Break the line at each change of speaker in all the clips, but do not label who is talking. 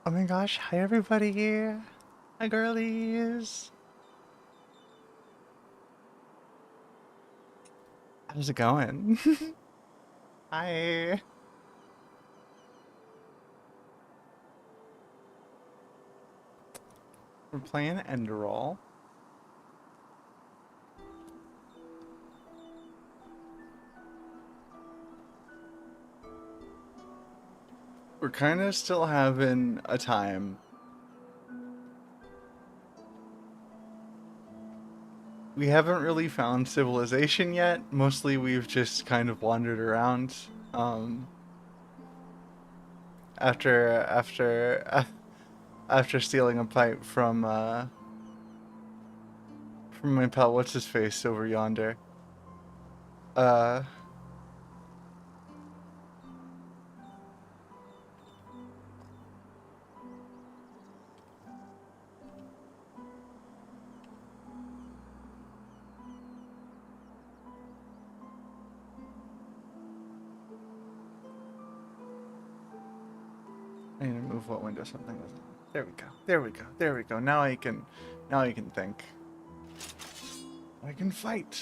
Oh my gosh, hi everybody. Hi girlies. How's it going? Hi. We're playing Enderal. We're kind of still having a time. We haven't really found civilization yet. Mostly we've just kind of wandered around. Um, after stealing a pipe from my pal, what's his face over yonder. Uh, I need to move what window something was on. There we go. There we go. There we go. Now I can think. I can fight.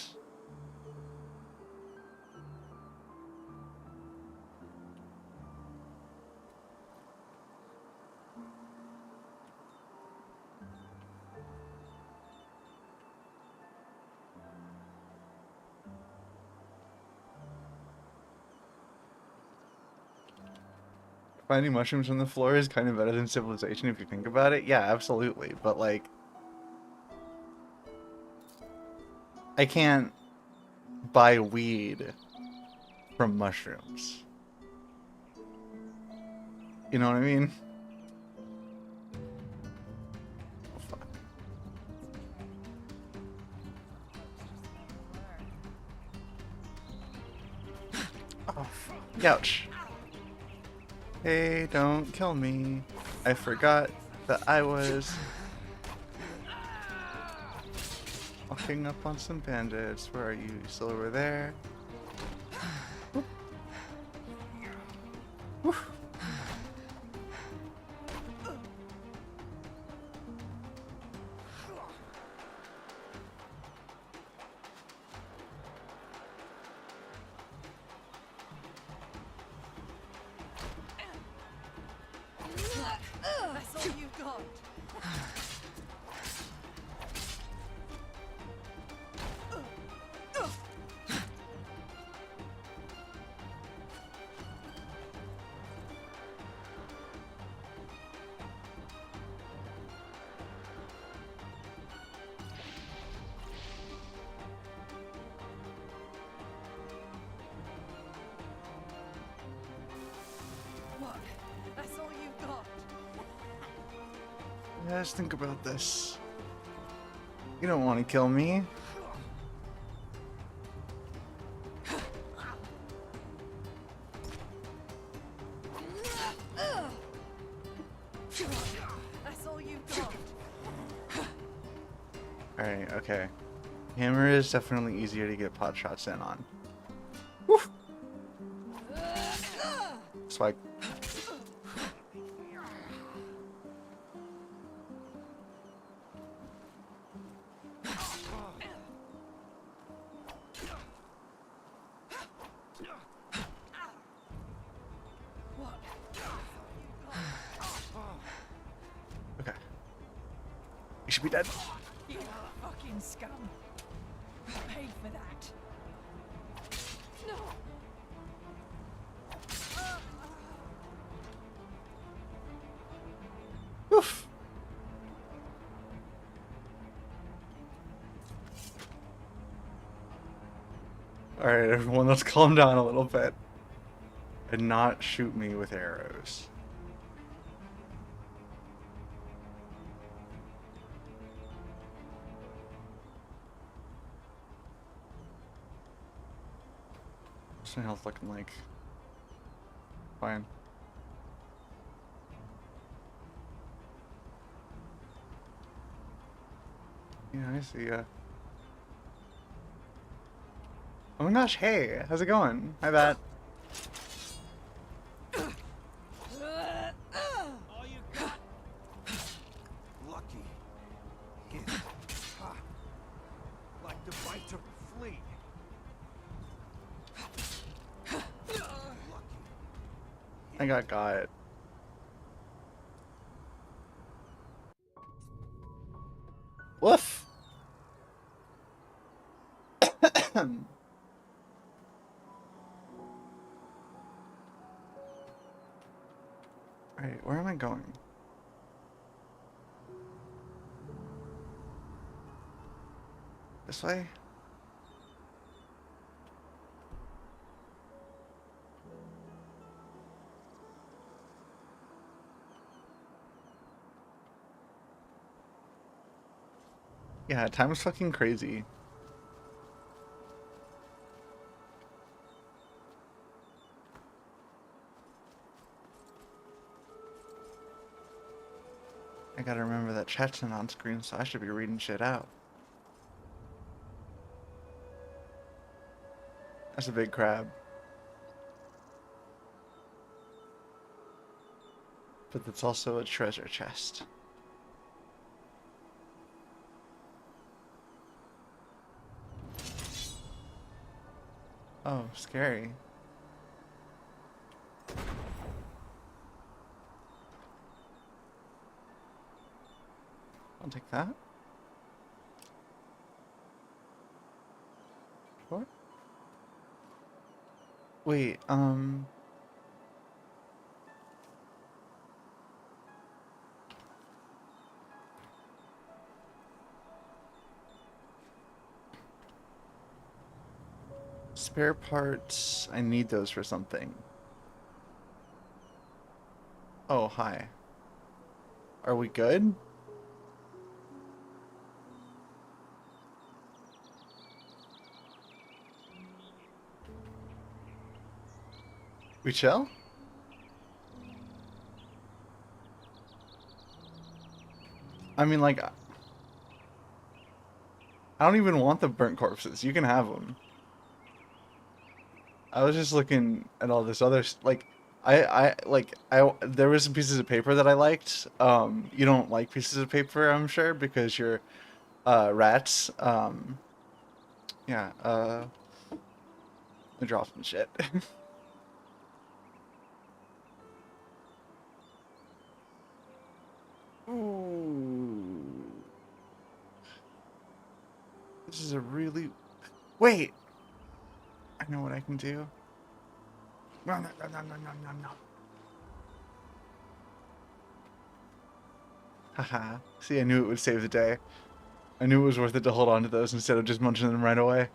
Finding mushrooms on the floor is kind of better than civilization if you think about it. Yeah, absolutely. But like, I can't buy weed from mushrooms. You know what I mean? Oh, fuck. Oh, fuck. Ouch. Hey, don't kill me. I forgot that I was walking up on some bandits. Where are you? Still over there? Woo. Woo.
That's all you've got. What? That's all you've got.
Let's think about this. You don't want to kill me.
That's all you've got.
Alright, okay. Hammer is definitely easier to get pot shots in on. Woo! So I...
What?
Okay. You should be dead.
You fucking scum. You paid for that. No.
Oof. Alright, everyone, let's calm down a little bit. And not shoot me with arrows. What's my health looking like? Fine. Yeah, I see ya. Oh my gosh, hey, how's it going? Hi, Bat.
All you got.
to fight or flee.
I got it. Woof. Alright, where am I going? This way? Yeah, time is fucking crazy. I gotta remember that chat's not on screen, so I should be reading shit out. That's a big crab. But it's also a treasure chest. Oh, scary. I'll take that. What? Wait, spare parts. I need those for something. Oh, hi. Are we good? We chill? I mean, like, I don't even want the burnt corpses. You can have them. I was just looking at all this other, like, there were some pieces of paper that I liked. You don't like pieces of paper, I'm sure, because you're, rats. Yeah, I dropped some shit. Ooh. This is a really... Wait! I know what I can do. No, no, no, no, no, no, no, no. Haha. See, I knew it would save the day. I knew it was worth it to hold on to those instead of just munching them right away.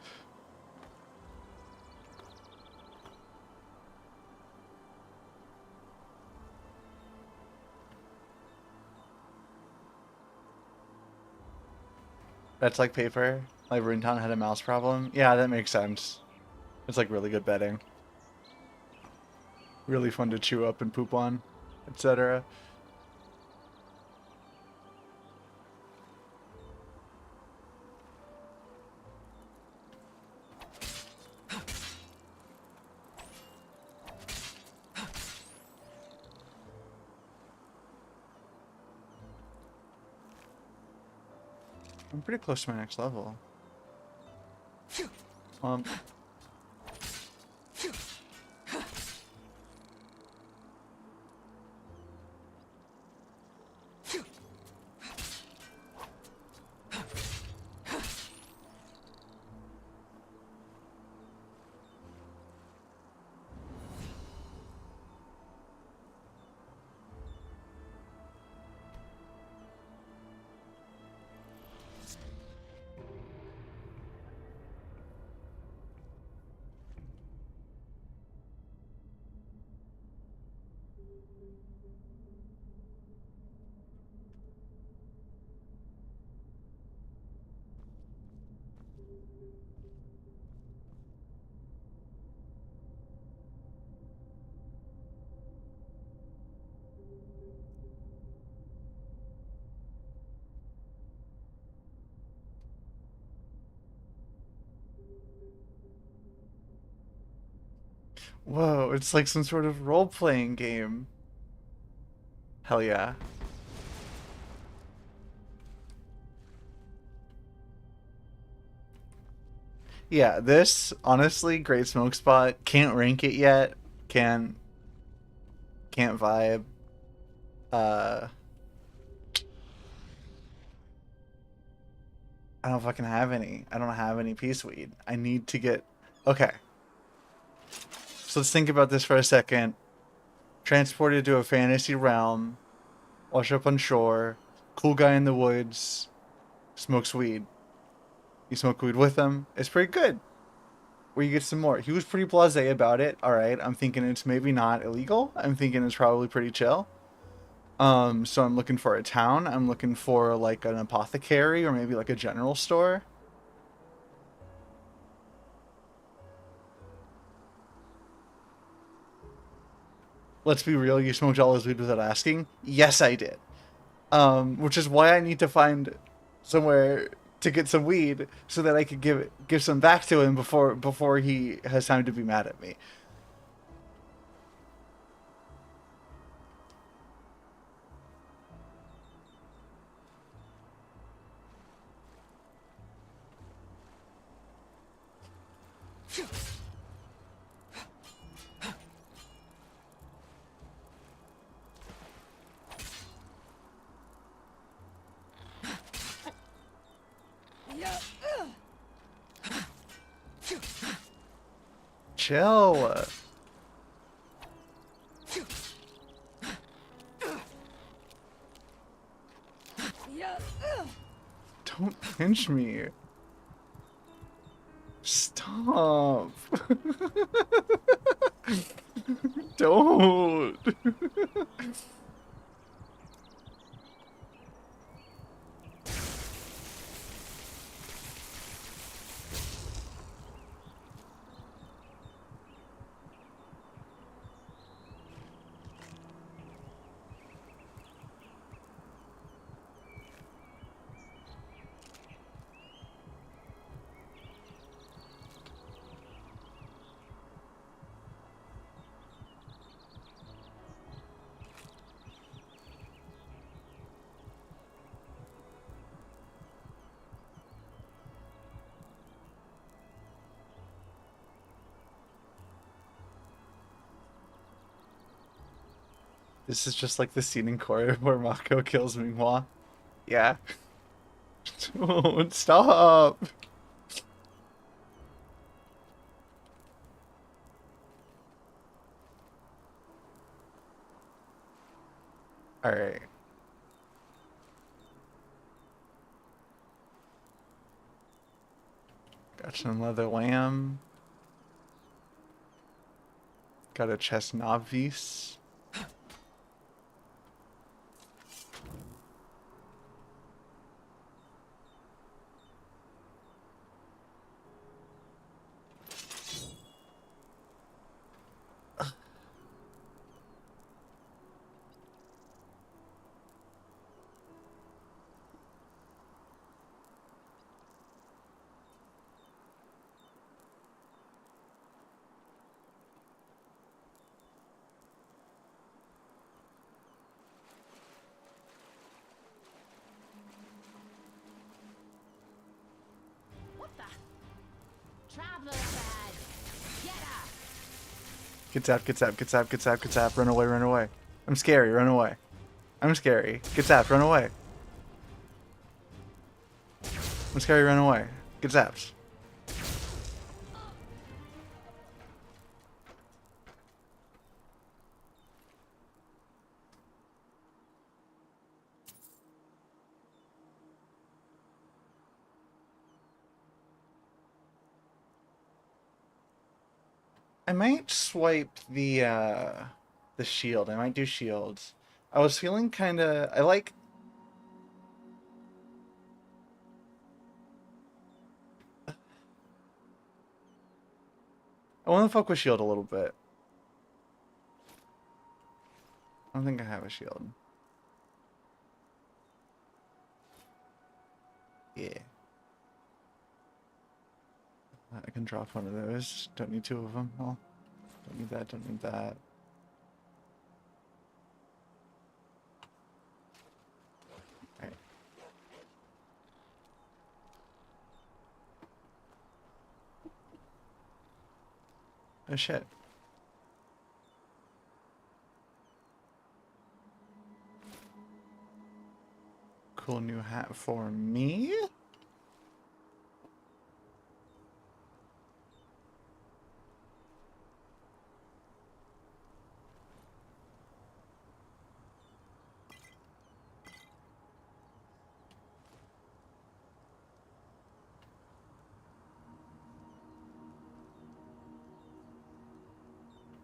That's like paper. Like Runetown had a mouse problem. Yeah, that makes sense. It's like really good bedding. Really fun to chew up and poop on, etc. I'm pretty close to my next level. Um, whoa, it's like some sort of role-playing game. Hell yeah. Yeah, this honestly, great smoke spot. Can't rank it yet. Can can't vibe. Uh, I don't fucking have any. I don't have any peace weed. I need to get. Okay, so let's think about this for a second. Transported to a fantasy realm, wash up on shore, cool guy in the woods, smokes weed. You smoke weed with him. It's pretty good. Where you get some more. He was pretty blasé about it. All right, I'm thinking it's maybe not illegal. I'm thinking it's probably pretty chill. So I'm looking for a town. I'm looking for like an apothecary or maybe like a general store. Let's be real, you smoked all his weed without asking? Yes, I did. Which is why I need to find somewhere to get some weed so that I could give some back to him before he has time to be mad at me.
Yeah.
Chill.
Yeah.
Don't pinch me. Stop. Don't. This is just like the scene in Korra where Mako kills Minghua. Yeah. Don't stop. All right. Got some leather lamb. Got a chestnut piece.
What the? Traveler bag. Get up.
Get zapped, get zapped, get zapped, get zapped, get zapped. Run away, run away. I'm scary, run away. I'm scary. Get zapped, run away. I'm scary, run away. Get zapped. I might swipe the shield. I might do shields. I was feeling kinda I wanna fuck with shield a little bit. I don't think I have a shield. Yeah. I can drop one of those. Don't need two of them. Oh, don't need that, don't need that. Alright. Oh shit. Cool new hat for me?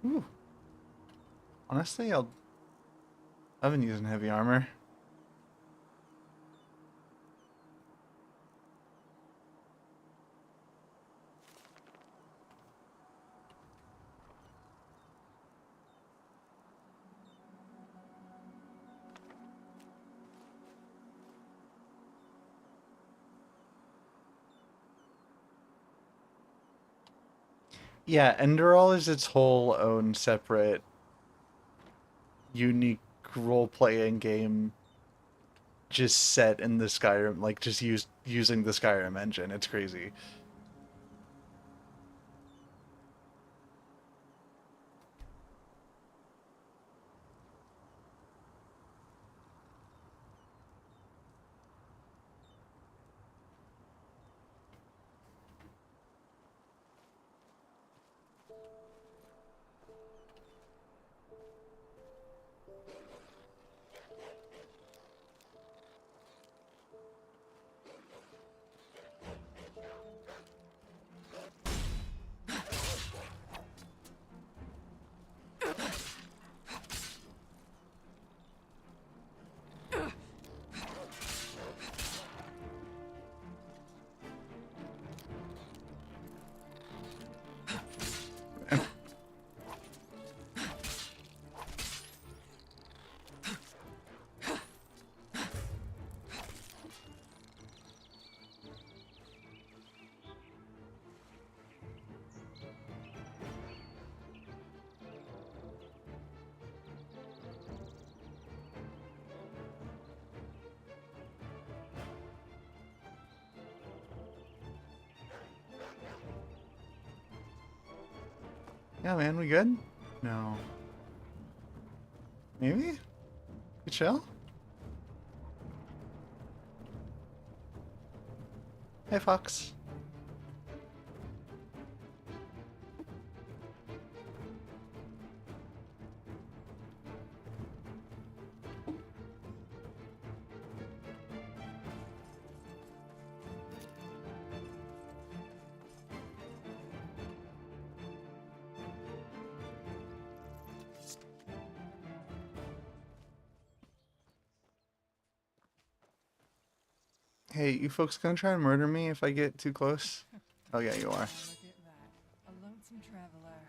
Ooh. Honestly, I've been using heavy armor. Yeah, Enderal is its whole own separate, unique role-playing game, just set in the Skyrim, like just using the Skyrim engine. It's crazy. Yeah, man, we good? No. Maybe? You chill? Hey, Fox. Hey, you folks gonna try and murder me if I get too close? Oh yeah, you are.
Look at that. A lonesome traveler.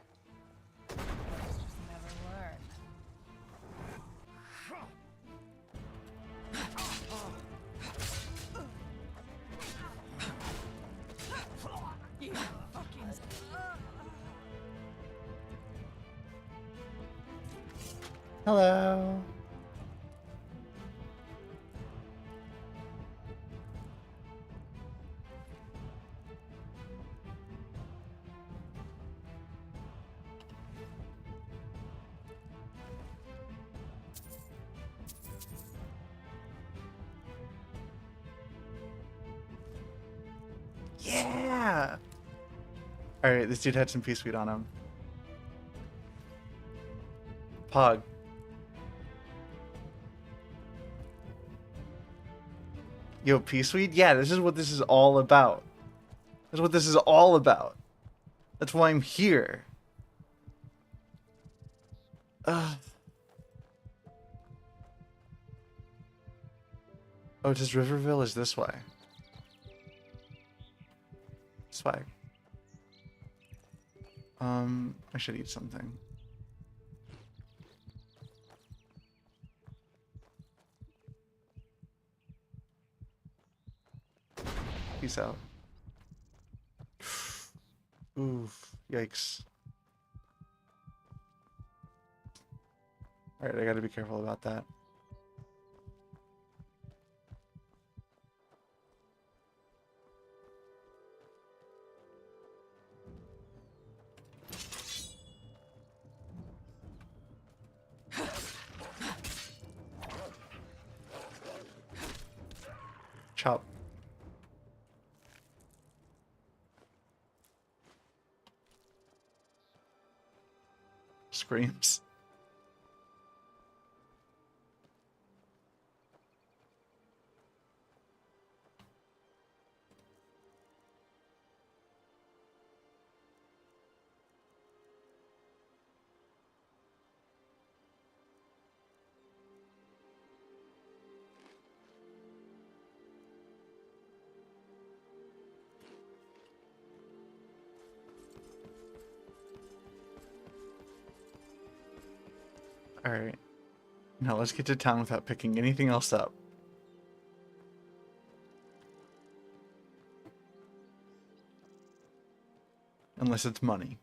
Brothers just never learn. You fucking...
Hello. Yeah. All right, this dude had some pea sweet on him. Pog. Yo, pea sweet? Yeah, this is what this is all about. This is what this is all about. That's why I'm here. Ugh. Oh, just Riverville is this way. Swag. I should eat something. Peace out. Oof. Yikes. Alright, I gotta be careful about that. Screams. Alright. Now let's get to town without picking anything else up. Unless it's money.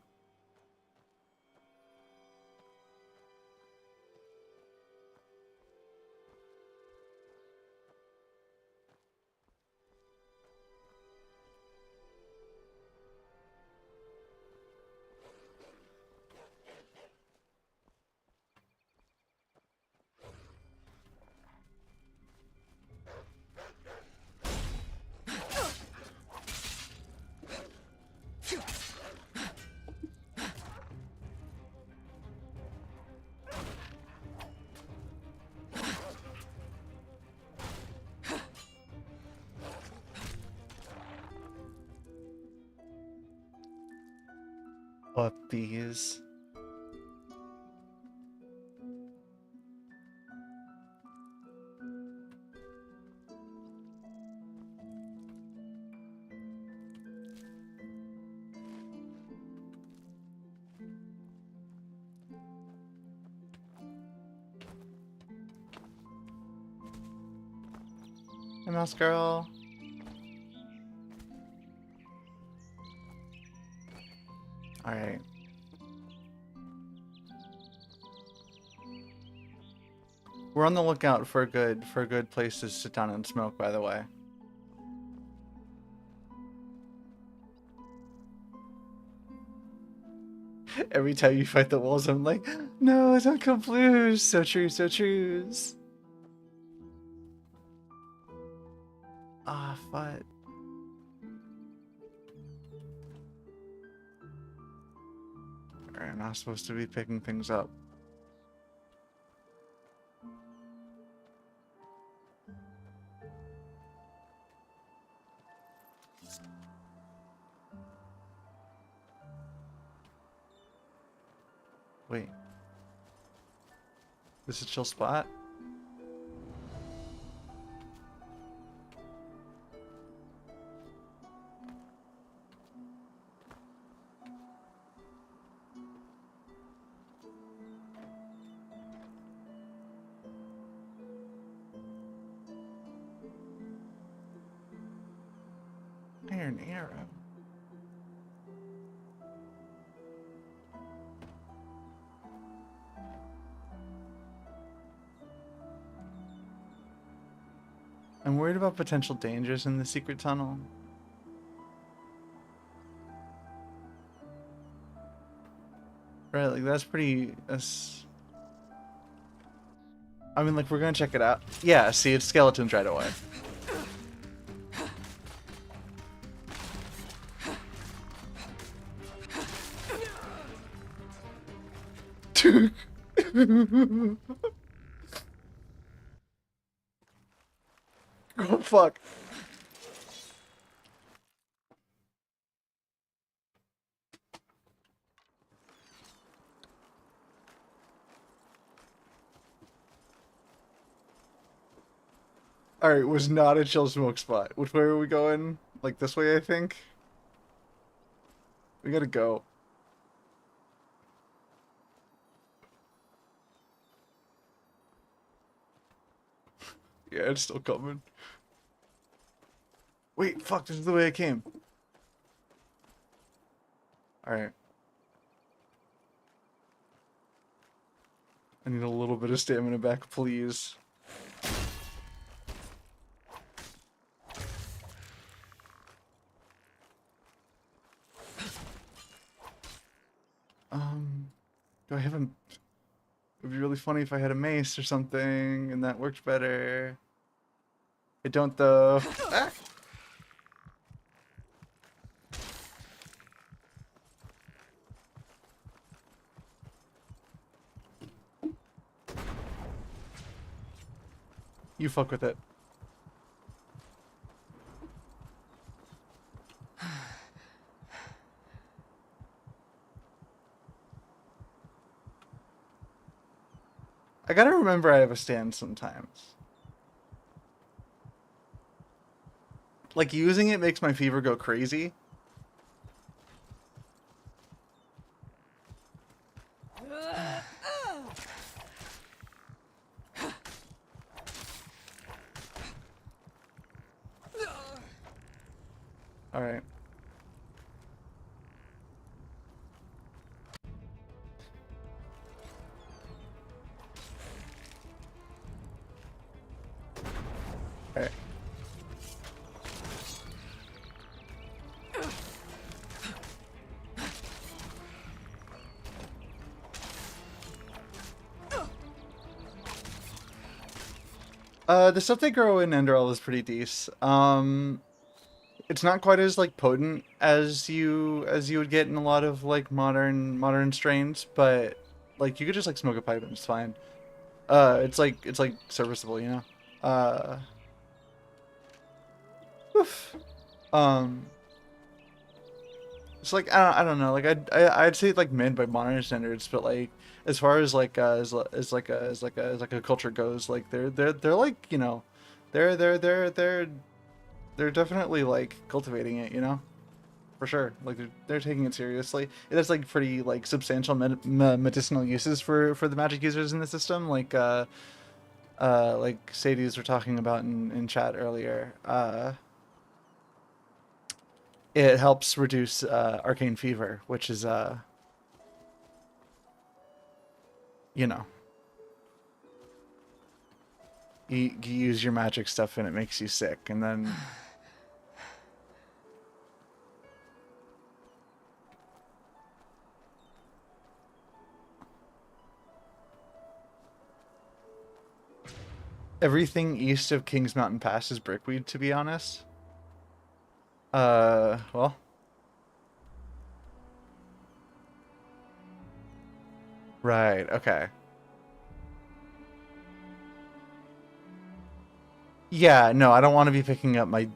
Puppies. Hey, mouse girl. Alright. We're on the lookout for a good place to sit down and smoke, by the way. Every time you fight the wolves, I'm like, no, don't come blues. So true, so true. Ah, fuck. Alright, I'm not supposed to be picking things up. Wait. This is a chill spot? Iron arrow. I'm worried about potential dangers in the secret tunnel. Right, like that's pretty... I mean, like, we're gonna check it out. Yeah, see, it's skeletons right away. Oh, fuck. Alright, was not a chill smoke spot. Which way are we going? Like this way, I think? We gotta go. Yeah, it's still coming. Wait, fuck, this is the way I came. Alright. I need a little bit of stamina back, please. Do I have a... It would be really funny if I had a mace or something, and that worked better. I don't, though. Ah! You fuck with it. I gotta remember I have a stand sometimes. Like, using it makes my fever go crazy. Alright. Alright. The stuff they grow in Enderal is pretty decent. It's not quite as like potent as you would get in a lot of like modern strains, but like you could just like smoke a pipe and it's fine. It's like serviceable, you know. Oof. Um, it's like I don't know. Like I'd say like mid by modern standards, but like as far as like as like a culture goes, like they're like you know, they're definitely like cultivating it, you know, for sure. Like they're taking it seriously. It has like pretty like substantial medicinal uses for the magic users in the system. Like Sadie's were talking about in chat earlier. It helps reduce arcane fever, which is you know, you use your magic stuff and it makes you sick, and then everything east of Kings Mountain Pass is brickweed, to be honest. Well, right, okay. Yeah, no, I don't want to be picking up my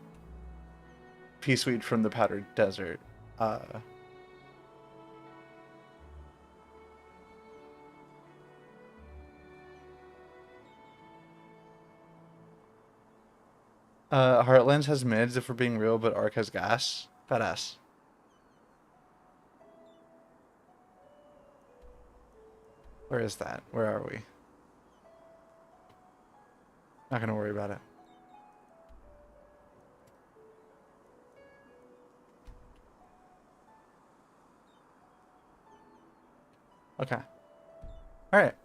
peaceweed from the powdered desert. Uh, Heartlands has mids if we're being real, but Ark has gas. Badass. Where is that? Where are we? Not gonna worry about it. Okay. All right.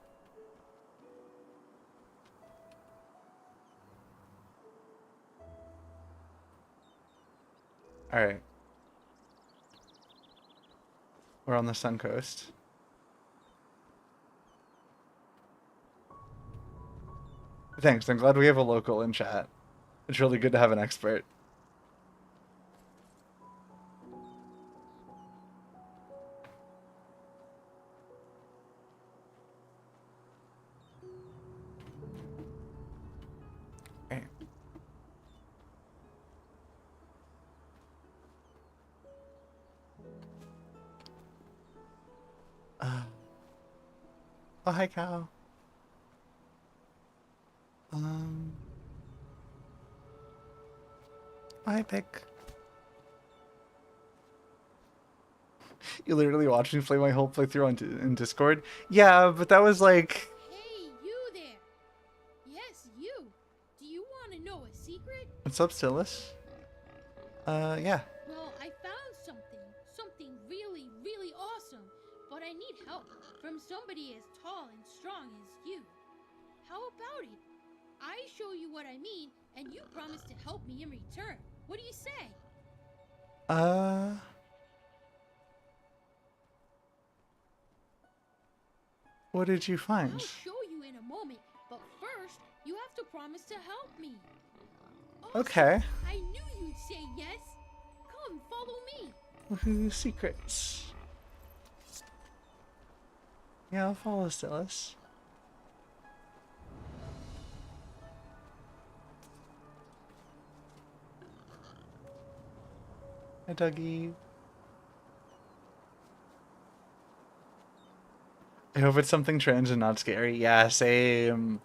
All right. We're on the Sun Coast. Thanks. I'm glad we have a local in chat. It's really good to have an expert. Okay. Oh, hi, cow. Um. Oh, hi, pig. You literally watched me play my whole playthrough in Discord? Yeah, but that was like...
Hey, you there. Yes, you. Do you want to know a secret?
What's up, Silas? Yeah.
Well, I found something. Something really, really awesome. But I need help from somebody as tall and strong as you. How about it? I show you what I mean, and you promise to help me in return. What do you say?
What did you find?
I'll show you in a moment, but first, you have to promise to help me. Awesome.
Okay.
I knew you'd say yes. Come, follow me.
Woohoo, secrets. Yeah, I'll follow Silas. Hi, Dougie. I hope it's something trans and not scary. Yeah, same.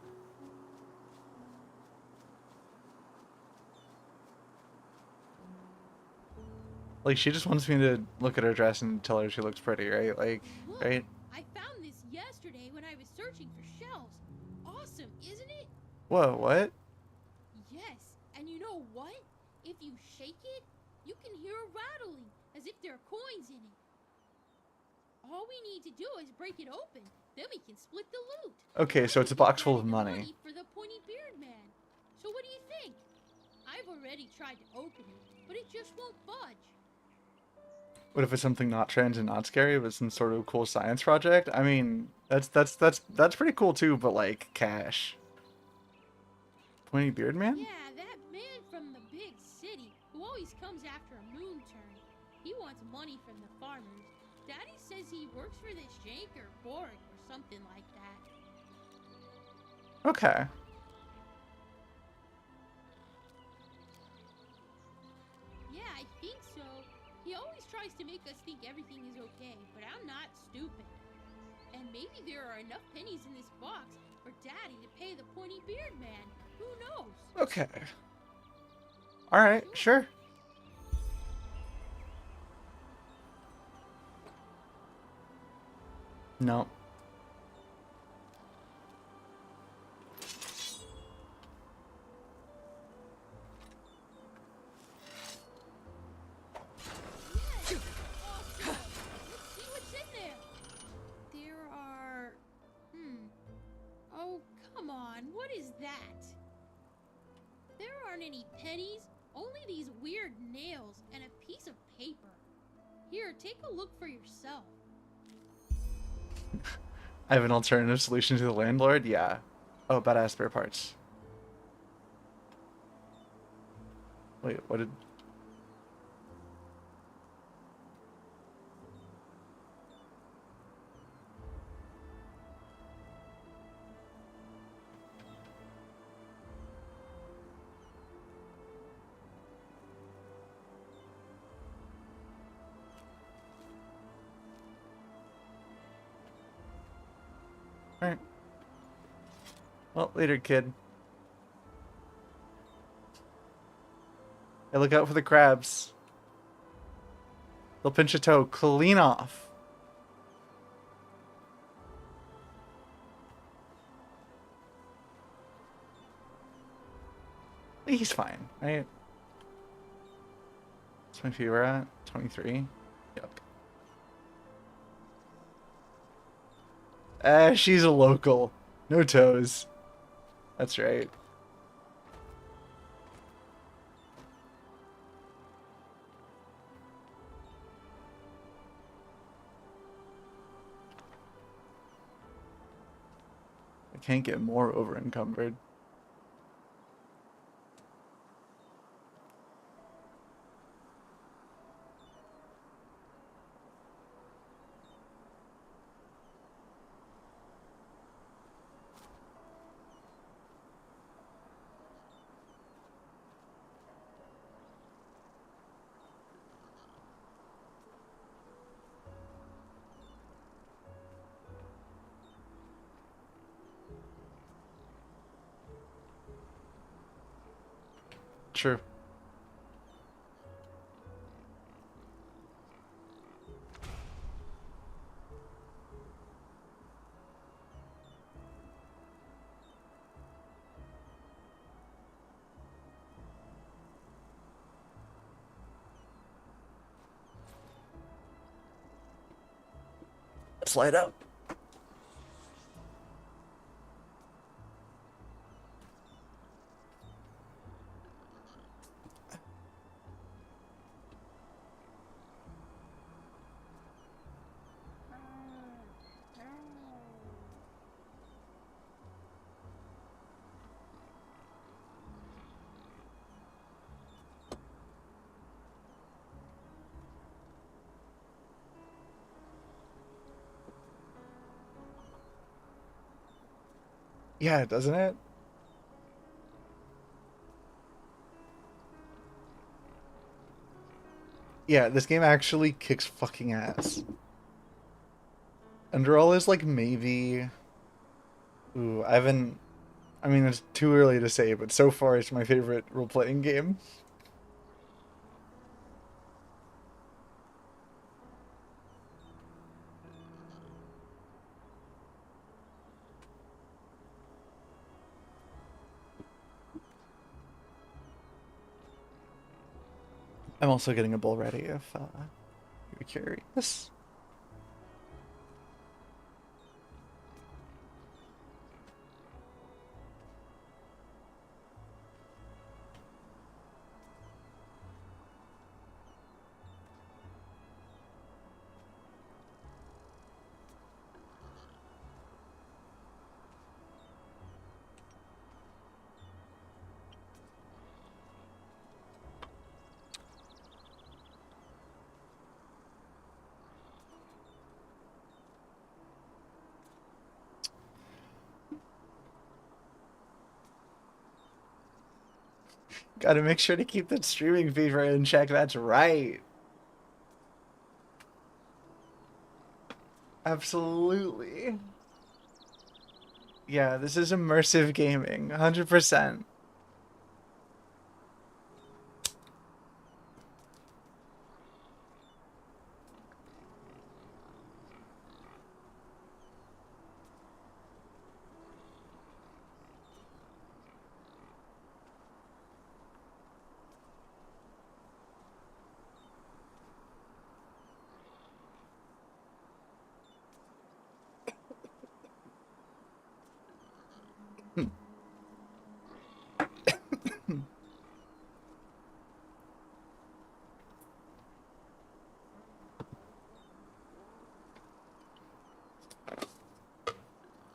Like, she just wants me to look at her dress and tell her she looks pretty, right? Like,
Look,
right?
I found this yesterday when I was searching for shells. Awesome, isn't it?
Whoa, what?
Yes, and you know what? If you shake it, you can hear a rattling, as if there are coins in it. All we need to do is break it open, then we can split the loot.
Okay,
I
so it's
could
a
give
box full
Daddy
of
the
money.
for the pointy beard man. So what do you think? I've already tried to open it, but it just won't budge.
What if it's something not trans and not scary, but some sort of cool science project? I mean, that's pretty cool too, but like cash. Pointy beard man?
Yeah, that man from the big city who always comes after a moon turn. He wants money from the farmers. Daddy says he works for this Jank or Borg or something like that.
Okay.
Yeah, I think so. He always tries to make us think everything is okay, but I'm not stupid. And maybe there are enough pennies in this box for Daddy to pay the pointy beard man. Who knows?
Okay. Alright, sure. No.
Yes! Awesome! Let's see what's in there. There are... Oh, come on. What is that? There aren't any pennies, only these weird nails and a piece of paper. Here, take a look for yourself.
I have an alternative solution to the landlord? Yeah. Oh, badass spare parts. Wait, what did... Alright. Well, later, kid. Hey, look out for the crabs. They'll pinch a toe clean off. He's fine, right? What's my fever at? 23? Yep. She's a local. No toes. That's right. I can't get more over encumbered. True. Let's light up. Yeah, doesn't it? Yeah, this game actually kicks fucking ass. Enderal is like maybe. Ooh, I haven't. I mean, it's too early to say, but so far it's my favorite role playing game. I'm also getting a bowl ready if you're curious. Gotta make sure to keep that streaming fever in check. That's right. Absolutely. Yeah, this is immersive gaming. 100%.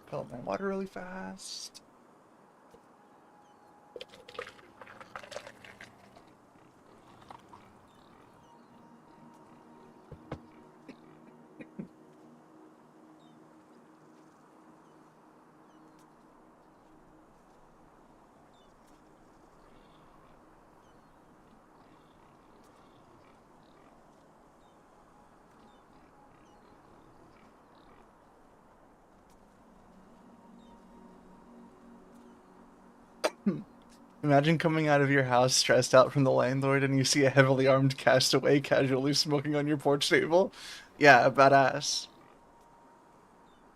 Fill up my water really fast. Imagine coming out of your house stressed out from the landlord and you see a heavily armed castaway casually smoking on your porch table. Yeah, badass.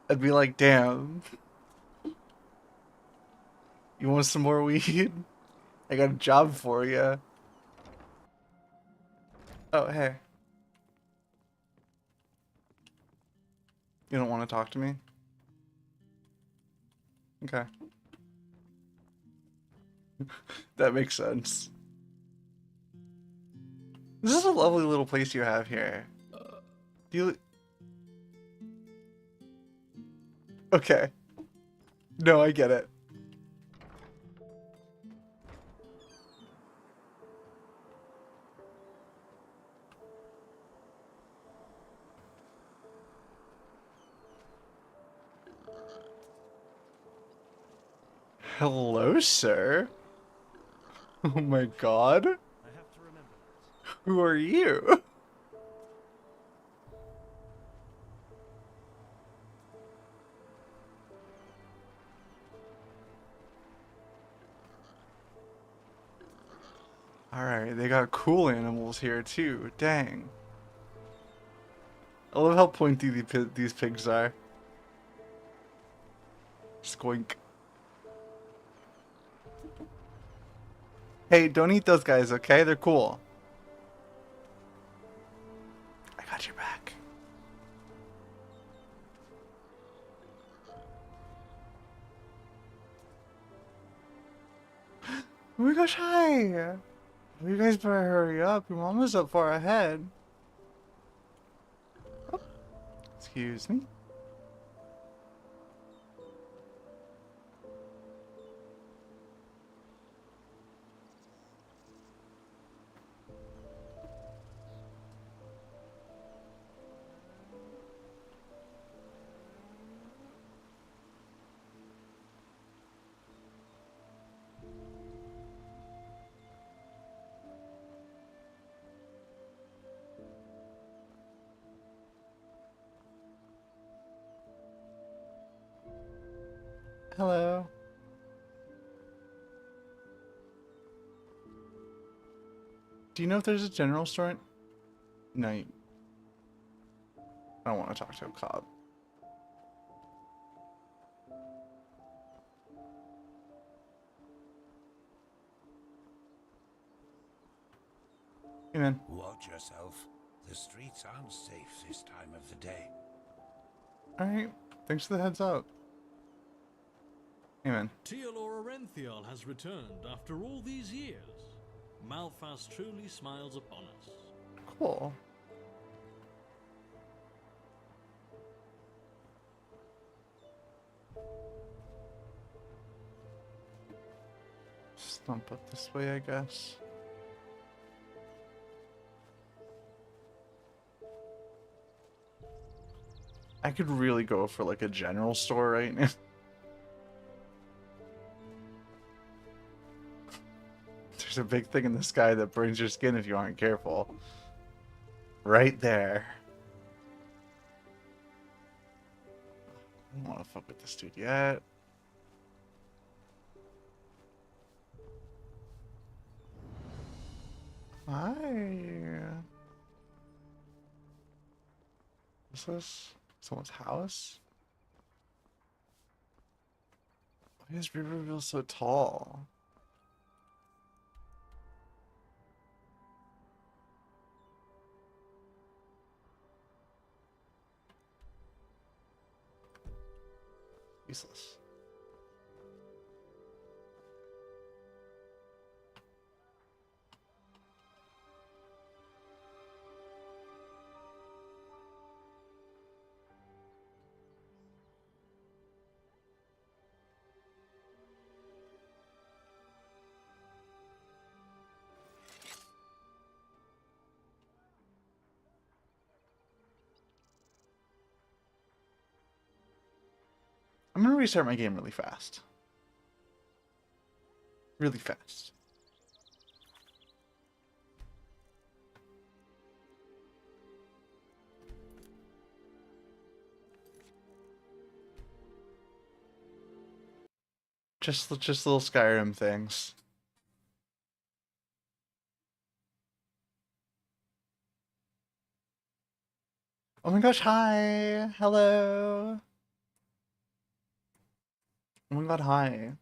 I'd be like, damn, you want some more weed? I got a job for you. Oh, hey. You don't want to talk to me? Okay. That makes sense. This is a lovely little place you have here. Do you... Okay. No, I get it. Hello, sir. Oh my god. Who are you? Alright, they got cool animals here too. Dang. I love how pointy these pigs are. Squink. Hey, don't eat those guys, okay? They're cool. I got your back. Oh my gosh, hi! You guys better hurry up. Your mama's up far ahead. Oh, excuse me. Hello. Do you know if there's a general store? No, I don't want to talk to a cop. Hey, man.
Watch yourself. The streets aren't safe this time of the day.
Alright. Thanks for the heads up. Hey, man.
Tealor Arenthial has returned after all these years. Malphas truly smiles upon us.
Cool. Stump up this way, I guess. I could really go for like a general store right now. There's a big thing in the sky that burns your skin if you aren't careful. Right there. I don't want to fuck with this dude yet. Hi. Is this someone's house? Why is Riverville so tall? Useless. I'm gonna restart my game really fast. Really fast. Just little Skyrim things. Oh my gosh, hi! Hello! Oh my god, hi.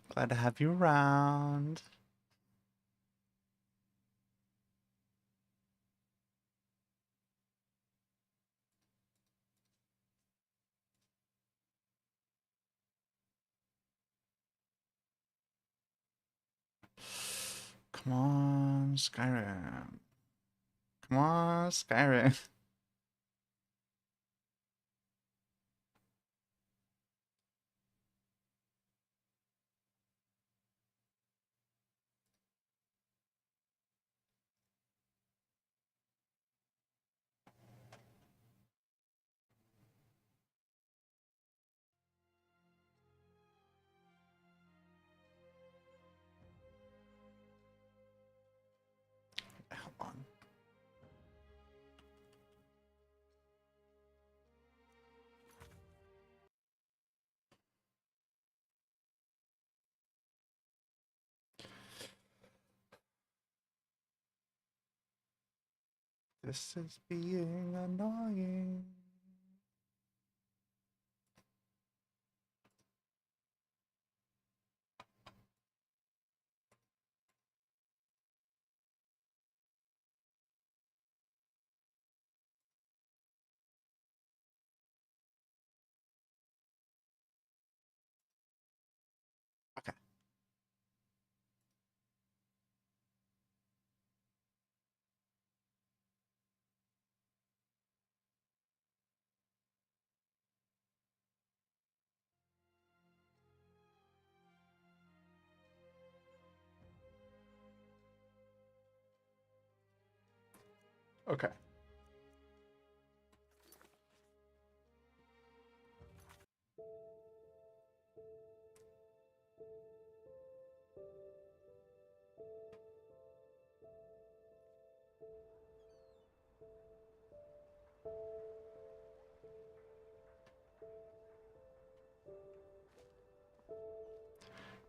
Glad to have you around. Come on, Skyrim. Come on, Skyrim. Hold on. This is being annoying. Okay. Okay.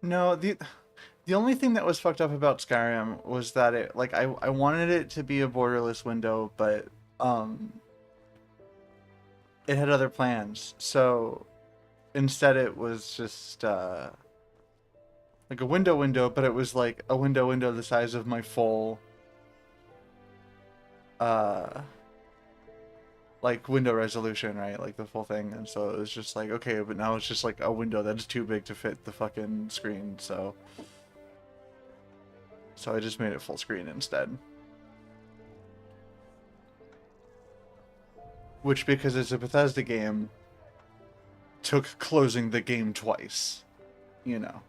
No, the only thing that was fucked up about Skyrim was that it like I wanted it to be a borderless window, but um it had other plans. So instead it was just like a window, but it was like a window the size of my full uh like window resolution, right? Like the full thing. And so it was just like, okay, but now it's just like a window that's too big to fit the fucking screen. So I just made it full screen instead. Which, because it's a Bethesda game, took closing the game twice. You know.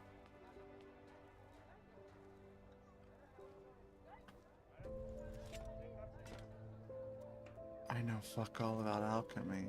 I know fuck all about alchemy.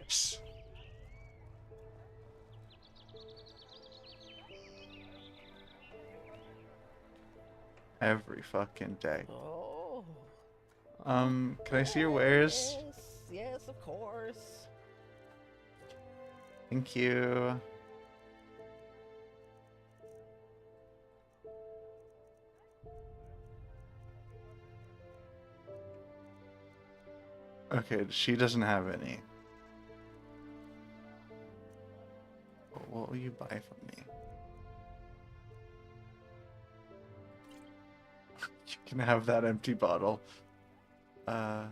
Yes. Every fucking day.
Oh.
Can I see your wares?
Yes, yes, of course.
Thank you. Okay, she doesn't have any. But what will you buy from me? You can have that empty bottle. Uh...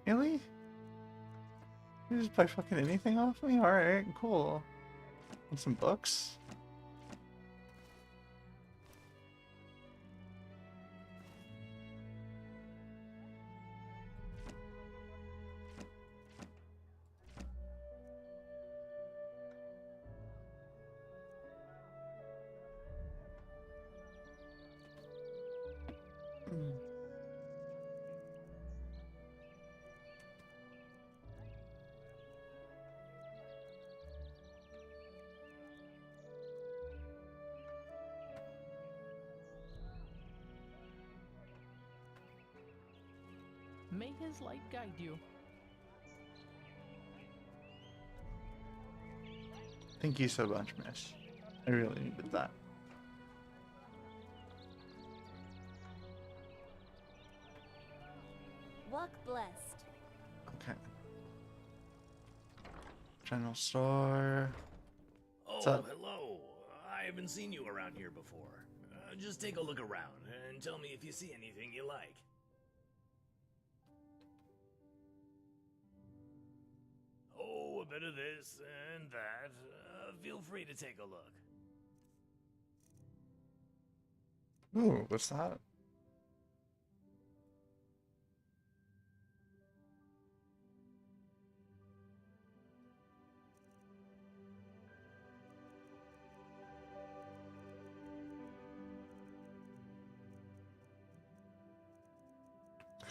Really? You just buy fucking anything off me? Alright, cool. Want some books? Hmm.
May his light guide you.
Thank you so much, miss. I really needed that.
Walk blessed.
Okay. General store. What's
Oh,
up?
hello. I haven't seen you around here before. Just take a look around and tell me if you see anything you like. Oh, a bit of this and that. Feel free to take a look.
Ooh, what's that?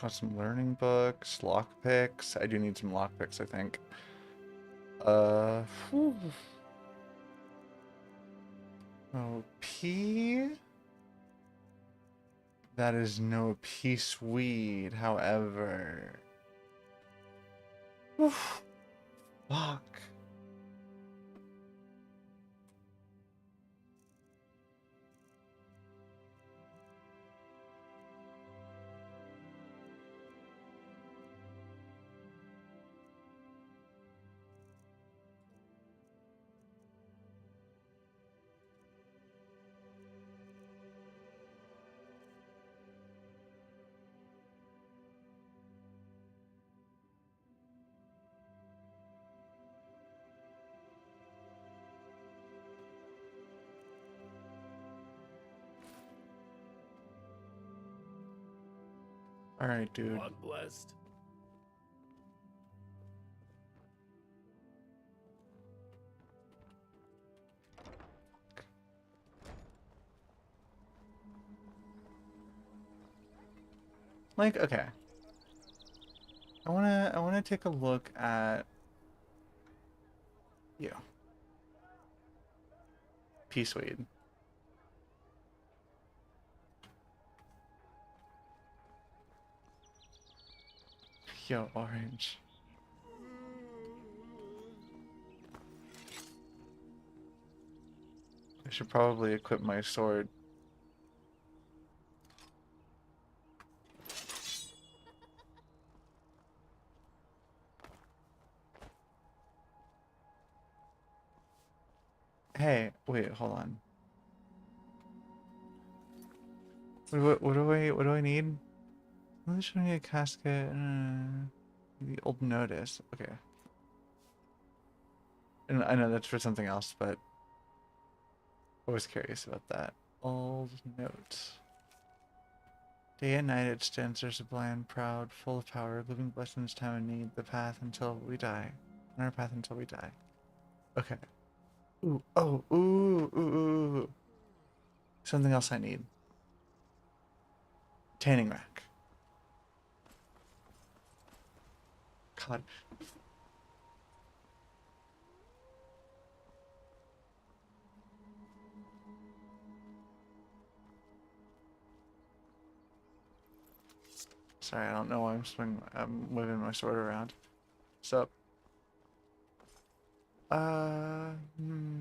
Got some learning books, lockpicks. I do need some lockpicks, I think. Whew. Oh, P. That is no peace weed, however. Oof. Fuck. All right, dude.
God blessed.
Like, okay. I wanna take a look at you. Peace weed. Yo, orange. I should probably equip my sword. Hey, wait, hold on. What do I need? Really showing me a casket. The old notice. Okay. And I know that's for something else, but I was curious about that. Old note. Day and night it stands there sublime, proud, full of power, living blessed in its time of need, the path until we die. On our path until we die. Okay. Ooh, oh, ooh. Something else I need. Tanning rack. God. Sorry, I don't know why I'm moving my sword around. Sup? Hmm.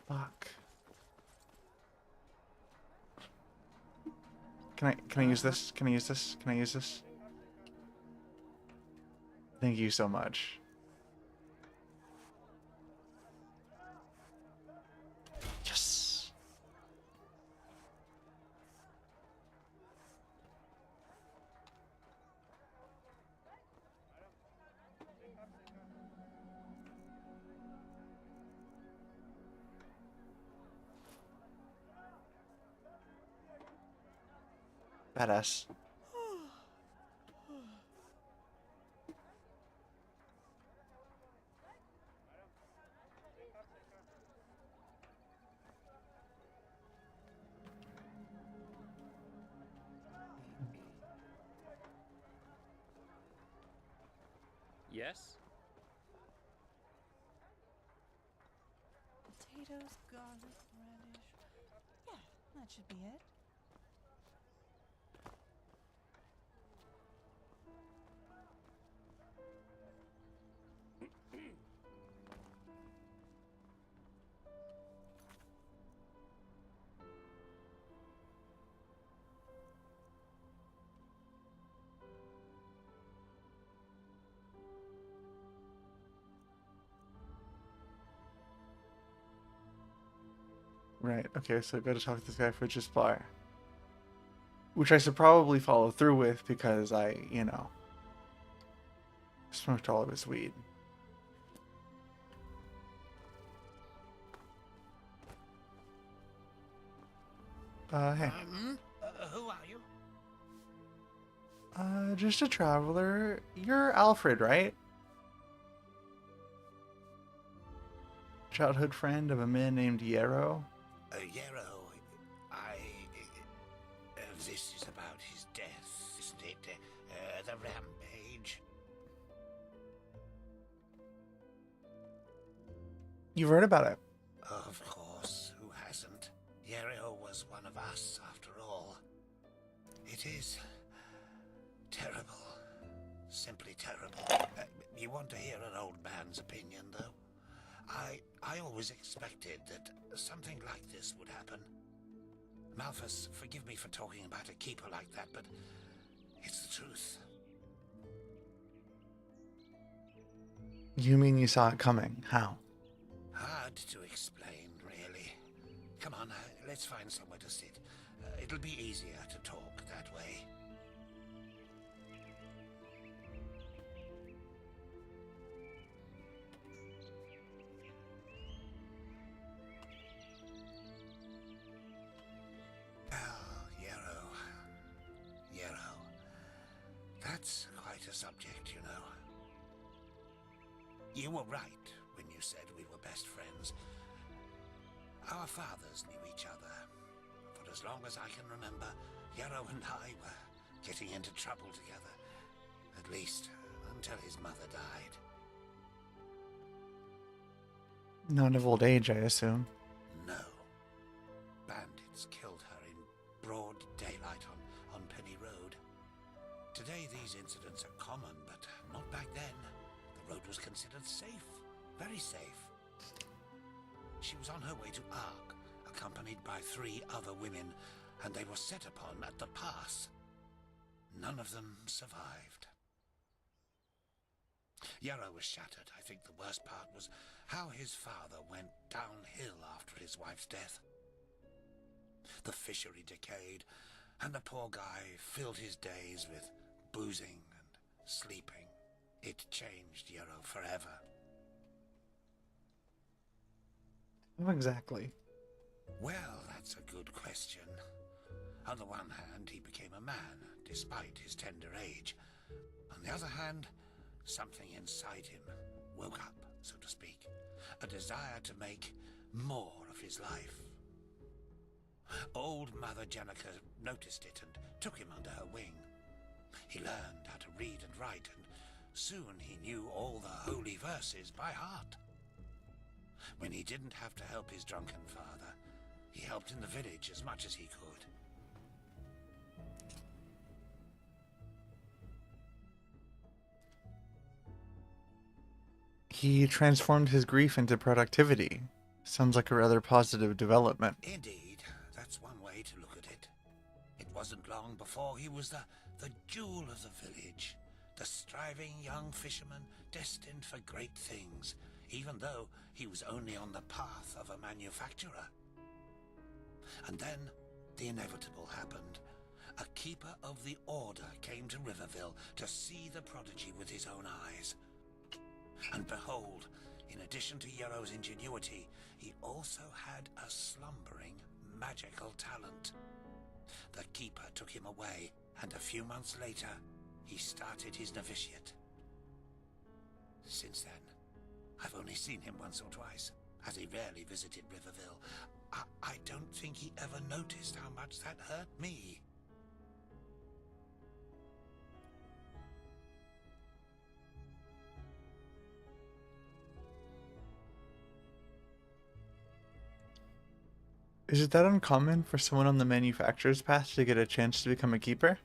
Fuck. Can I use this? Can I use this? Can I use this? Thank you so much. Yes. Badass.
Yes?
Potatoes, garlic, radish. Yeah, that should be it.
Right. Okay, so I gotta talk to this guy for just supplier. Which I should probably follow through with because I, smoked all of his weed. Hey.
Who are you?
Just a traveler. You're Alfred, right? Childhood friend of a man named Yarrow?
Yarrow. This is about his death, isn't it? The rampage.
You've heard about it.
Of course, who hasn't? It is terrible. Simply terrible. You want to hear an old man's opinion, though? I always expected that something like this would happen. Malthus, forgive me for talking about a keeper like that, but it's the truth.
You mean you saw it coming? How?
Hard to explain, really. Come on, let's find somewhere to sit. It'll be easier to talk that way. Yarrow. That's quite a subject, you know. You were right when you said we were best friends. Our fathers knew each other. For as long as I can remember, Yarrow and I were getting into trouble together. At least, until his mother died.
Not of old age, I assume.
No. Bandits killed her in broad daylight on Penny Road. Today these incidents are common, but not back then. The road was considered safe. Very safe. She was on her way to Ark, accompanied by 3 other women, and they were set upon at the pass. None of them survived. Yarrow was shattered. I think the worst part was how his father went downhill after his wife's death. The fishery decayed, and the poor guy filled his days with boozing and sleeping. It changed Yarrow forever.
How exactly?
Well, that's a good question. On the one hand, he became a man, despite his tender age. On the other hand, something inside him woke up, so to speak. A desire to make more of his life. Old Mother Jenica noticed it and took him under her wing. He learned how to read and write, and soon he knew all the holy verses by heart. When he didn't have to help his drunken father, he helped in the village as much as he could.
He transformed his grief into productivity. Sounds like a rather positive development.
Indeed, that's one way to look at it. It wasn't long before he was the jewel of the village, the striving young fisherman destined for great things, even though he was only on the path of a manufacturer. And then the inevitable happened. A keeper of the order came to Riverville to see the prodigy with his own eyes. And behold, in addition to Yarrow's ingenuity, he also had a slumbering magical talent. The keeper took him away, and a few months later, he started his novitiate. Since then, I've only seen him once or twice, as he rarely visited Riverville. I don't think he ever noticed how much that hurt me.
Is it that uncommon for someone on the manufacturer's path to get a chance to become a keeper?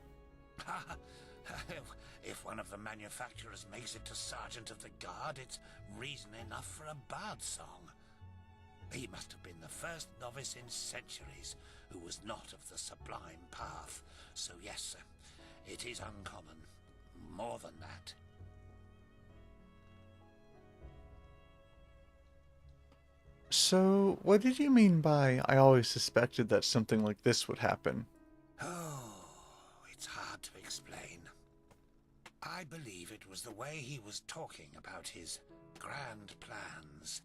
If one of the manufacturers makes it to Sergeant of the Guard, it's reason enough for a bard song. He must have been the first novice in centuries who was not of the sublime path. So yes, it is uncommon. More than that.
So, what did you mean by I always suspected that something like this would happen?
Oh, it's hard to explain. I believe it was the way he was talking about his grand plans.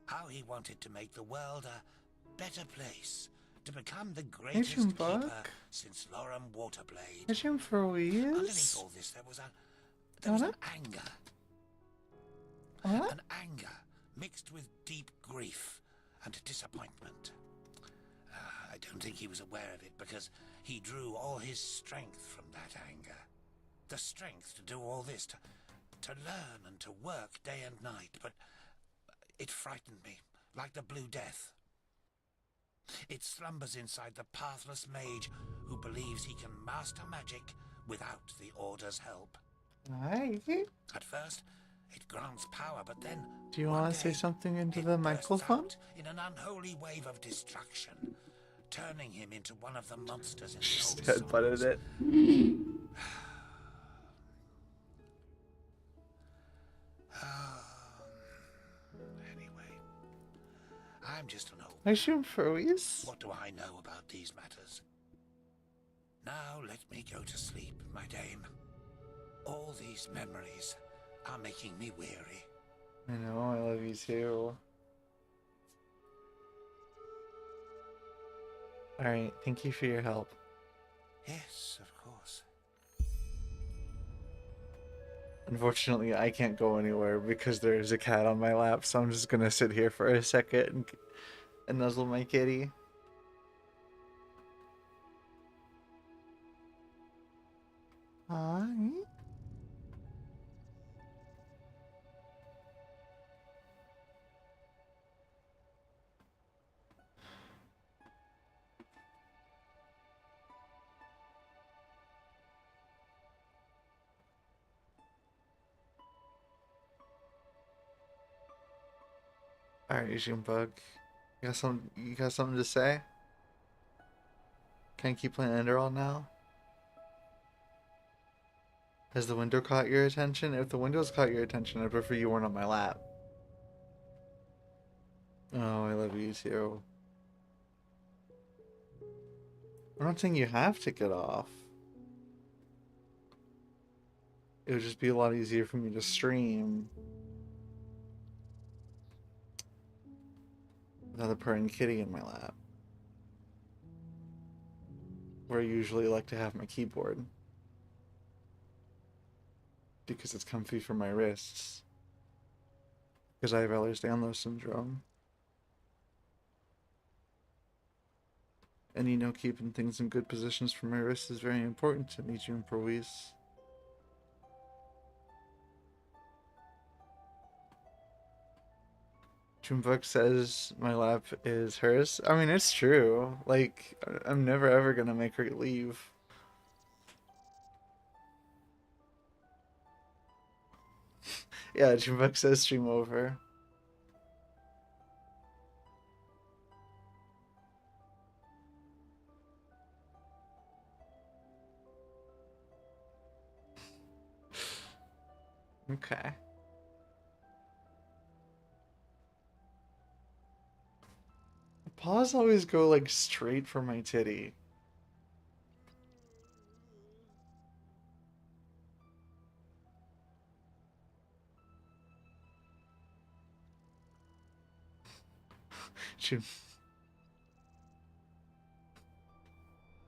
How he wanted to make the world a better place, to become the greatest
Agent
keeper
Buck?
since Loram Waterblade.
Agent
Underneath
Froese?
all this, there was an anger.
What?
An anger mixed with deep grief and disappointment. I don't think he was aware of it because he drew all his strength from that anger. The strength to do all this, to learn and to work day and night, but it frightened me, like the Blue Death. It slumbers inside the pathless mage who believes he can master magic without the Order's help.
Hi.
At first, it grants power, but then
Do you
one
want to say
day,
something into
it
the
bursts
microphone?
out in an unholy wave of destruction, turning him into one of the monsters in the
Just
old
headbutted
songs.
it.
Anyway, I'm just an old
I
man.
shoot furries.
What do I know about these matters? Now let me go to sleep, my dame. All these memories are making me weary.
I know, I love you too. Alright, thank you for your help.
Yes, of course.
Unfortunately, I can't go anywhere because there's a cat on my lap, so I'm just gonna sit here for a second and nuzzle my kitty. Hi. Alright, Junebug. You got something to say? Can I keep playing Enderal now? Has the window caught your attention? If the window's caught your attention, I prefer you weren't on my lap. Oh, I love you too. I'm not saying you have to get off. It would just be a lot easier for me to stream without a purring kitty in my lap. Where I usually like to have my keyboard. Because it's comfy for my wrists. Because I have Ehlers-Danlos syndrome. And you know, keeping things in good positions for my wrists is very important to me, June Perwees. Junebug says my lap is hers. I mean, it's true. Like, I'm never ever gonna make her leave. Yeah, Junebug says stream over. Okay. Paws always go like straight for my titty. June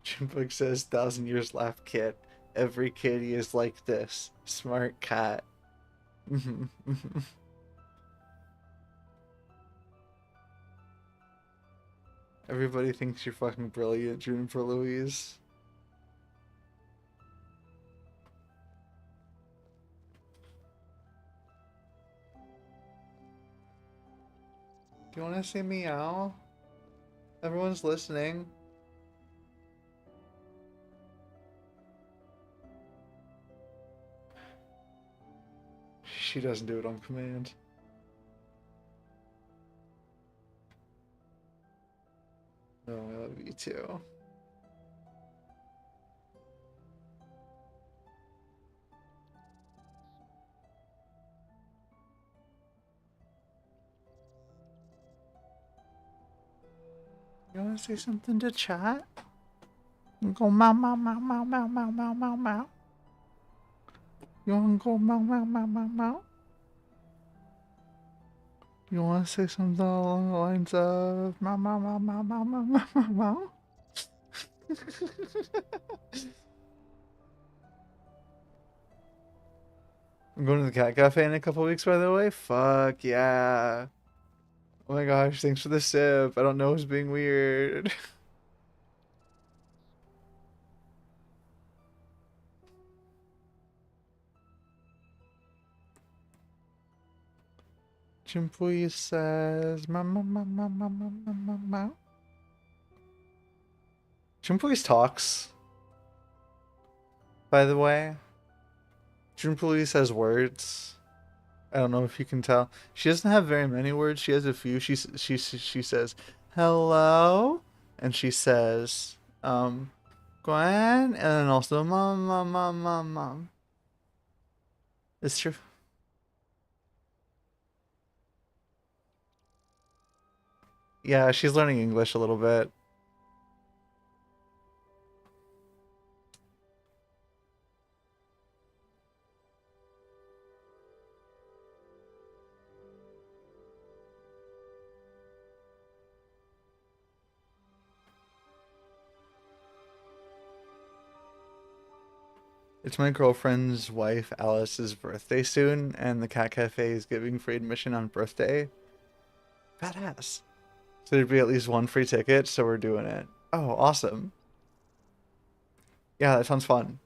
Junebug says 1,000 years laugh kit. Every kitty is like this. Smart cat. Everybody thinks you're fucking brilliant, Juniper Louise. Do you want to say meow? Everyone's listening. She doesn't do it on command. Oh, I love you too. You want to say something to chat? You go meow meow meow meow meow meow meow meow meow. You want to go meow meow meow meow meow? You want to say something along the lines of meow meow meow meow meow meow meow meow meow? I'm going to the cat cafe in a couple weeks, by the way. Fuck yeah. Oh my gosh, thanks for the sip. I don't know who's being weird. Chimpui says, meow, meow, meow, meow, meow, meow, meow, meow. Junpei's talks, by the way. Junpei says words. I don't know if you can tell. She doesn't have very many words. She has a few. She says hello, and she says Gwen, and then also mom, mom, mom, mom, mom. It's true. Yeah, she's learning English a little bit. It's my girlfriend's wife Alice's birthday soon, and the Cat Cafe is giving free admission on birthday. Badass. So there'd be at least one free ticket, so we're doing it. Oh, awesome. Yeah, that sounds fun.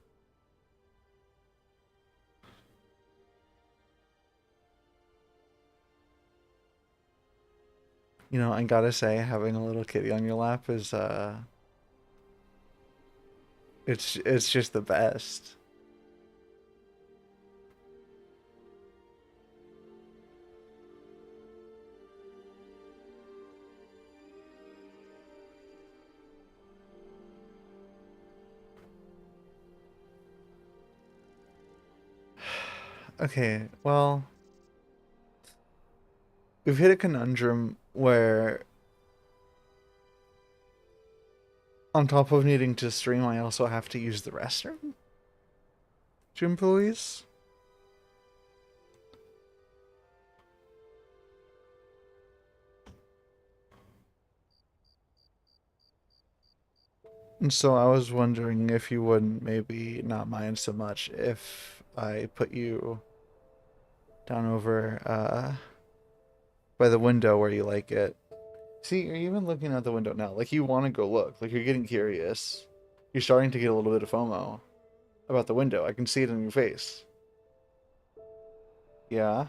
You know, I gotta say, having a little kitty on your lap is it's just the best. Okay, well, we've hit a conundrum where on top of needing to stream, I also have to use the restroom. Gym police. And so I was wondering if you wouldn't maybe not mind so much if I put you down over by the window where you like it. See, you're even looking out the window now. Like you want to go look. Like you're getting curious. You're starting to get a little bit of FOMO about the window. I can see it in your face. Yeah.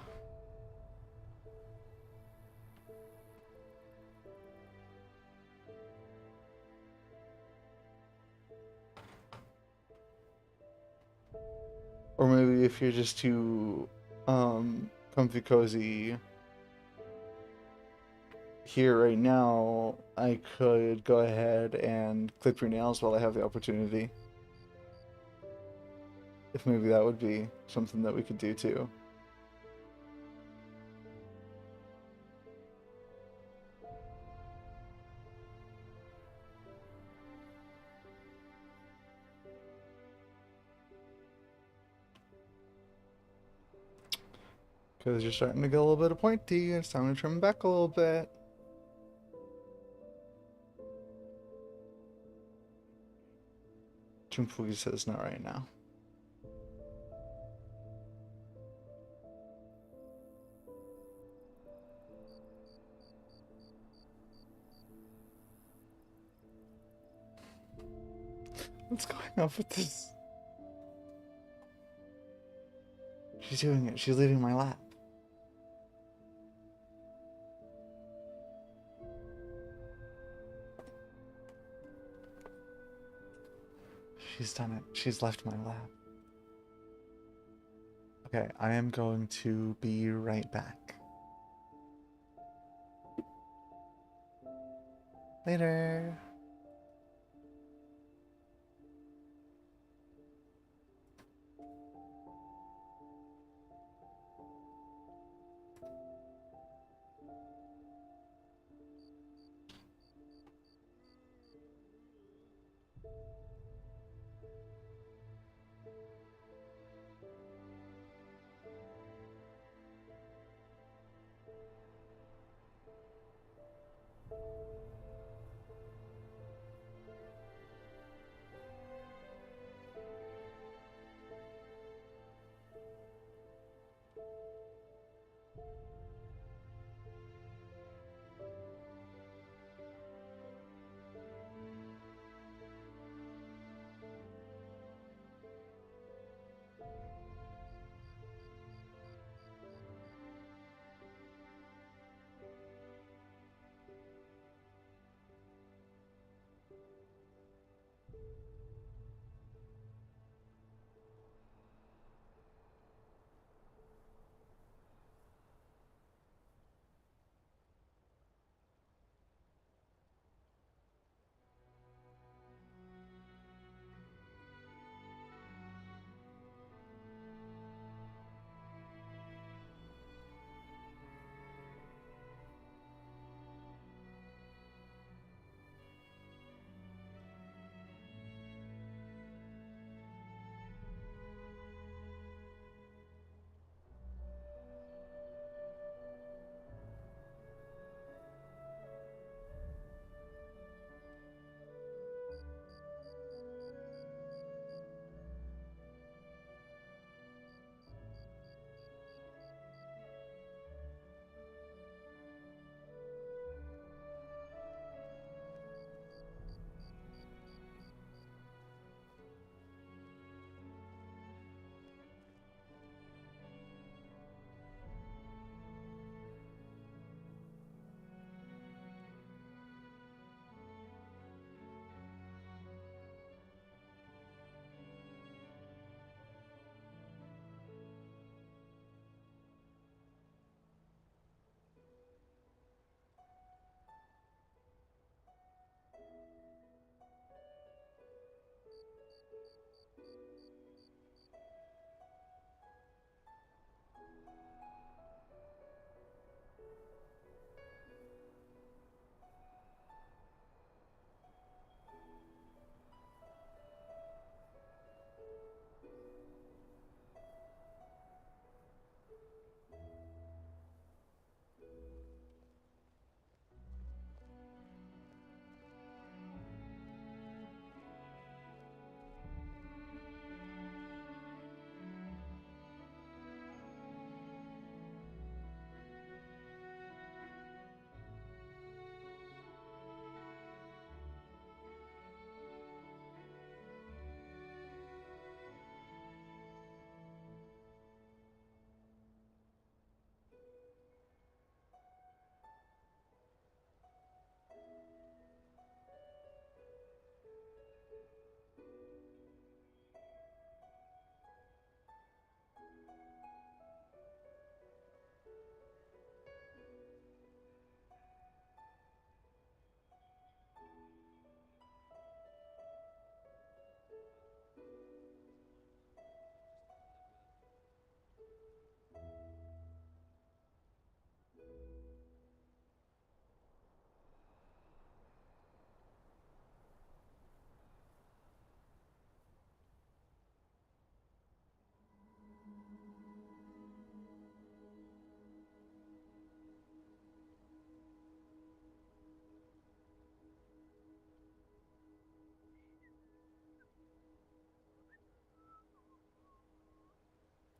Or maybe if you're just too comfy cozy here right now, I could go ahead and clip your nails while I have the opportunity. If maybe that would be something that we could do too. Because you're starting to get a little bit of pointy. It's time to trim back a little bit. Junpei says not right now. What's going on with this? She's doing it. She's leaving my lap. She's done it. She's left my lap. Okay, I am going to be right back. Later.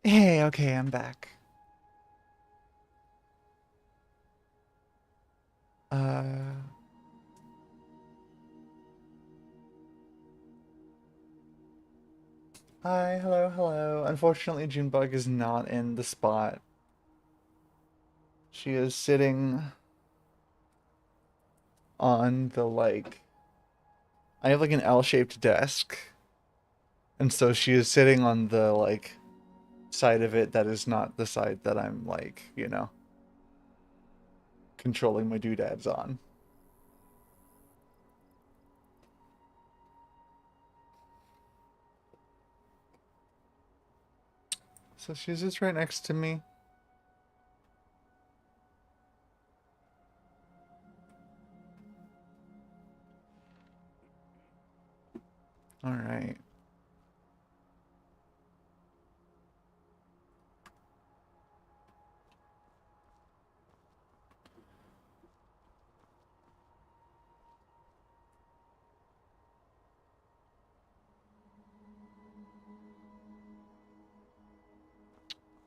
Hey, okay, I'm back. Hi, hello, hello. Unfortunately, Junebug is not in the spot. She is sitting on the, like, I have, like, an L-shaped desk. And so she is sitting on the, like, side of it that is not the side that I'm, like, you know, controlling my doodads on. So she's just right next to me. All right.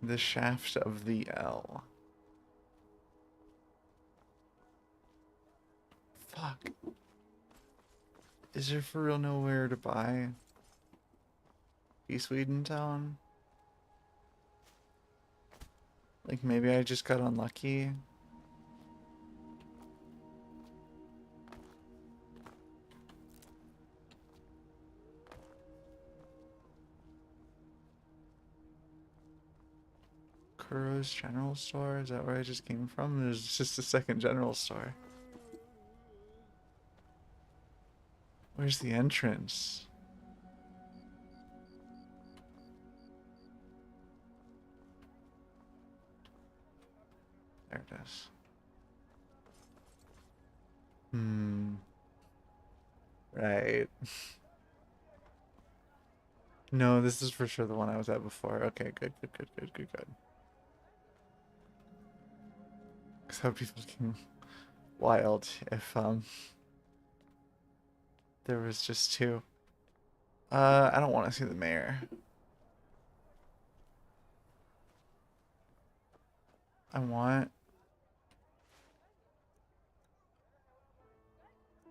The shaft of the L. Fuck. Is there for real nowhere to buy Peaceweed in town? Like, maybe I just got unlucky. Kuro's General Store? Is that where I just came from? There's just a second general store. Where's the entrance? There it is. Hmm. Right. No, this is for sure the one I was at before. Okay, good, good, good, good, good, good. Because that would be fucking wild if, there was just two. I don't want to see the mayor. I want...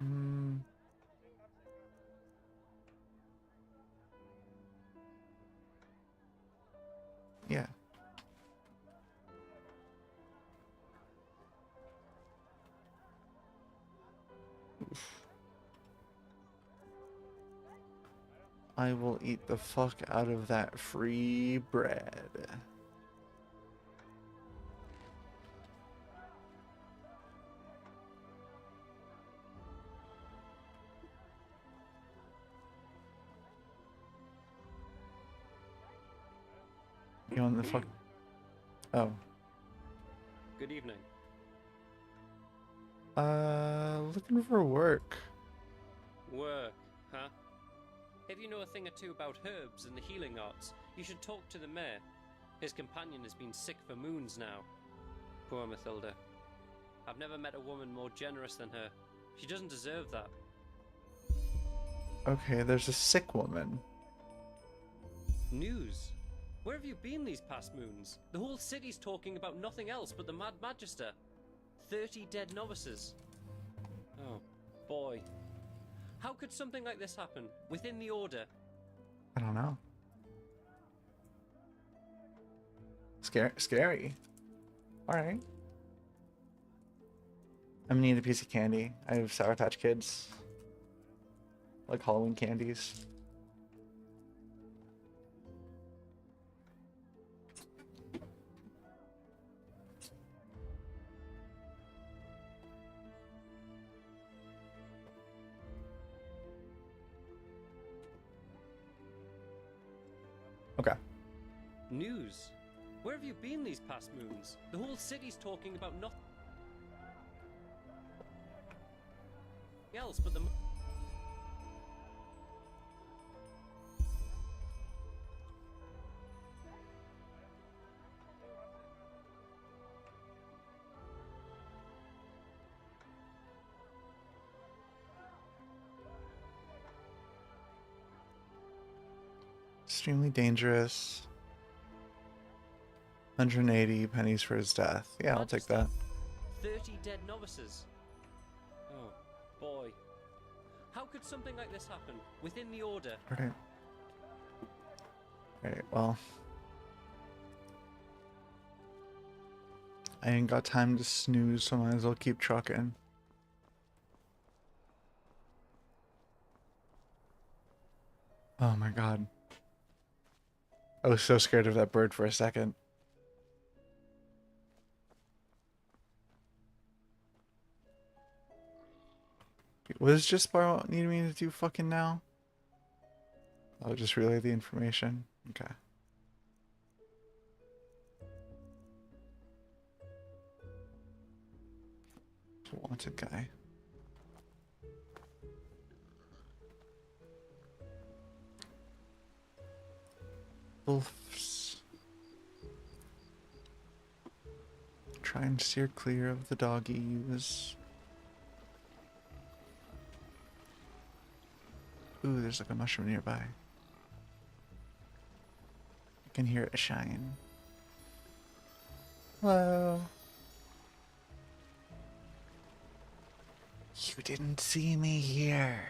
Hmm... Yeah. I will eat the fuck out of that free bread. You want the fuck... Oh.
Good evening.
Looking for work.
Work, huh? If you know a thing or two about herbs and the healing arts, you should talk to the mayor. His companion has been sick for moons now. Poor Mathilda. I've never met a woman more generous than her. She doesn't deserve that.
Okay, there's a sick woman.
News? Where have you been these past moons? The whole city's talking about nothing else but the Mad Magister. 30 dead novices. Oh, boy. How could something like this happen within the Order?
I don't know. Scary. Alright. I'm gonna need a piece of candy. I have Sour Patch Kids. Like Halloween candies. Okay.
News? Where have you been these past moons? The whole city's talking about nothing else but the...
Extremely dangerous. 180 pennies for his death. Yeah, I'll take that.
30 dead novices. Oh, boy. How could something like this happen within the Order?
Alright. Alright, well. I ain't got time to snooze, so I might as well keep trucking. Oh my god. I was so scared of that bird for a second. What does just need me to do fucking now? I'll just relay the information. Okay. Wanted guy. Wolves. Try and steer clear of the doggies. Ooh, there's like a mushroom nearby. I can hear it shine. Hello. You didn't see me here.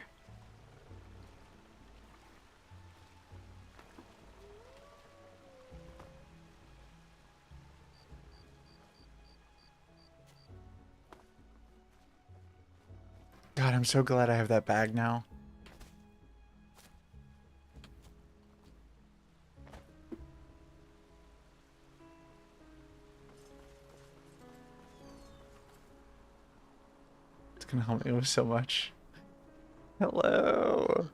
God, I'm so glad I have that bag now. It's gonna help me with so much. Hello.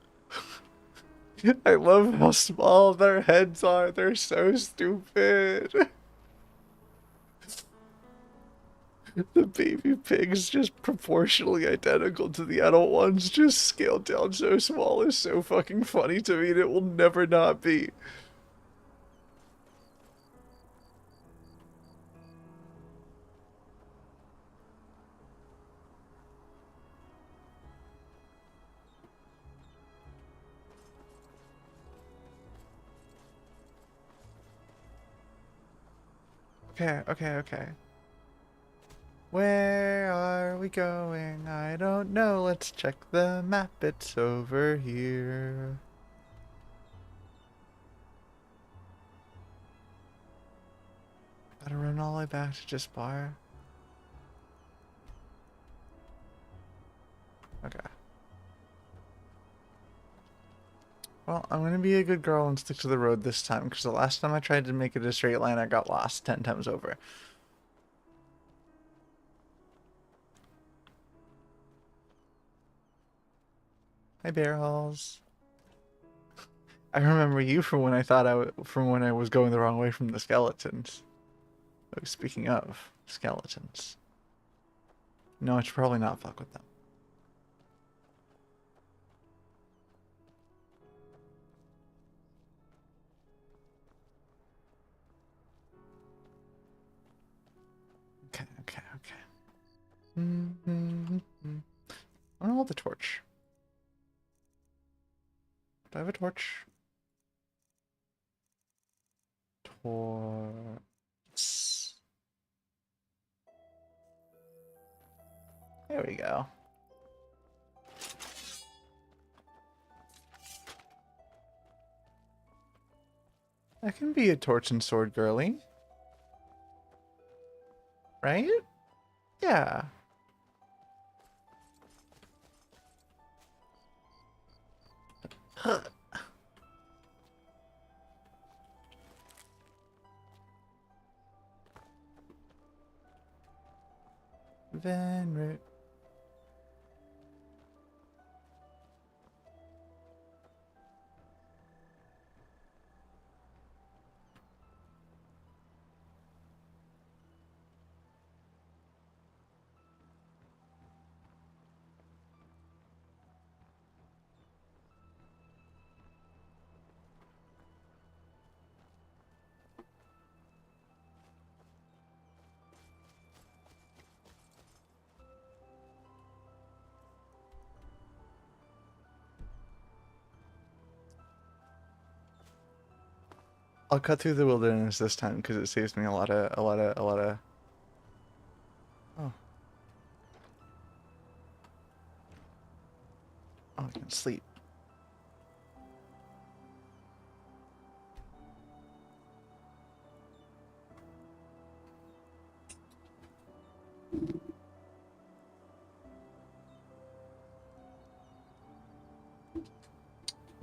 I love how small their heads are. They're so stupid. The baby pig's just proportionally identical to the adult ones, just scaled down so small is so fucking funny to me, and it will never not be. Okay. Where are we going? I don't know. Let's check the map. It's over here. Gotta run all the way back to just bar. Okay. Well, I'm gonna be a good girl and stick to the road this time, because the last time I tried to make it a straight line, I got lost 10 times over. Hi, Barrels. I remember you from when I thought from when I was going the wrong way from the skeletons. Oh, speaking of skeletons. No, I should probably not fuck with them. Okay. I want to hold the torch. Do I have a torch? Torch. There we go. I can be a torch and sword girly. Right? Yeah. Venrit. I'll cut through the wilderness this time because it saves me a lot of. Oh, I can sleep.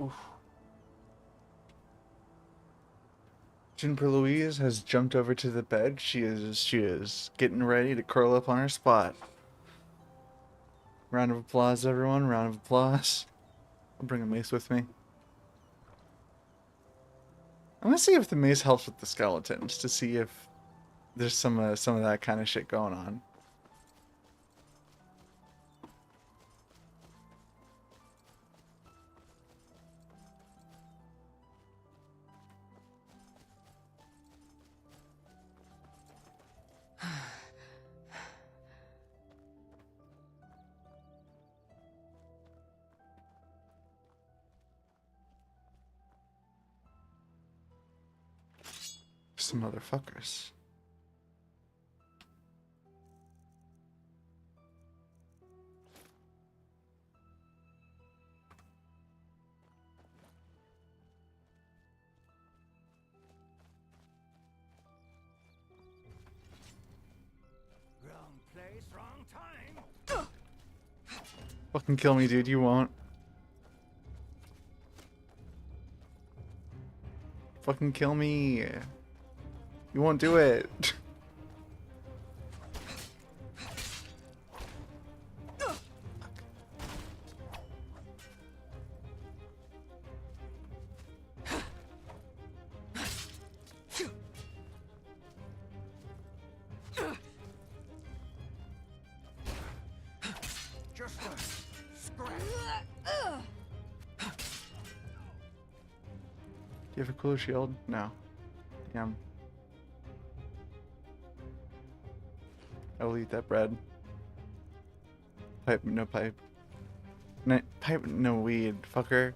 Oof. Juniper Louise has jumped over to the bed. She is getting ready to curl up on her spot. Round of applause, everyone. Round of applause. I'll bring a mace with me. I'm gonna see if the mace helps with the skeletons to see if there's some of that kind of shit going on. Some motherfuckers.
Wrong place, wrong time.
Fucking kill me, dude. You won't. Fucking kill me. You won't do it.
Just a scratch.
Do you have a cooler shield? No. Damn. I will eat that bread. Pipe, no pipe. Pipe, no weed, fucker.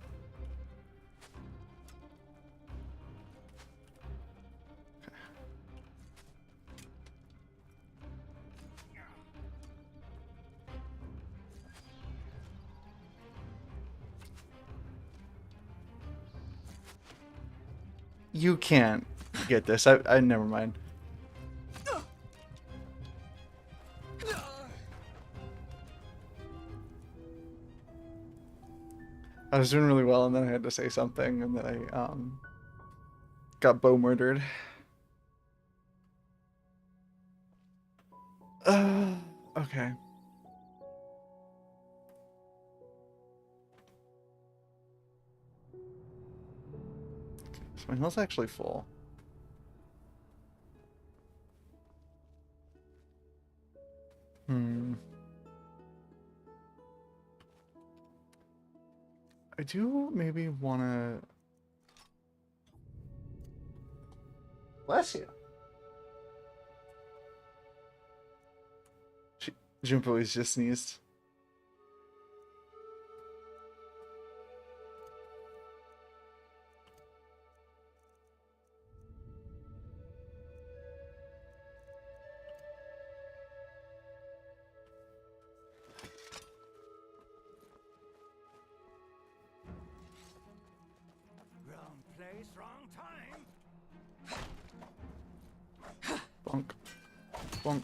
You can't get this. I never mind. I was doing really well, and then I had to say something, and then I got bow murdered. Okay. So my health's actually full. I do maybe want to... Bless you. Junpo is just sneezed.
Wrong place, wrong time.
Bonk. Bonk.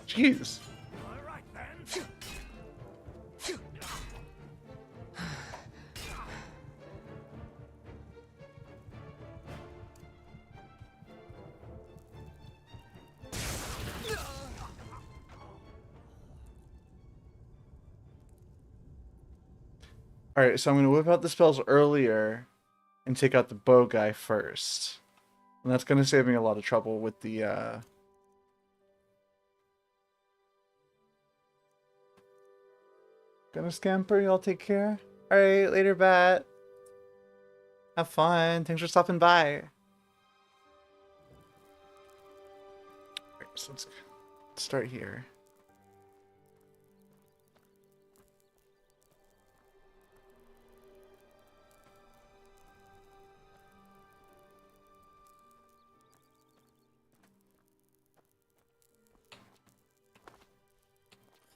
Jeez.
All right then.
Alright, so I'm going to whip out the spells earlier and take out the bow guy first. And that's going to save me a lot of trouble with the Gonna scamper, y'all take care. Alright, later, Bat. Have fun. Thanks for stopping by. Alright, so let's start here.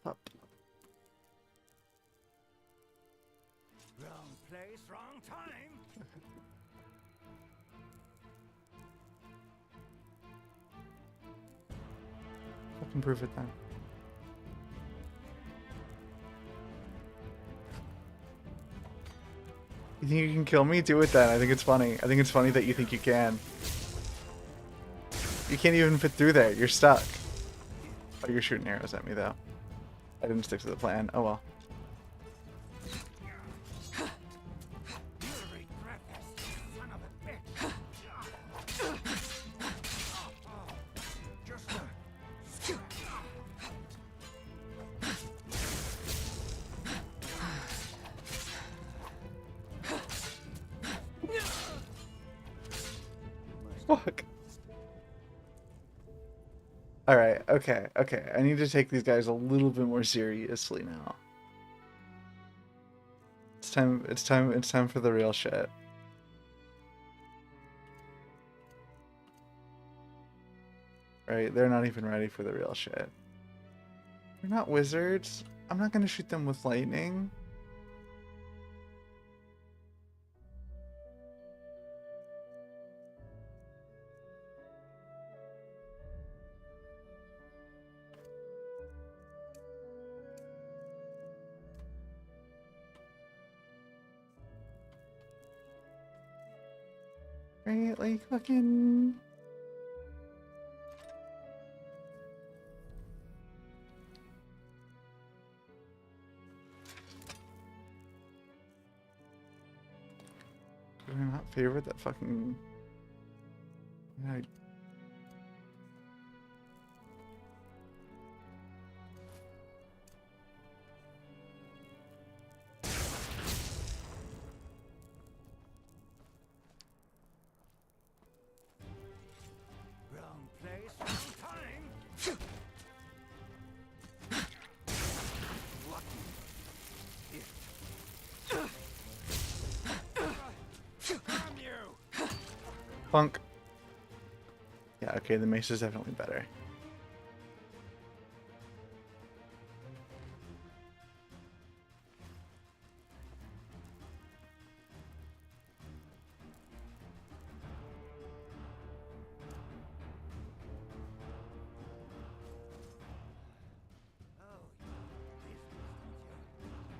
Up.
Wrong place, wrong time.
Fucking prove it then. You think you can kill me? Do it then. I think it's funny. I think it's funny that you think you can. You can't even fit through there. You're stuck. Oh, you're shooting arrows at me, though. I didn't stick to the plan. Oh, well. Fuck. Alright, okay, okay. I need to take these guys a little bit more seriously now. It's time for the real shit. Right, they're not even ready for the real shit. They're not wizards. I'm not gonna shoot them with lightning. Right, like fucking... Do I not favorite that fucking... I...
Wrong place, wrong time. Damn you!
Funk. Yeah, okay, the mace is definitely better.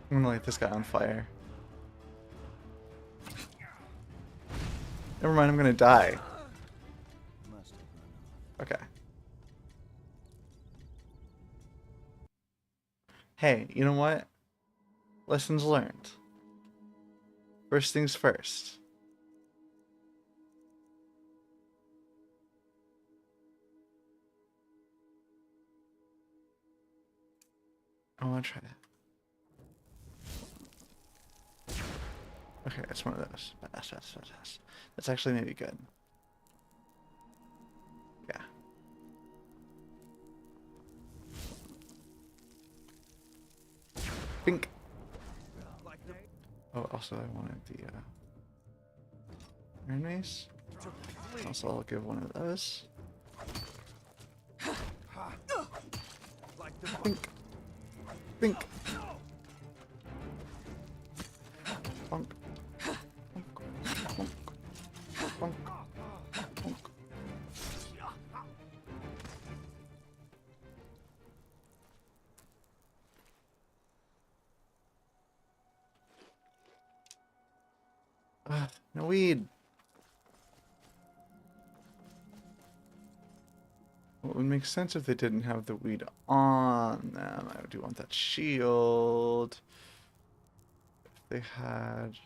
I'm gonna light this guy on fire. Never mind, I'm gonna die. Okay. Hey, you know what? Lessons learned. First things first. I wanna try that. Okay, it's one of those. That's actually maybe good. Yeah. Pink. Oh, also I wanted the Iron Mace. Also, I'll give one of those. Pink. Pink. Punk. Punk. Punk. Punk. No weed. Well, it would make sense if they didn't have the weed on them. I do want that shield. If they had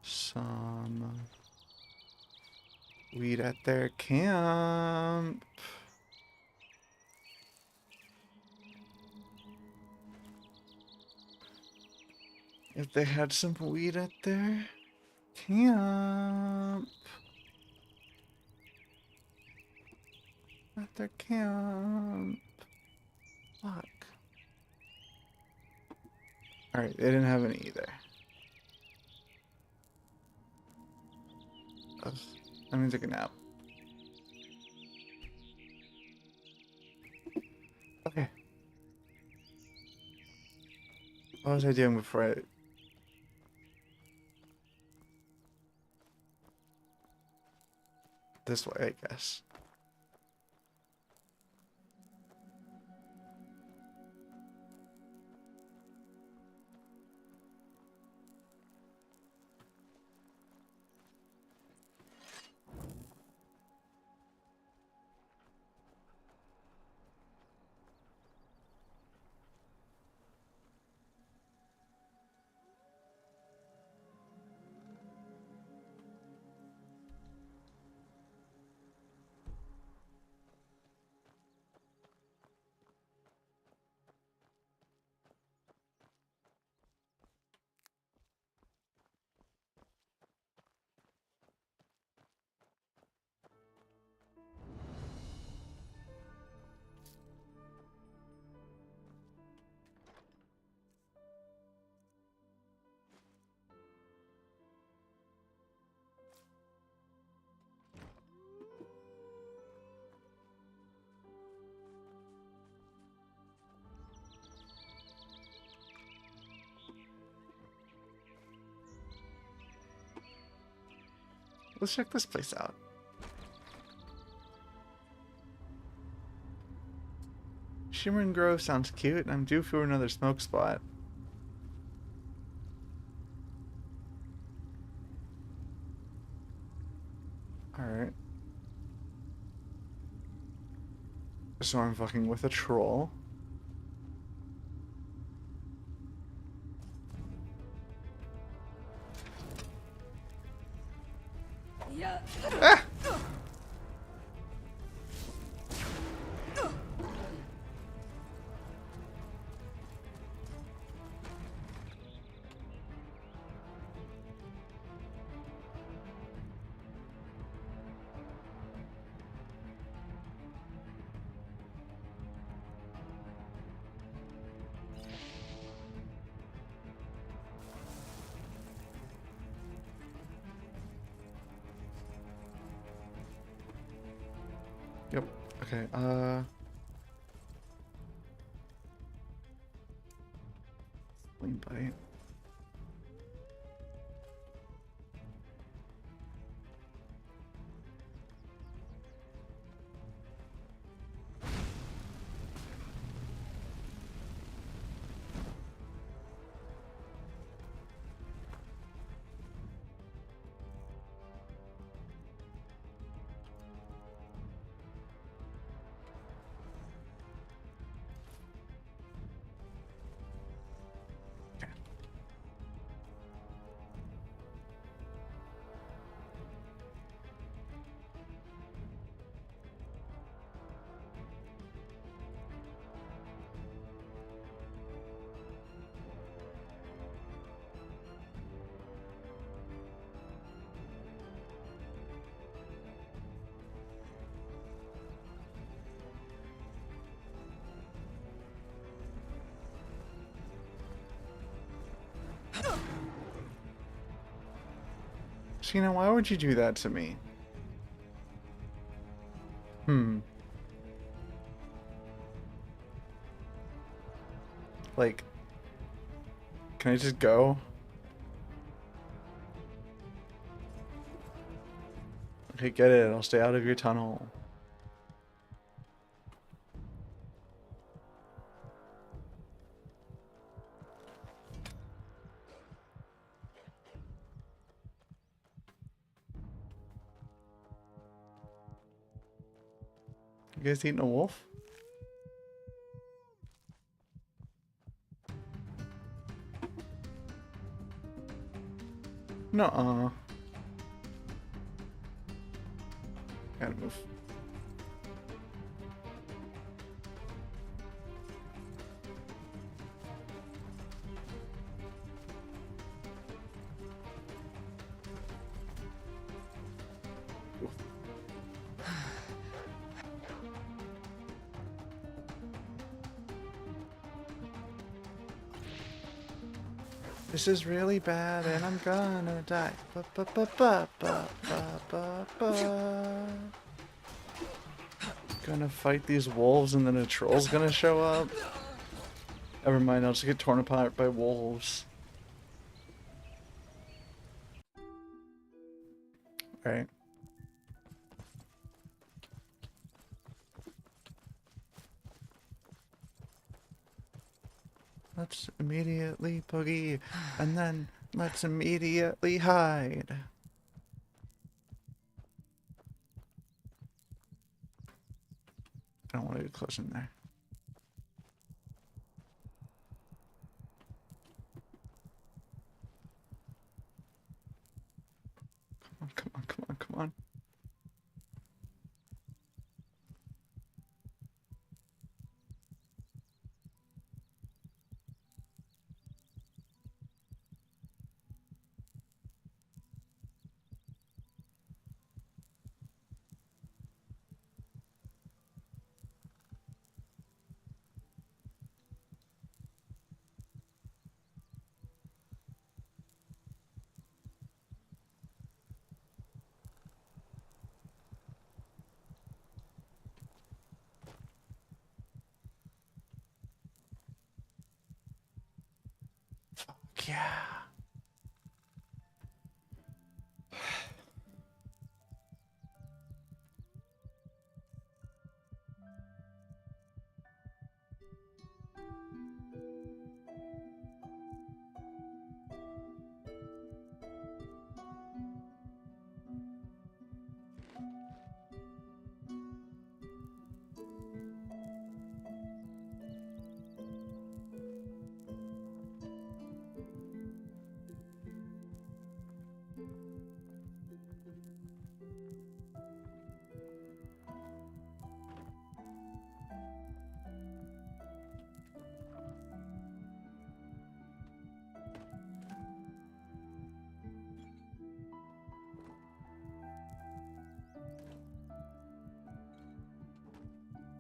some weed at their camp. If they had some weed at their camp. At their camp. Fuck. Alright, they didn't have any either. Ugh, let me take a nap. Okay. What was I doing before I... This way, I guess. Let's check this place out. Shimmering Grove sounds cute, and I'm due for another smoke spot. Alright. So I'm fucking with a troll.
Yeah.
Ah! Yep. Okay, Spleen bite. Sheena, why would you do that to me? Like, can I just go? Okay, get it. I'll stay out of your tunnel. You guys eating a wolf? Nuh-uh. Gotta move. This is really bad and I'm gonna die. Ba, ba, ba, ba, ba, ba, ba, ba. Gonna fight these wolves and then a troll's gonna show up. Never mind, I'll just get torn apart by wolves. Right. Let's immediately boogie, and then let's immediately hide. I don't want to get close in there. Come on, come on, come on, come on. Fuck yeah.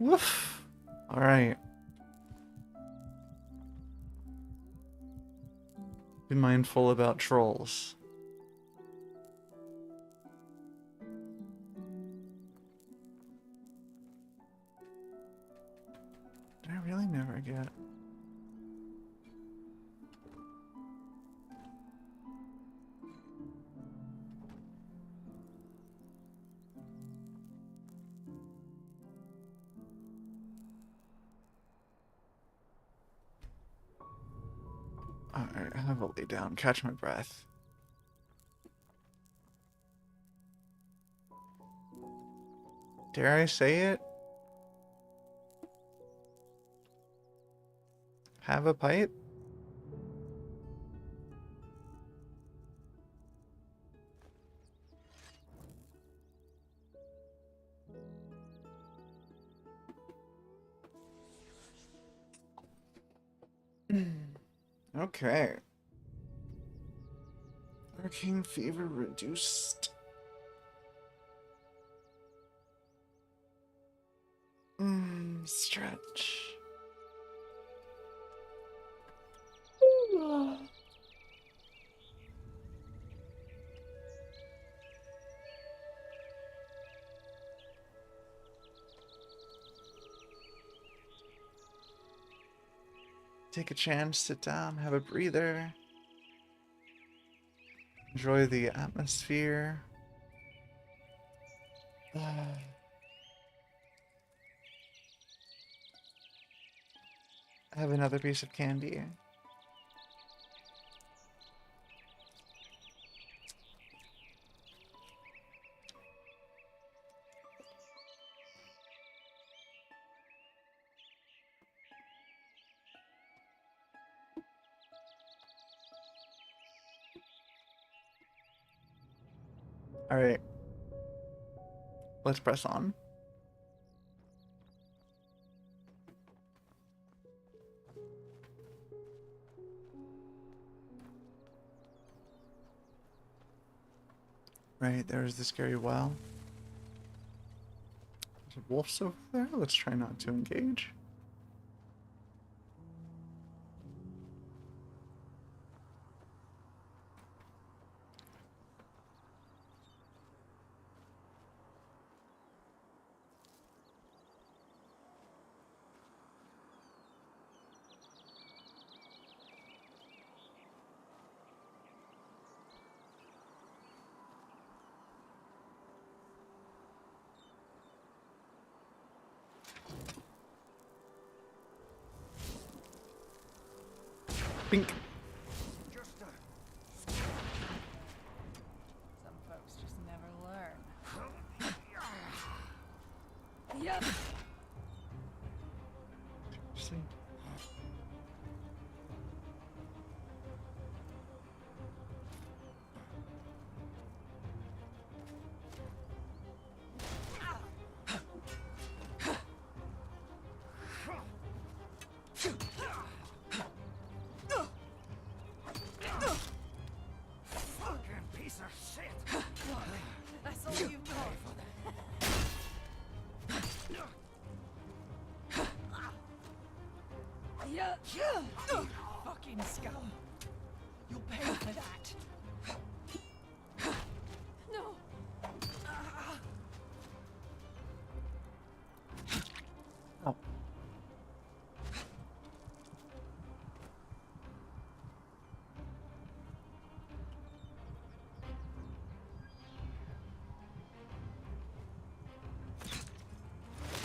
Woof. All right. Be mindful about trolls. Did I really never get? Alright, I have a lay down, catch my breath. Dare I say it? Have a pipe? Okay. Arcane fever reduced. Stretch. Take a chance, sit down, have a breather. Enjoy the atmosphere. Have another piece of candy. Alright. Let's press on. Right, there's the scary well. There's a wolf over there. Let's try not to engage. Bink.
Some folks just never learn. Yeah.
See.
Fucking piece of shit!
That's all you've got. Yeah. Fucking scum. You'll pay for that. No.
Oh.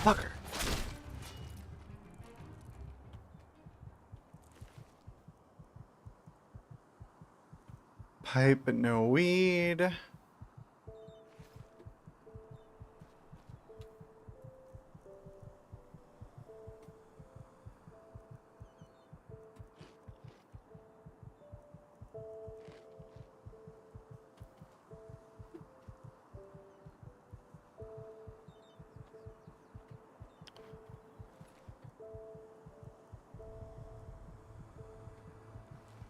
Fucker. Pipe but no weed.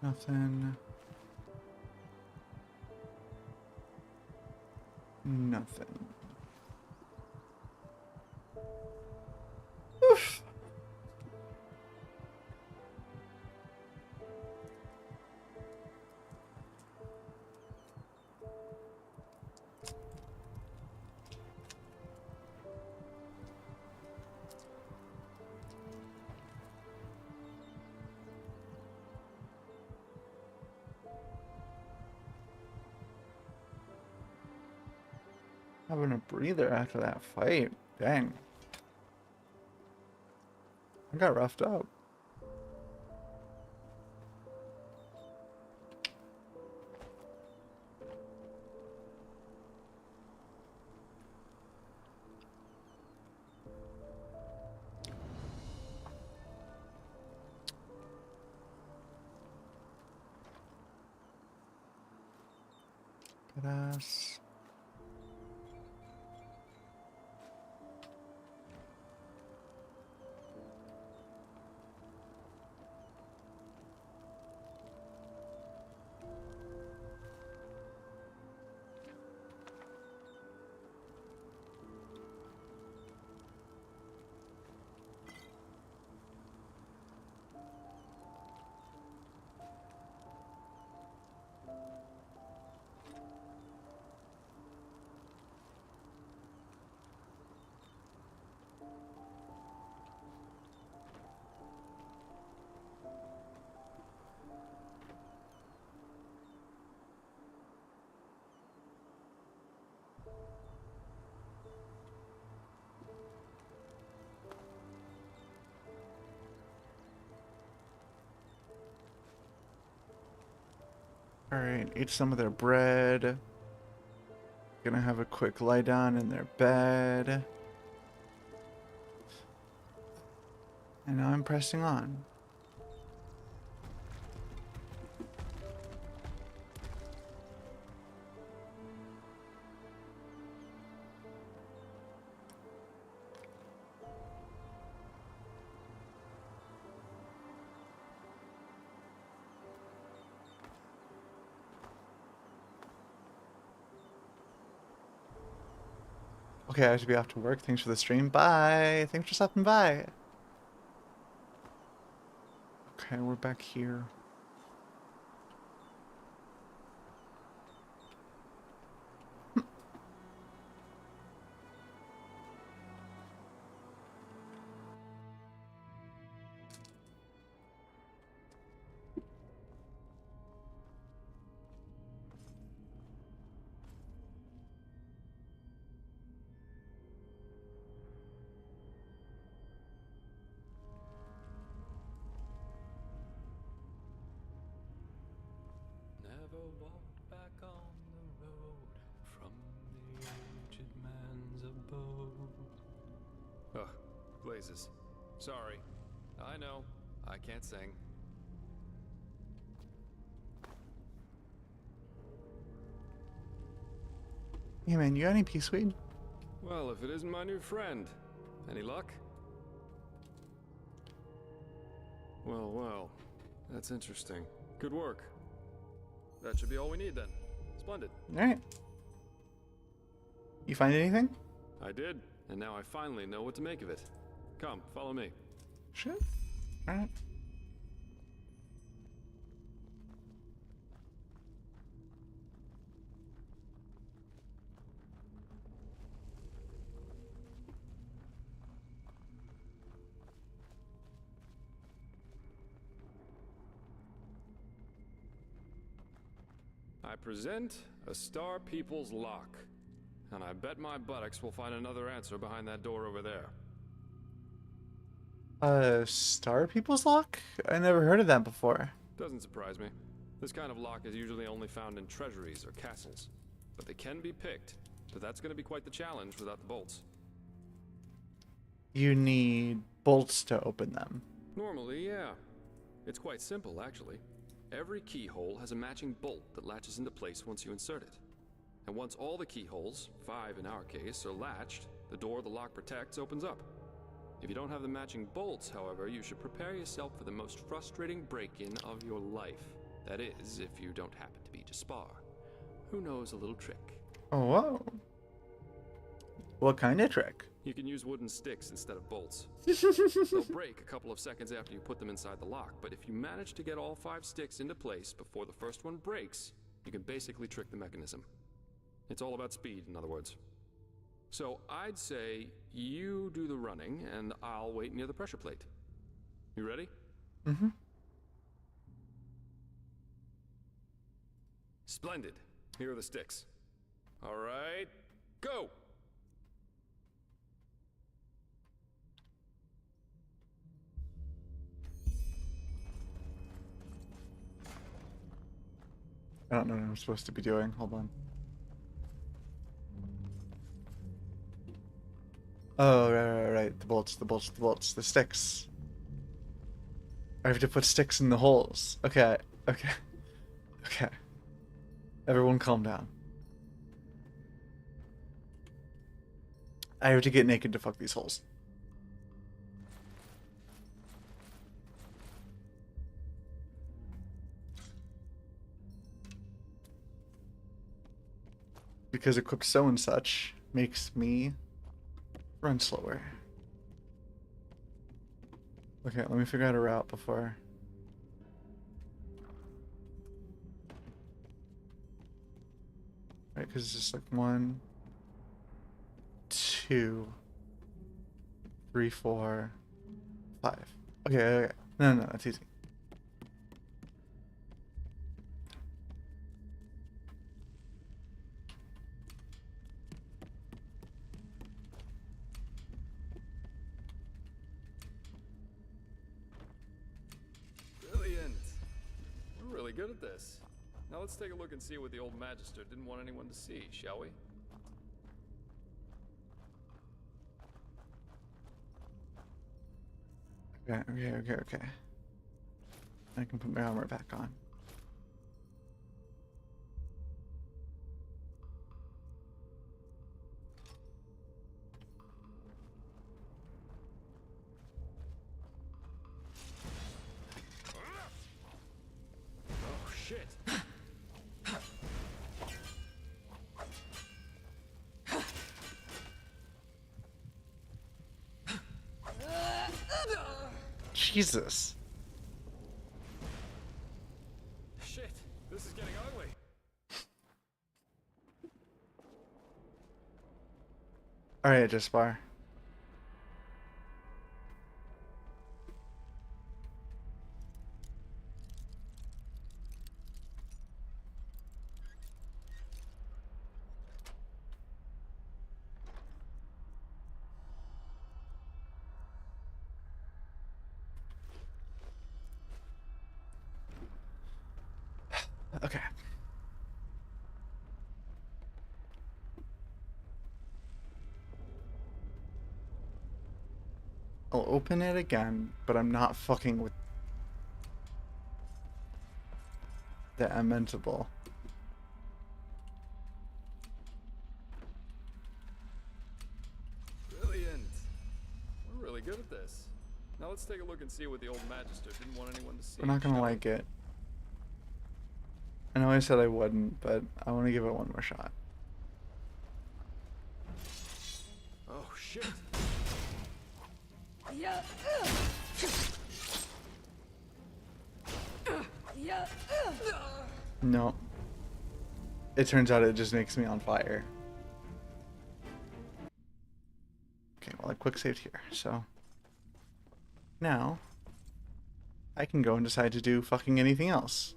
Nothing. Nothing. Oof. Having a breather after that fight. Dang. I got roughed up. Badass. Alright, eat some of their bread. Gonna have a quick lie down in their bed. And now I'm pressing on. Okay, I should be off to work. Thanks for the stream. Bye. Thanks for stopping by. Okay, we're back here.
blazes. Sorry. I know. I can't sing.
Hey man, you got any peace weed?
Well, if it isn't my new friend. Any luck? Well, well. That's interesting. Good work. That should be all we need then. Splendid.
Alright. You find anything?
I did, and now I finally know what to make of it. Come, follow me.
Sure. Alright.
I present a Star People's lock. And I bet my buttocks will find another answer behind that door over there.
Star People's Lock? I never heard of that before.
Doesn't surprise me. This kind of lock is usually only found in treasuries or castles. But they can be picked, but that's going to be quite the challenge without the bolts.
You need bolts to open them.
Normally, yeah. It's quite simple, actually. Every keyhole has a matching bolt that latches into place once you insert it. And once all the keyholes, 5 in our case, are latched, the door the lock protects opens up. If you don't have the matching bolts, however, you should prepare yourself for the most frustrating break-in of your life. That is, if you don't happen to be Jaspar, who knows a little trick.
Oh, whoa. What kind of trick?
You can use wooden sticks instead of bolts. They'll break a couple of seconds after you put them inside the lock, but if you manage to get all 5 sticks into place before the first one breaks, you can basically trick the mechanism. It's all about speed, in other words. So I'd say you do the running, and I'll wait near the pressure plate. You ready?
Mm-hmm.
Splendid. Here are the sticks. All right, go!
I don't know what I'm supposed to be doing. Hold on. Oh, right. The bolts, the sticks. I have to put sticks in the holes. Okay. Everyone calm down. I have to get naked to fuck these holes. Because equipped so and such makes me run slower. Okay, let me figure out a route before. Right, because it's just like 1, 2, 3, 4, 5. Okay. No, that's easy.
Brilliant. We're really good at this. Now let's take a look and see what the old Magister didn't want anyone to see, shall we?
Okay. I can put my armor back on.
Oh, shit.
Jesus.
Shit, this is getting ugly.
Alright, Jaspar. Okay. I'll open it again, but I'm not fucking with the Emmentable.
Brilliant. We're really good at this. Now let's take a look and see what the old Magister didn't want anyone to see.
We're not gonna
shall we?
like it. I know I said I wouldn't, but I want to give it one more shot.
Oh shit.
Yeah. Yeah.
No. It turns out it just makes me on fire. Okay, well I quick saved here, so now I can go and decide to do fucking anything else.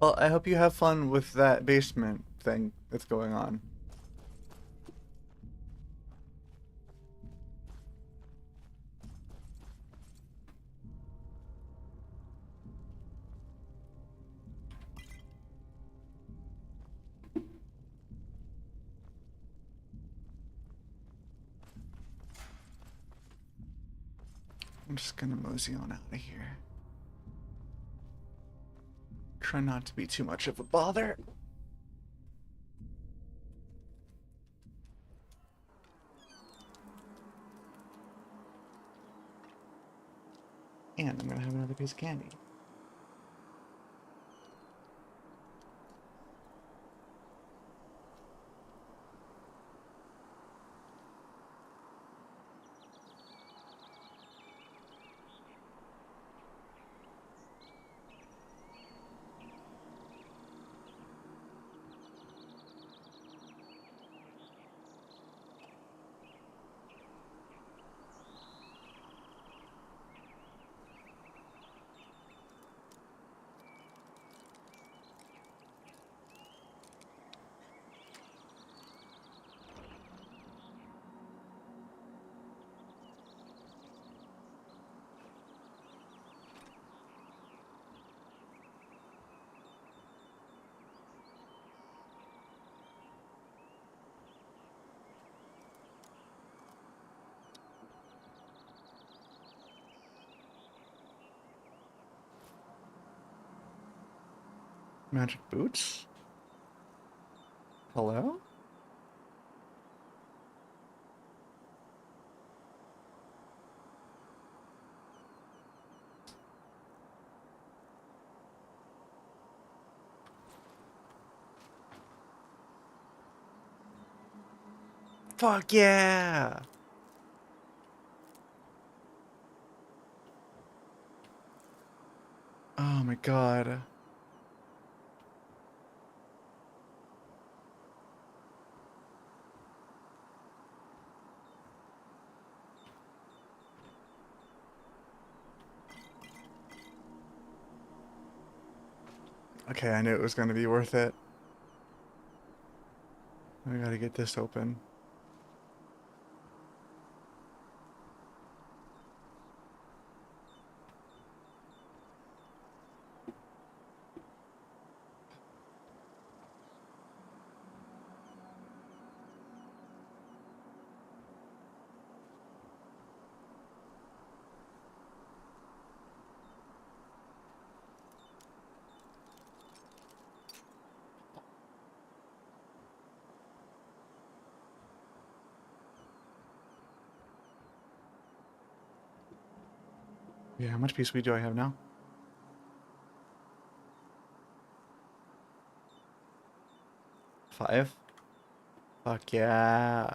Well, I hope you have fun with that basement thing that's going on. I'm just gonna mosey on out of here. Try not to be too much of a bother. And I'm gonna have another piece of candy. Magic boots? Hello? Fuck yeah! Oh my god. Okay, I knew it was going to be worth it. I gotta get this open. Yeah, how much peace weed do I have now? 5? Fuck yeah.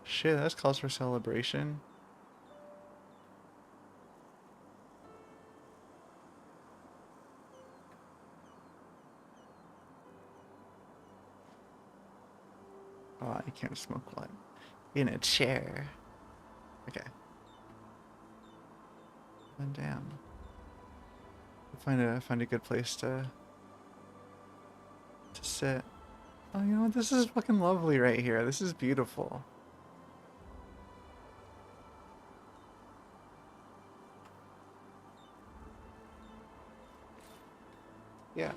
Shit, that's cause for celebration. Oh, you can't smoke while in a chair. Okay. And damn. Find a good place to sit. Oh, you know what? This is fucking lovely right here. This is beautiful. Yeah.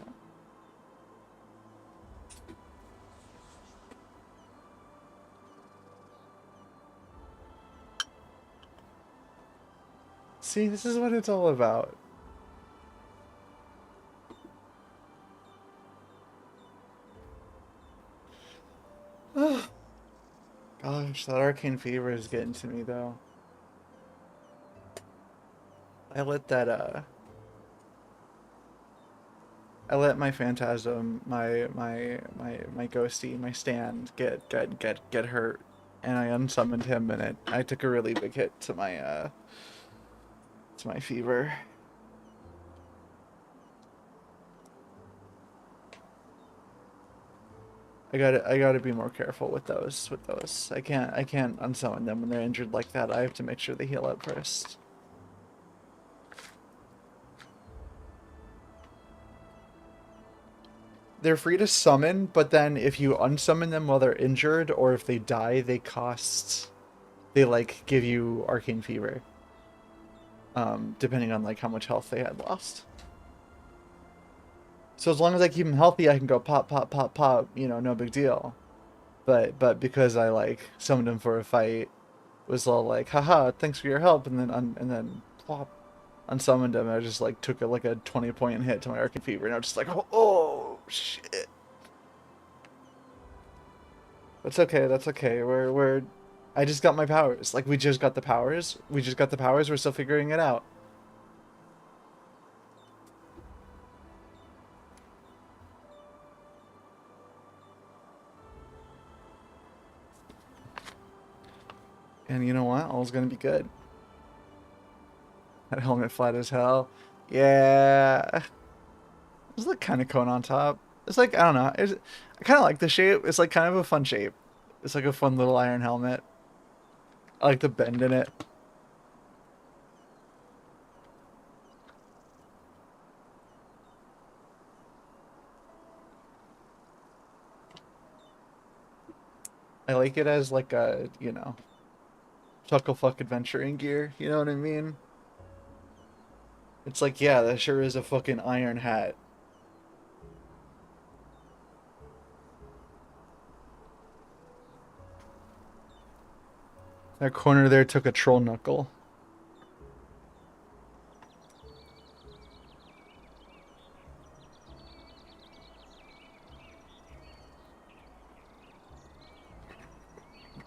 See, this is what it's all about. Gosh, that arcane fever is getting to me though. I let that I let my phantasm, my ghosty, my stand get hurt, and I unsummoned him, and I took a really big hit to my fever. I gotta be more careful with those. I can't unsummon them when they're injured like that. I have to make sure they heal up first. They're free to summon, but then if you unsummon them while they're injured, or if they die, they like give you arcane fever. Depending on like how much health they had lost. So as long as I keep them healthy, I can go pop, pop, pop, pop, you know, no big deal. But because I like summoned them for a fight, was all like, haha, thanks for your help, and then plop, unsummoned him. I just like took like a 20-point hit to my arcane fever, and I was just like, oh shit. That's okay. That's okay. I just got my powers. Like we just got the powers. We just got the powers. We're still figuring it out. And you know what? All's gonna be good. That helmet flat as hell. Yeah. There's like kind of cone on top. It's like, I don't know. I kind of like the shape. It's like kind of a fun shape. It's like a fun little iron helmet. I like the bend in it. I like it as like a, you know, chuckle fuck adventuring gear. You know what I mean? It's like, yeah, that sure is a fucking iron hat. That corner there took a troll knuckle.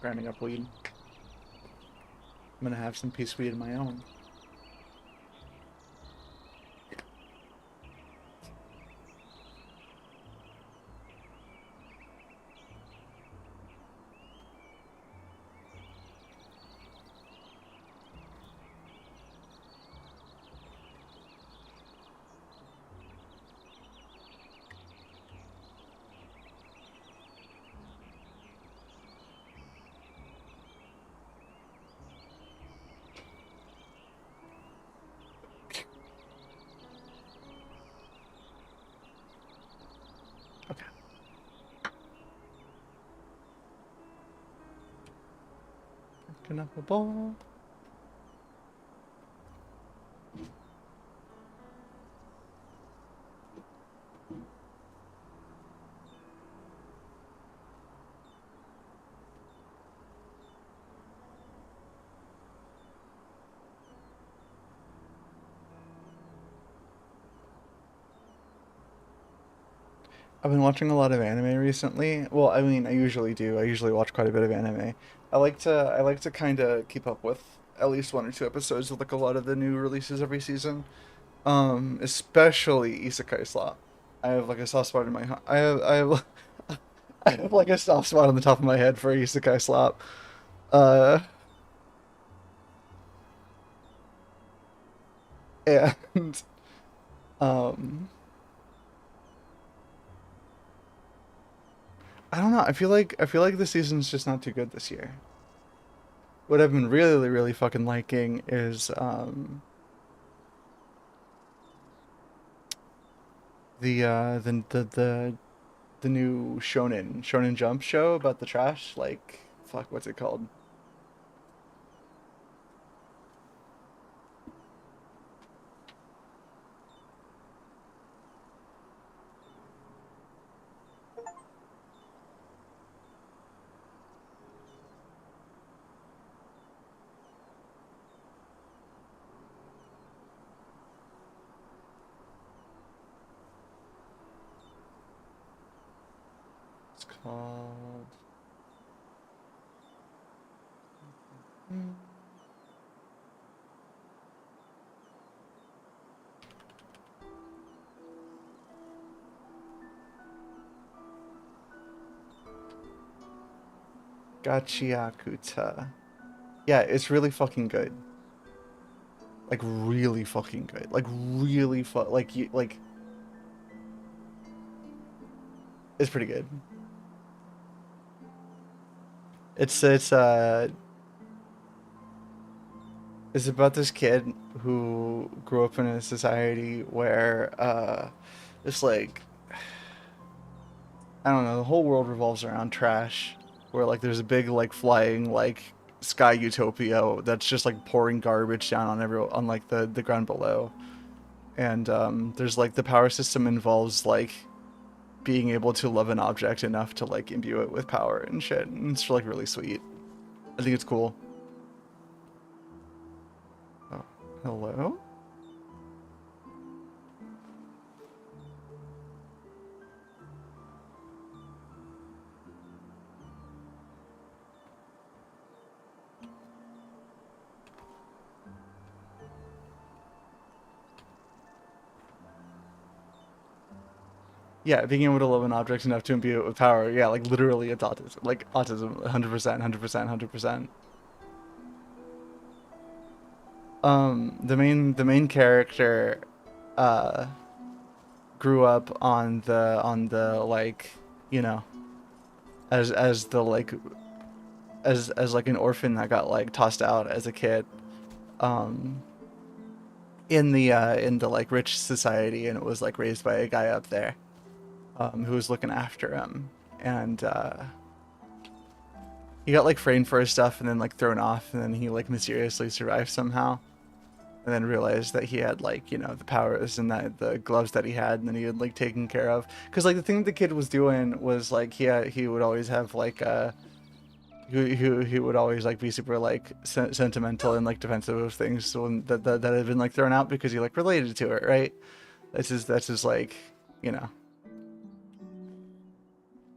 Grinding up weed. I'm gonna have some peace weed of my own. Okay. Picking up a ball. I've been watching a lot of anime recently. Well, I mean, I usually do. I usually watch quite a bit of anime. I like to kind of keep up with at least one or two episodes of like a lot of the new releases every season. Especially Isekai Slot. I have like a soft spot in my I have I have like a soft spot on the top of my head for Isekai Slop. Uh, and um, I don't know. I feel like the season's just not too good this year. What I've been really, really fucking liking is the new Shonen Jump show about the trash. Like, fuck, what's it called? It's called. Gachiakuta. Yeah, it's really fucking good. Like really fucking good. Like really like like it's pretty good. It's it's about this kid who grew up in a society where it's like I don't know, the whole world revolves around trash. Where like there's a big like flying like sky utopia that's just like pouring garbage down on on like the ground below. And there's like the power system involves like being able to love an object enough to like imbue it with power and shit. And it's like really sweet. I think it's cool. Oh, hello? Yeah, being able to love an object enough to imbue it with power. Yeah, like literally it's autism. Like autism, 100%, 100%, 100%. The main character uh grew up on the like, you know, as the like as like an orphan that got like tossed out as a kid. Um in the like rich society, and it was like raised by a guy up there who was looking after him. And he got like framed for his stuff and then like thrown off, and then he like mysteriously survived somehow, and then realized that he had like, you know, the powers and that the gloves that he had, and then he had like taken care of, because like the thing the kid was doing was like he would always have like he would always like be super like sentimental and like defensive of things, so that had been like thrown out because he like related to it, right? That's his like, you know,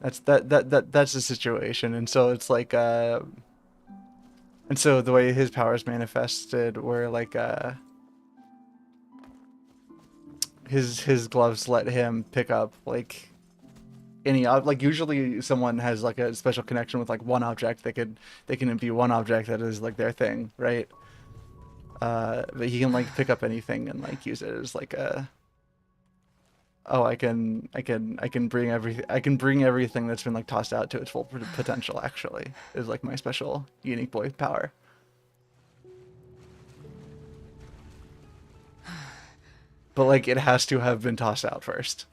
that's the situation. And so it's like and so the way his powers manifested were like his gloves let him pick up like like usually someone has like a special connection with like one object. They can be one object that is like their thing, right? But he can like pick up anything and like use it as like a, oh, I can bring everything that's been like tossed out to its full potential, actually, is like my special unique boy power. But like it has to have been tossed out first.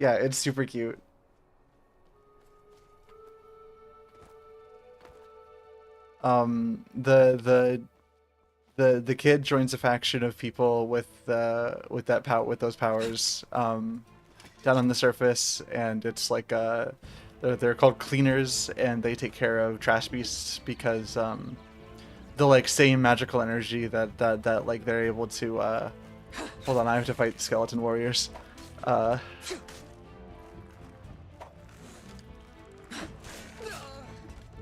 Yeah, it's super cute. The the kid joins a faction of people with with those powers down on the surface, and it's like they're called cleaners, and they take care of trash beasts because the like same magical energy that like they're able to hold on, I have to fight skeleton warriors.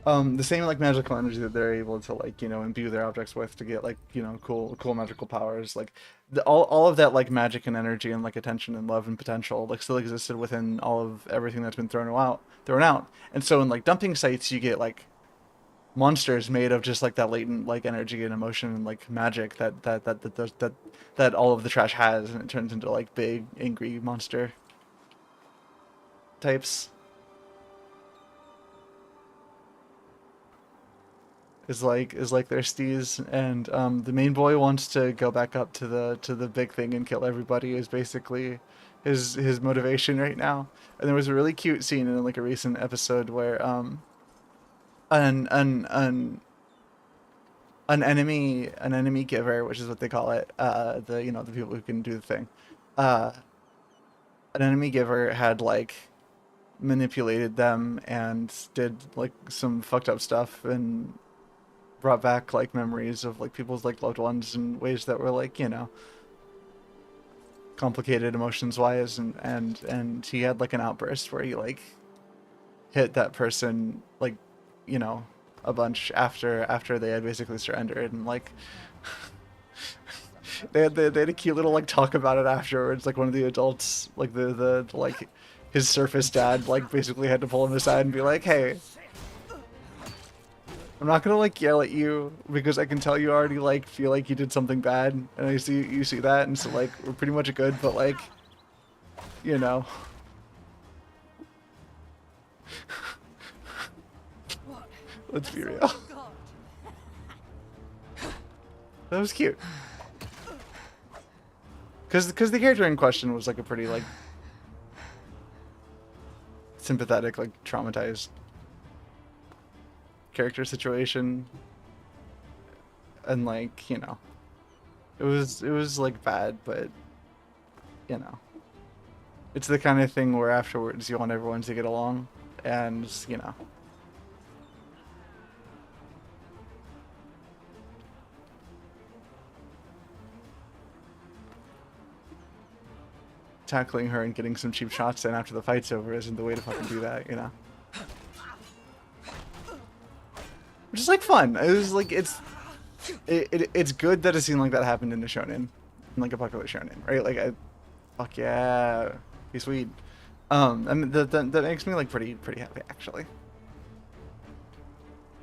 The same like magical energy that they're able to like, you know, imbue their objects with to get like, you know, cool magical powers. Like all of that like magic and energy and like attention and love and potential like still existed within all of everything that's been thrown out. And so in like dumping sites you get like monsters made of just like that latent like energy and emotion and like magic that all of the trash has, and it turns into like big angry monster types. Is like their steez, and the main boy wants to go back up to the big thing and kill everybody is basically his motivation right now. And there was a really cute scene in like a recent episode where an an an an enemy giver, which is what they call it, the you know the people who can do the thing, uh an enemy giver had like manipulated them and did like some fucked up stuff and brought back like memories of like people's like loved ones in ways that were like, you know, complicated emotions wise, and he had like an outburst where he like hit that person like, you know, a bunch after they had basically surrendered, and like they had a cute little like talk about it afterwards. Like one of the adults, like the like his surface dad, like basically had to pull him aside and be like, hey, I'm not gonna like yell at you because I can tell you already like feel like you did something bad, and I see you see that, and so like we're pretty much good, but like, you know. Let's be real. That was cute. Cause the character in question was like a pretty like sympathetic, like traumatized character situation, and like, you know, it was like bad, but you know, it's the kind of thing where afterwards you want everyone to get along, and you know. Tackling her and getting some cheap shots in after the fight's over isn't the way to fucking do that, you know. Which is like fun. It was like it's good that a scene like that happened in a shonen, in like a popular shonen, right? Like, fuck yeah, be sweet. I mean, that makes me like pretty happy actually.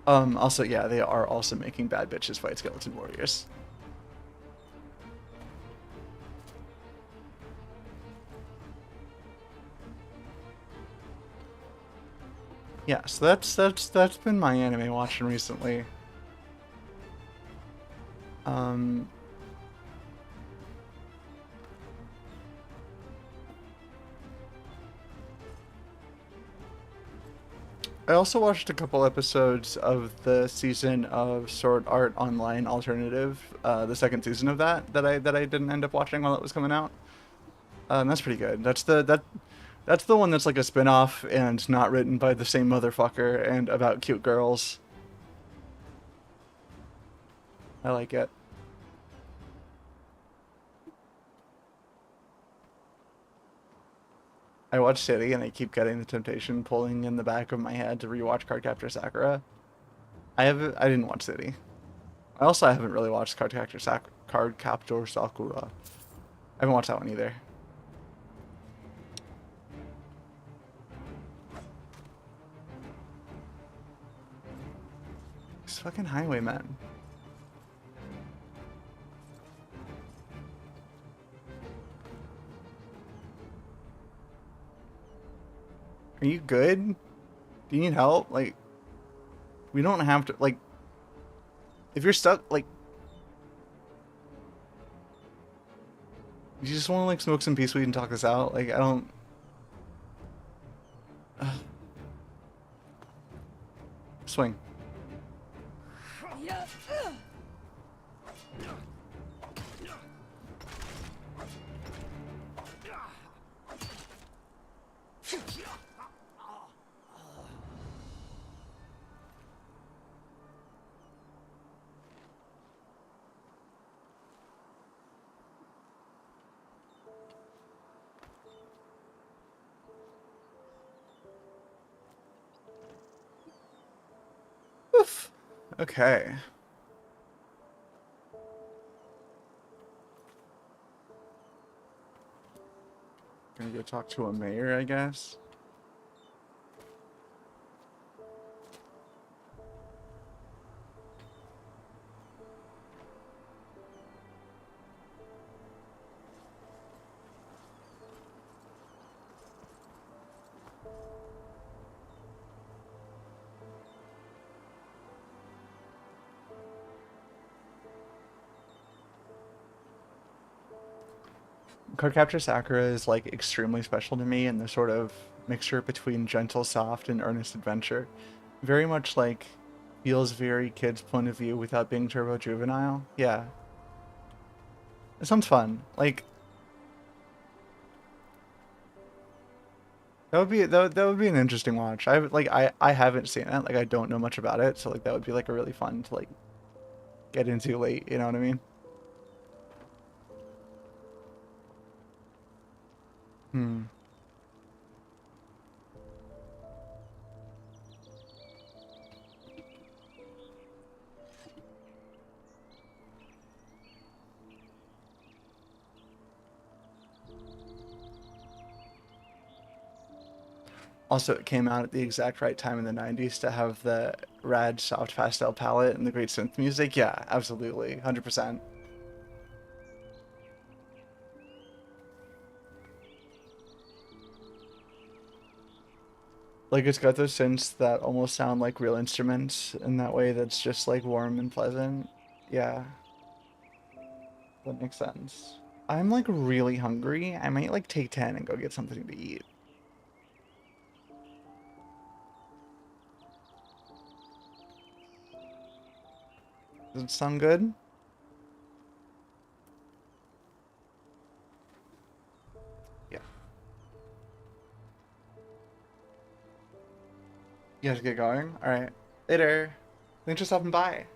Also, yeah, they are also making bad bitches fight skeleton warriors. Yeah, so that's been my anime watching recently. I also watched a couple episodes of the season of Sword Art Online Alternative, the second season of that I didn't end up watching while it was coming out. And that's pretty good. That's the one that's like a spin-off and not written by the same motherfucker and about cute girls. I like it. I watch City and I keep getting the temptation pulling in the back of my head to rewatch Cardcaptor Sakura. I didn't watch City. I haven't really watched Cardcaptor Sakura. I haven't watched that one either. These fucking highwaymen. Are you good? Do you need help? Like, we don't have to, like, if you're stuck, like, you just want to, like, smoke some peace weed and talk this out? Like, I don't... Swing. Okay. Gonna go talk to a mayor, I guess. Cardcaptor Sakura is like extremely special to me in the sort of mixture between gentle, soft, and earnest adventure. Very much like feels very kid's point of view without being turbo juvenile. Yeah, it sounds fun. Like that would be an interesting watch. I haven't seen it. Like I don't know much about it, so like that would be like a really fun to like get into late. You know what I mean? Hmm. Also, it came out at the exact right time in the 90s to have the rad soft pastel palette and the great synth music. Yeah, absolutely. 100%. Like, it's got those synths that almost sound like real instruments in that way that's just, like, warm and pleasant. Yeah, that makes sense. I'm, like, really hungry. I might, like, take 10 and go get something to eat. Does it sound good? Yeah. You have to get going? Alright. Later. Thanks for stopping by.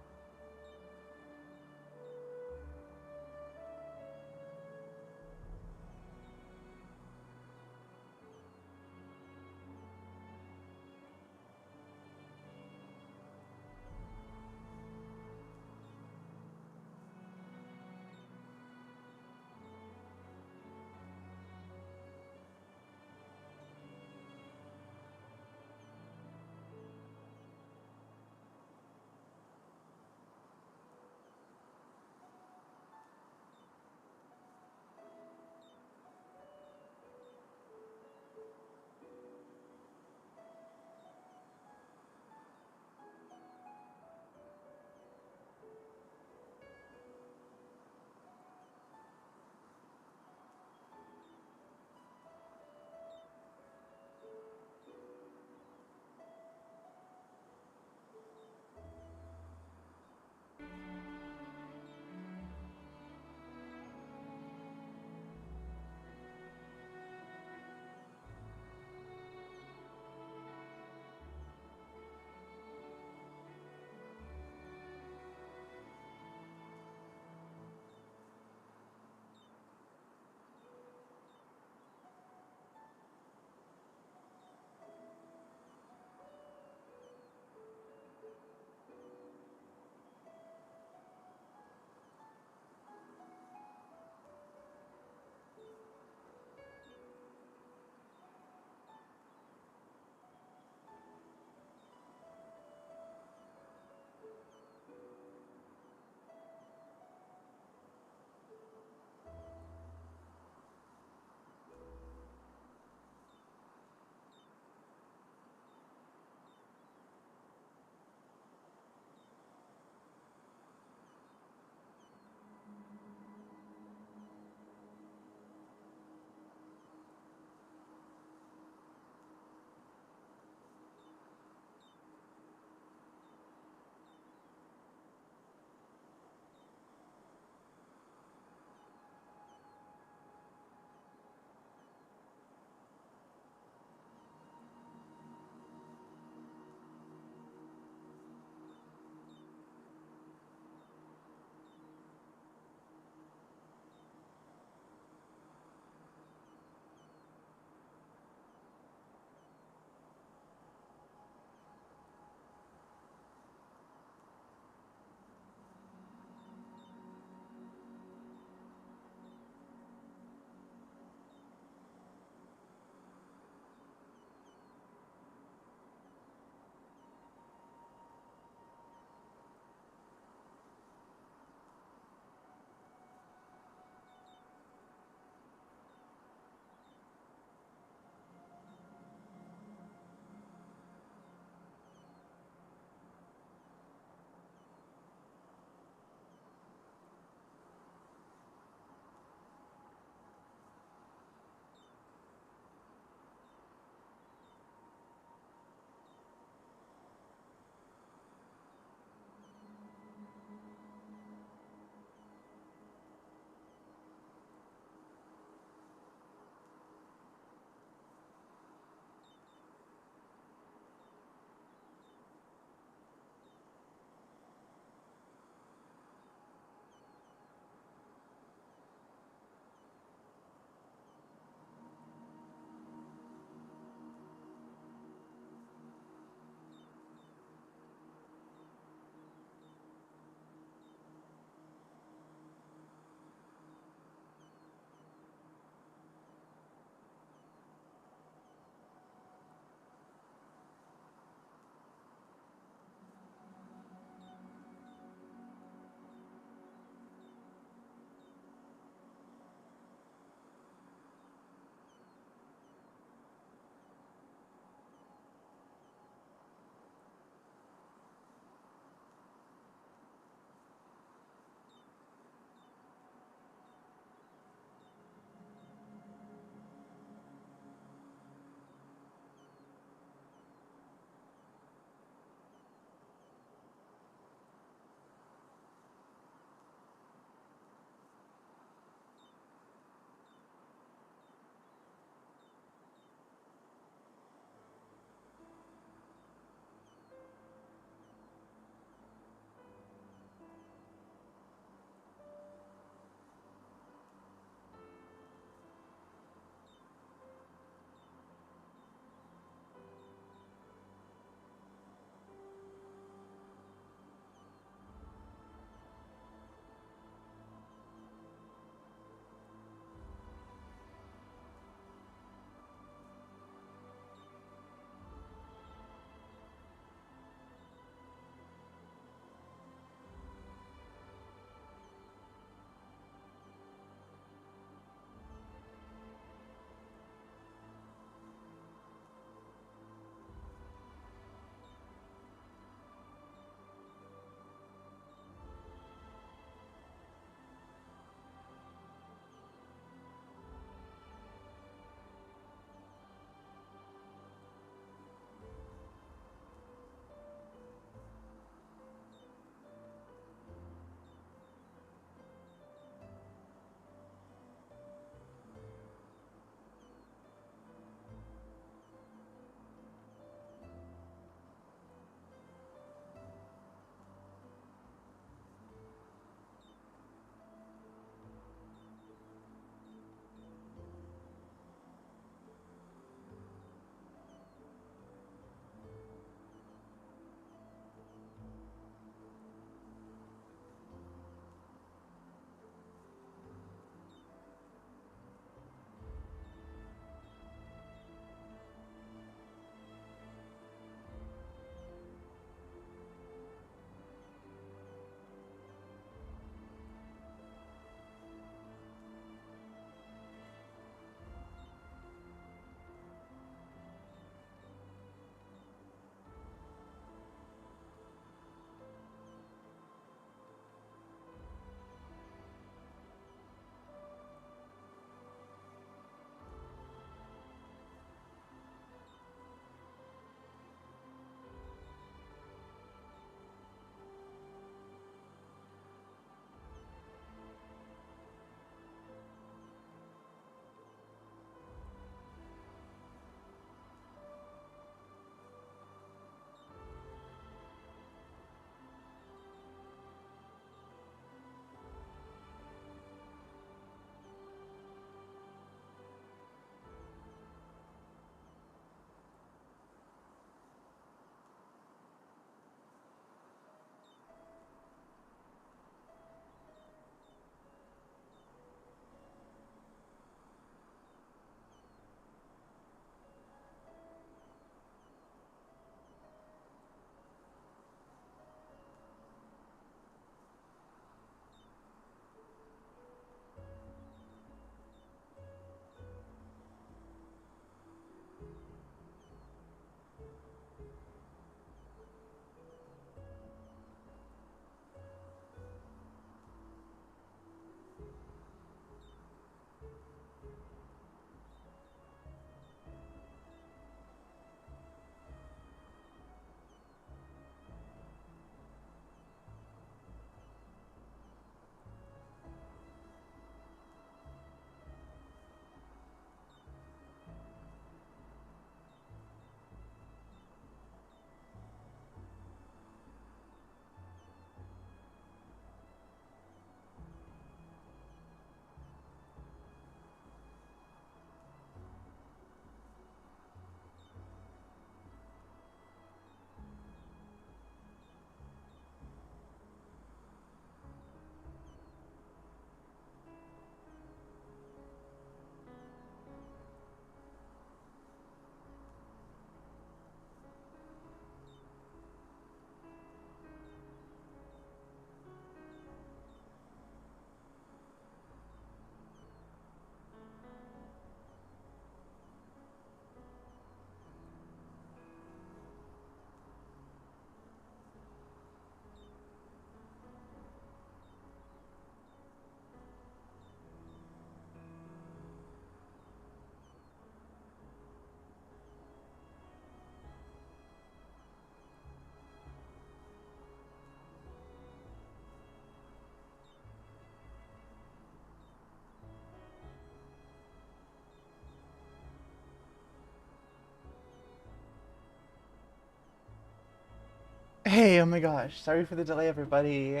Hey, oh my gosh. Sorry for the delay, everybody.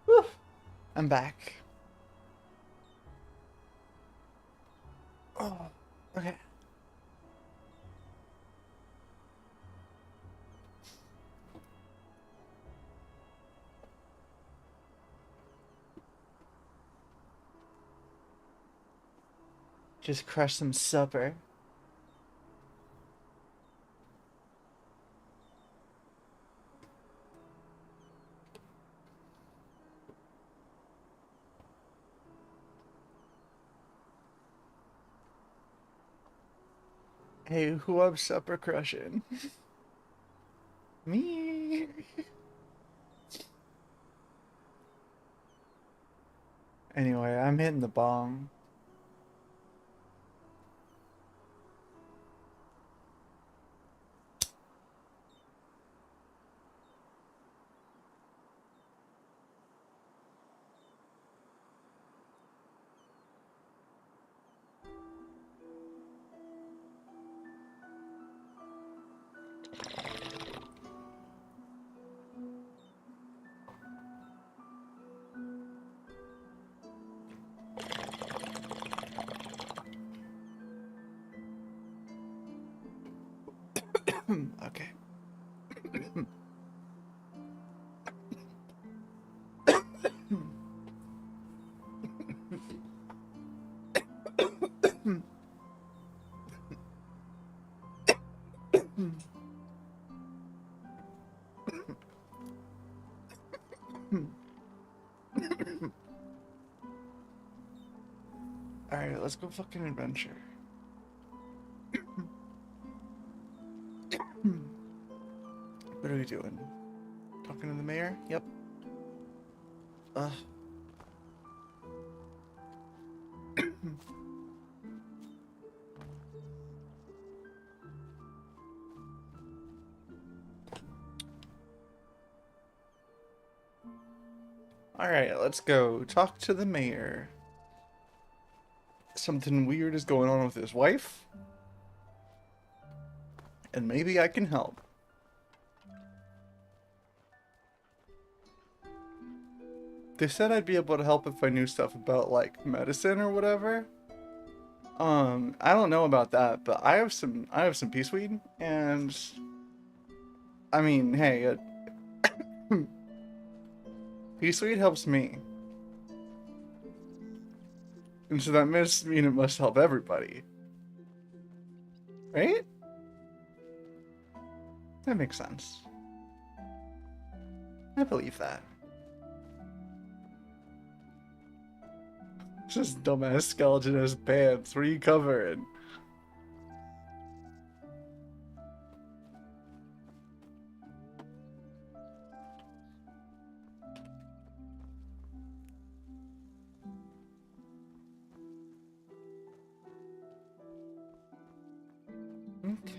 Woo. I'm back. Oh, okay. Just crush some supper. Hey, who up supper crushing? Me. Anyway, I'm hitting the bong. Okay. Alright, let's go fucking adventure. What are we doing? Talking to the mayor? Yep. Alright, let's go talk to the mayor. Something weird is going on with his wife. And maybe I can help. They said I'd be able to help if I knew stuff about, like, medicine or whatever. I don't know about that, but I have some peace weed, and I mean, hey, peace weed helps me. And so that must mean it must help everybody. Right? That makes sense. I believe that. Just dumbass skeleton has pants. What are you covering?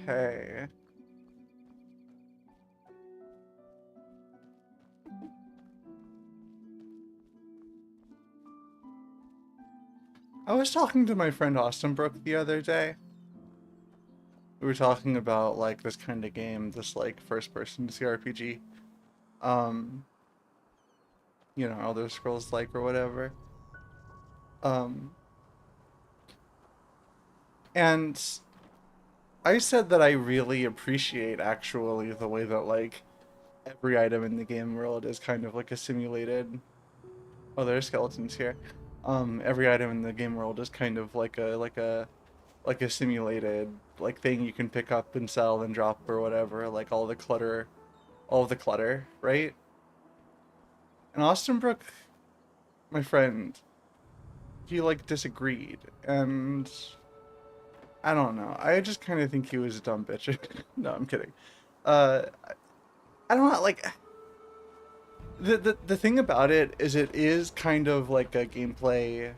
Okay. I was talking to my friend Austin Brook the other day. We were talking about, like, this kind of game, this, like, first-person CRPG. You know, Elder Scrolls like or whatever. And I said that I really appreciate, actually, the way that, like, every item in the game world is kind of like a simulated... Oh, there's skeletons here. Every item in the game world is kind of like a simulated, like, thing you can pick up and sell and drop or whatever, like all the clutter, right? And Austin Brook, my friend, he, like, disagreed, and I don't know. I just kind of think he was a dumb bitch. No, I'm kidding. I don't know, like, the thing about it is kind of like a gameplay.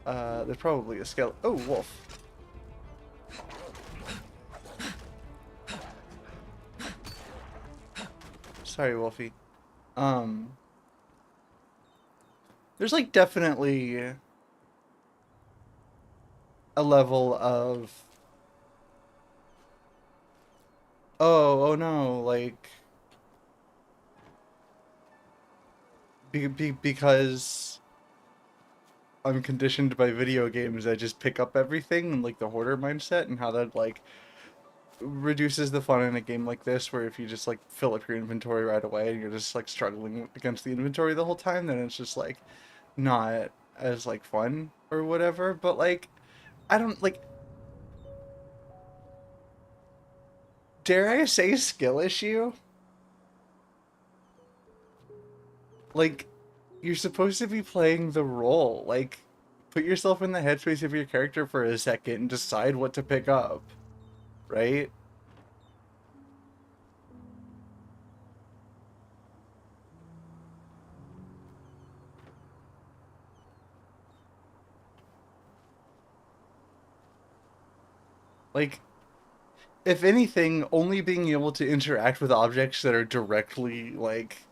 There's probably a skeleton. Oh, wolf. Sorry, Wolfie. There's, like, definitely a level of oh no, like because I'm conditioned by video games, I just pick up everything and like the hoarder mindset and how that like reduces the fun in a game like this, where if you just like fill up your inventory right away and you're just like struggling against the inventory the whole time, then it's just like not as like fun or whatever. But like I don't like, dare I say, skill issue? Like, you're supposed to be playing the role. Like, put yourself in the headspace of your character for a second and decide what to pick up, right? Like, if anything, only being able to interact with objects that are directly, like,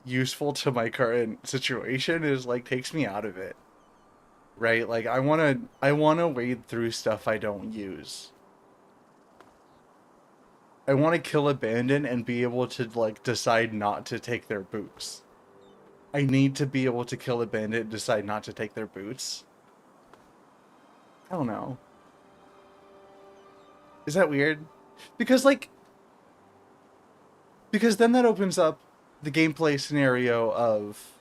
useful to my current situation is, like, takes me out of it, right? Like, I wanna wade through stuff I don't use. I want to kill a bandit and be able to, like, decide not to take their boots. I need to be able to kill a bandit and decide not to take their boots. I don't know. Is that weird? Because, like, because then that opens up the gameplay scenario of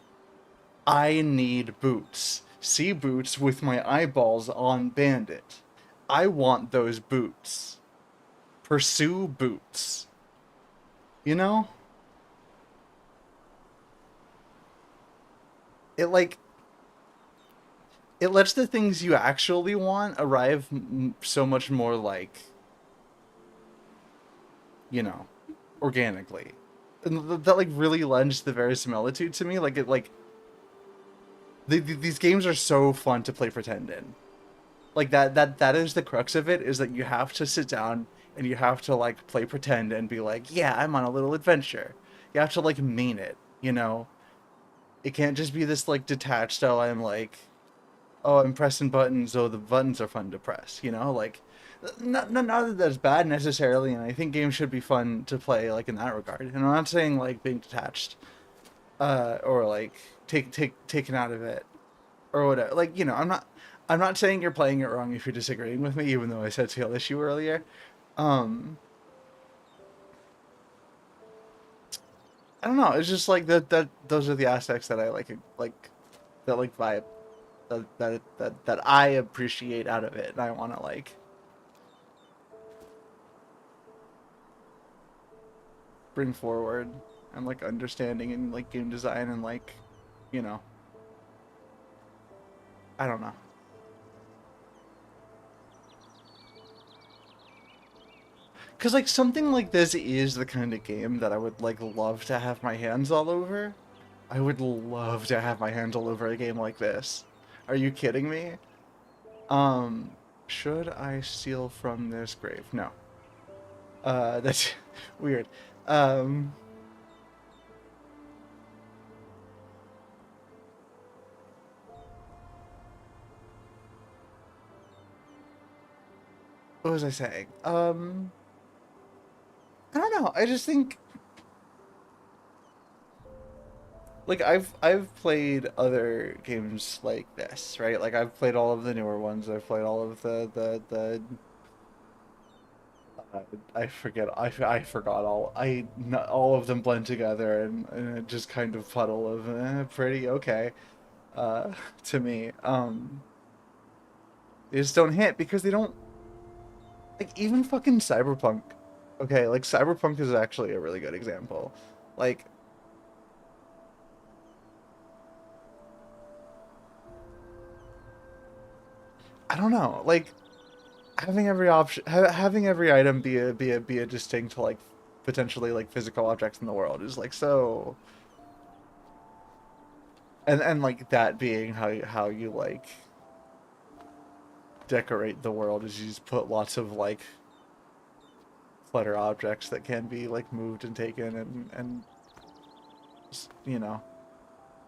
I need boots. See boots with my eyeballs on bandit. I want those boots. Pursue boots. You know? It, like, it lets the things you actually want arrive so much more, like, you know, organically. And that like really lends the verisimilitude to me. Like it like these games are so fun to play pretend in. Like that is the crux of it, is that you have to sit down and you have to like play pretend and be like, yeah, I'm on a little adventure. You have to like mean it, you know? It can't just be this like detached, oh, I'm like, oh, I'm pressing buttons, oh, the buttons are fun to press, you know? Like, not that that's bad necessarily, and I think games should be fun to play, like, in that regard. And I'm not saying, like, being detached, or, like, taken out of it, or whatever. Like, you know, I'm not saying you're playing it wrong if you're disagreeing with me, even though I said skill issue earlier. Um, I don't know, it's just, like, that those are the aspects that I like, that, like, vibe, that I appreciate out of it, and I want to, like, bring forward, and like understanding and like game design and like, you know, I don't know. Cause like something like this is the kind of game that I would like love to have my hands all over. I would love to have my hands all over a game like this. Are you kidding me? Um, should I steal from this grave? No. That's weird. Um, what was I saying? I don't know. I just think like I've played other games like this, right? Like I've played all of the newer ones. I've played all of the I forget I forgot all I not, all of them blend together and it just kind of puddle of pretty okay uh to me. They just don't hit because they don't, like, even fucking Cyberpunk. Okay, like Cyberpunk is actually a really good example. Like I don't know, like having every option, having every item be a distinct like potentially like physical objects in the world is like so, and like that being how you like decorate the world is you just put lots of like clutter objects that can be like moved and taken and you know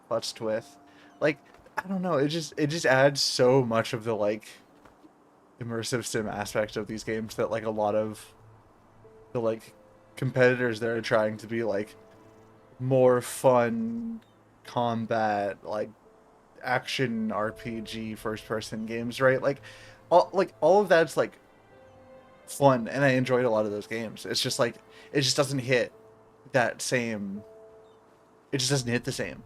futzed with, like I don't know, it just adds so much of the like immersive sim aspect of these games that like a lot of the like competitors that are trying to be like more fun combat, like action RPG first person games, right? Like all of that's like fun, and I enjoyed a lot of those games. It's just like it just doesn't hit that same. It just doesn't hit the same.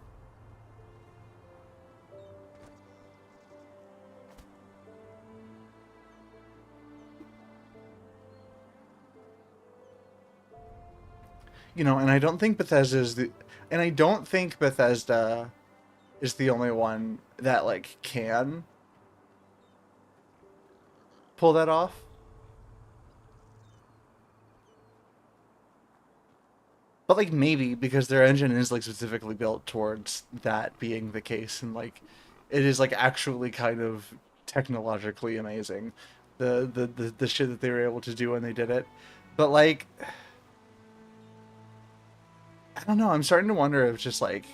You know, and I don't think Bethesda is the, and I don't think Bethesda is the only one that like can pull that off. But like maybe because their engine is like specifically built towards that being the case, and like it is like actually kind of technologically amazing, the shit that they were able to do when they did it. But like I don't know, I'm starting to wonder if just like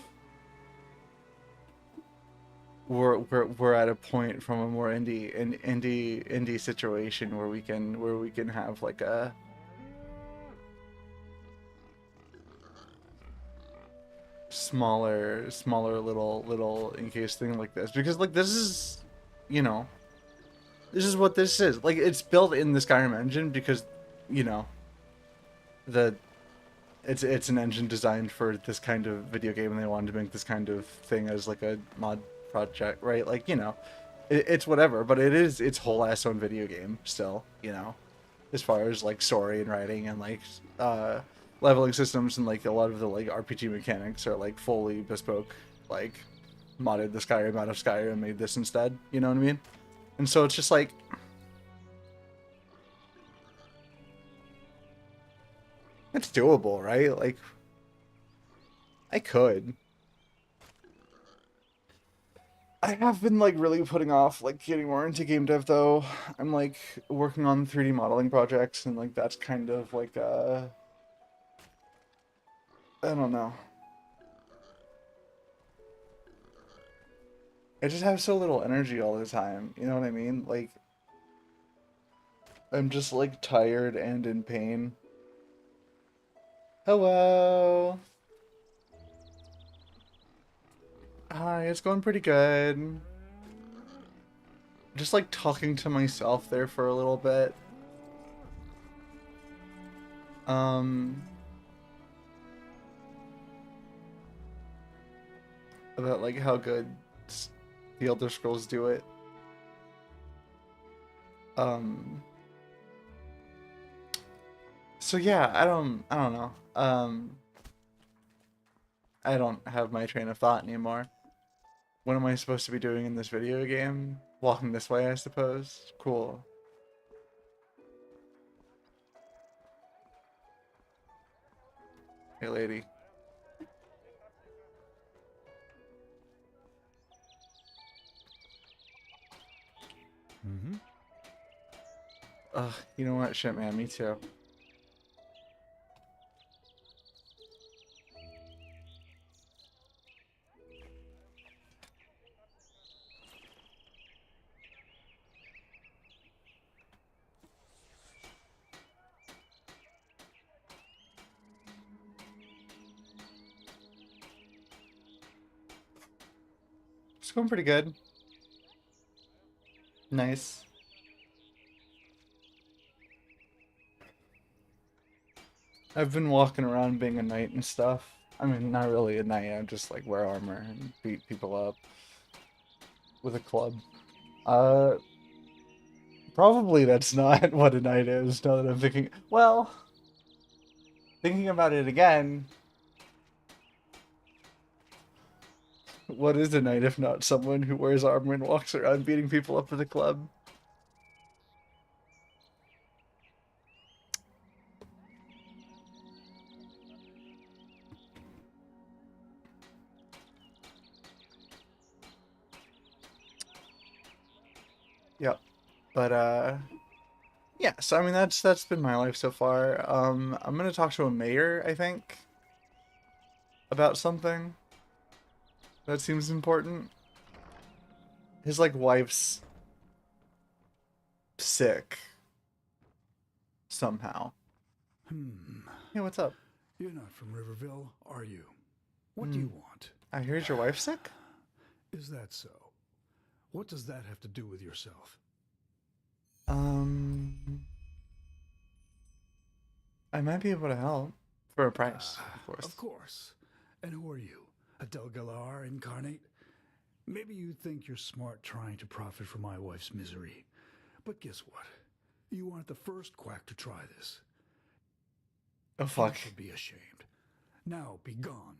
we're at a point from a more indie situation where we can have like a smaller little encased thing like this, because like this is, you know, this is what this is. Like it's built in the Skyrim engine because, you know, the it's an engine designed for this kind of video game, and they wanted to make this kind of thing as like a mod project, right? Like, you know, it's whatever, but it is its whole ass own video game still, you know, as far as like story and writing and like leveling systems, and like a lot of the like RPG mechanics are like fully bespoke, like modded the Skyrim out of Skyrim and made this instead, you know what I mean? And so it's just like it's doable, right? Like I could. I have been like really putting off like getting more into game dev though. I'm like working on 3D modeling projects, and like that's kind of like I don't know. I just have so little energy all the time, you know what I mean? Like I'm just like tired and in pain. Hello. Hi, it's going pretty good. Just like talking to myself there for a little bit. Um, about like how good the Elder Scrolls do it. Um, so yeah, I don't know. I don't have my train of thought anymore. What am I supposed to be doing in this video game? Walking this way, I suppose. Cool. Hey, lady.
Mm-hmm.
Ugh, you know what? Shit, man, me too. It's going pretty good. Nice. I've been walking around being a knight and stuff. I mean, not really a knight. I just like wear armor and beat people up with a club. Uh, Probably that's not what a knight is. Now that I'm thinking, well, thinking about it again, what is a knight if not someone who wears armor and walks around beating people up with a club? Yep. But yeah, so I mean that's been my life so far. I'm gonna talk to a mayor, I think, about something that seems important. His like wife's sick somehow. Hey, what's up?
You're not from Riverville, are you? What do you want?
I heard your wife's sick?
Is that so? What does that have to do with yourself?
I might be able to help. For a price, of course.
Of course. And who are you? A Delgalar incarnate? Maybe you think you're smart trying to profit from my wife's misery. But guess what? You aren't the first quack to try this.
Oh, fuck.
You should be ashamed. Now be gone.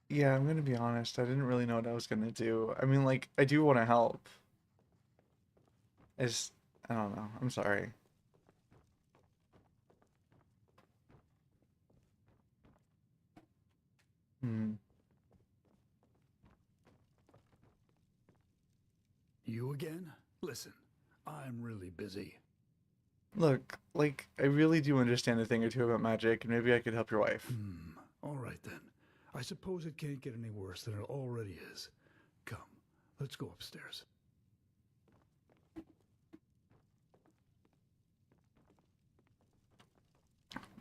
Yeah, I'm gonna be honest. I didn't really know what I was gonna do. I mean, like, I do want to help. I don't know. I'm sorry. Hmm.
You again? Listen, I'm really busy.
Look, like, I really do understand a thing or two about magic, and maybe I could help your wife.
All right then. I suppose it can't get any worse than it already is. Come, let's go upstairs.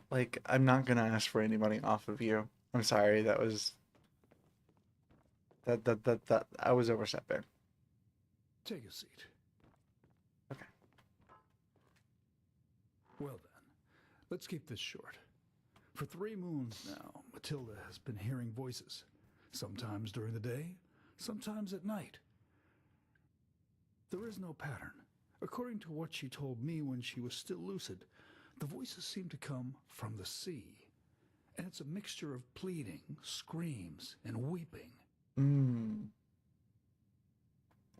Like, I'm not gonna ask for any money off of you. I'm sorry, that was... That I was overstepping.
Take a seat.
Okay.
Well then, let's keep this short. For 3 moons now, Matilda has been hearing voices. Sometimes during the day, sometimes at night. There is no pattern. According to what she told me when she was still lucid, the voices seem to come from the sea. And it's a mixture of pleading, screams, and weeping.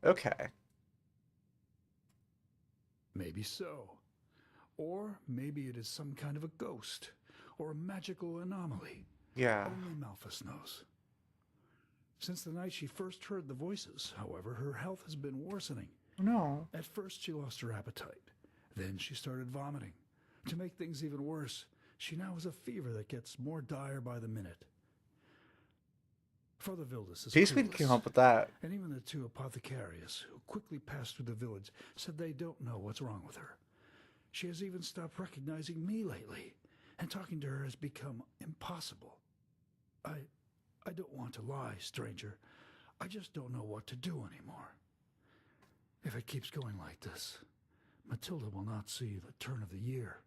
Okay.
Maybe so. Or maybe it is some kind of a ghost, or a magical anomaly.
Yeah.
Only Malphas knows. Since the night she first heard the voices, however, her health has been worsening.
No.
At first she lost her appetite. Then she started vomiting. To make things even worse, she now has a fever that gets more dire by the minute. Father Vildus is
Peaceweed
clueless,
can help with that.
and even the 2 apothecarius who quickly passed through the village said they don't know what's wrong with her. She has even stopped recognizing me lately, and talking to her has become impossible. I don't want to lie, stranger. I just don't know what to do anymore. If it keeps going like this, Matilda will not see the turn of the year.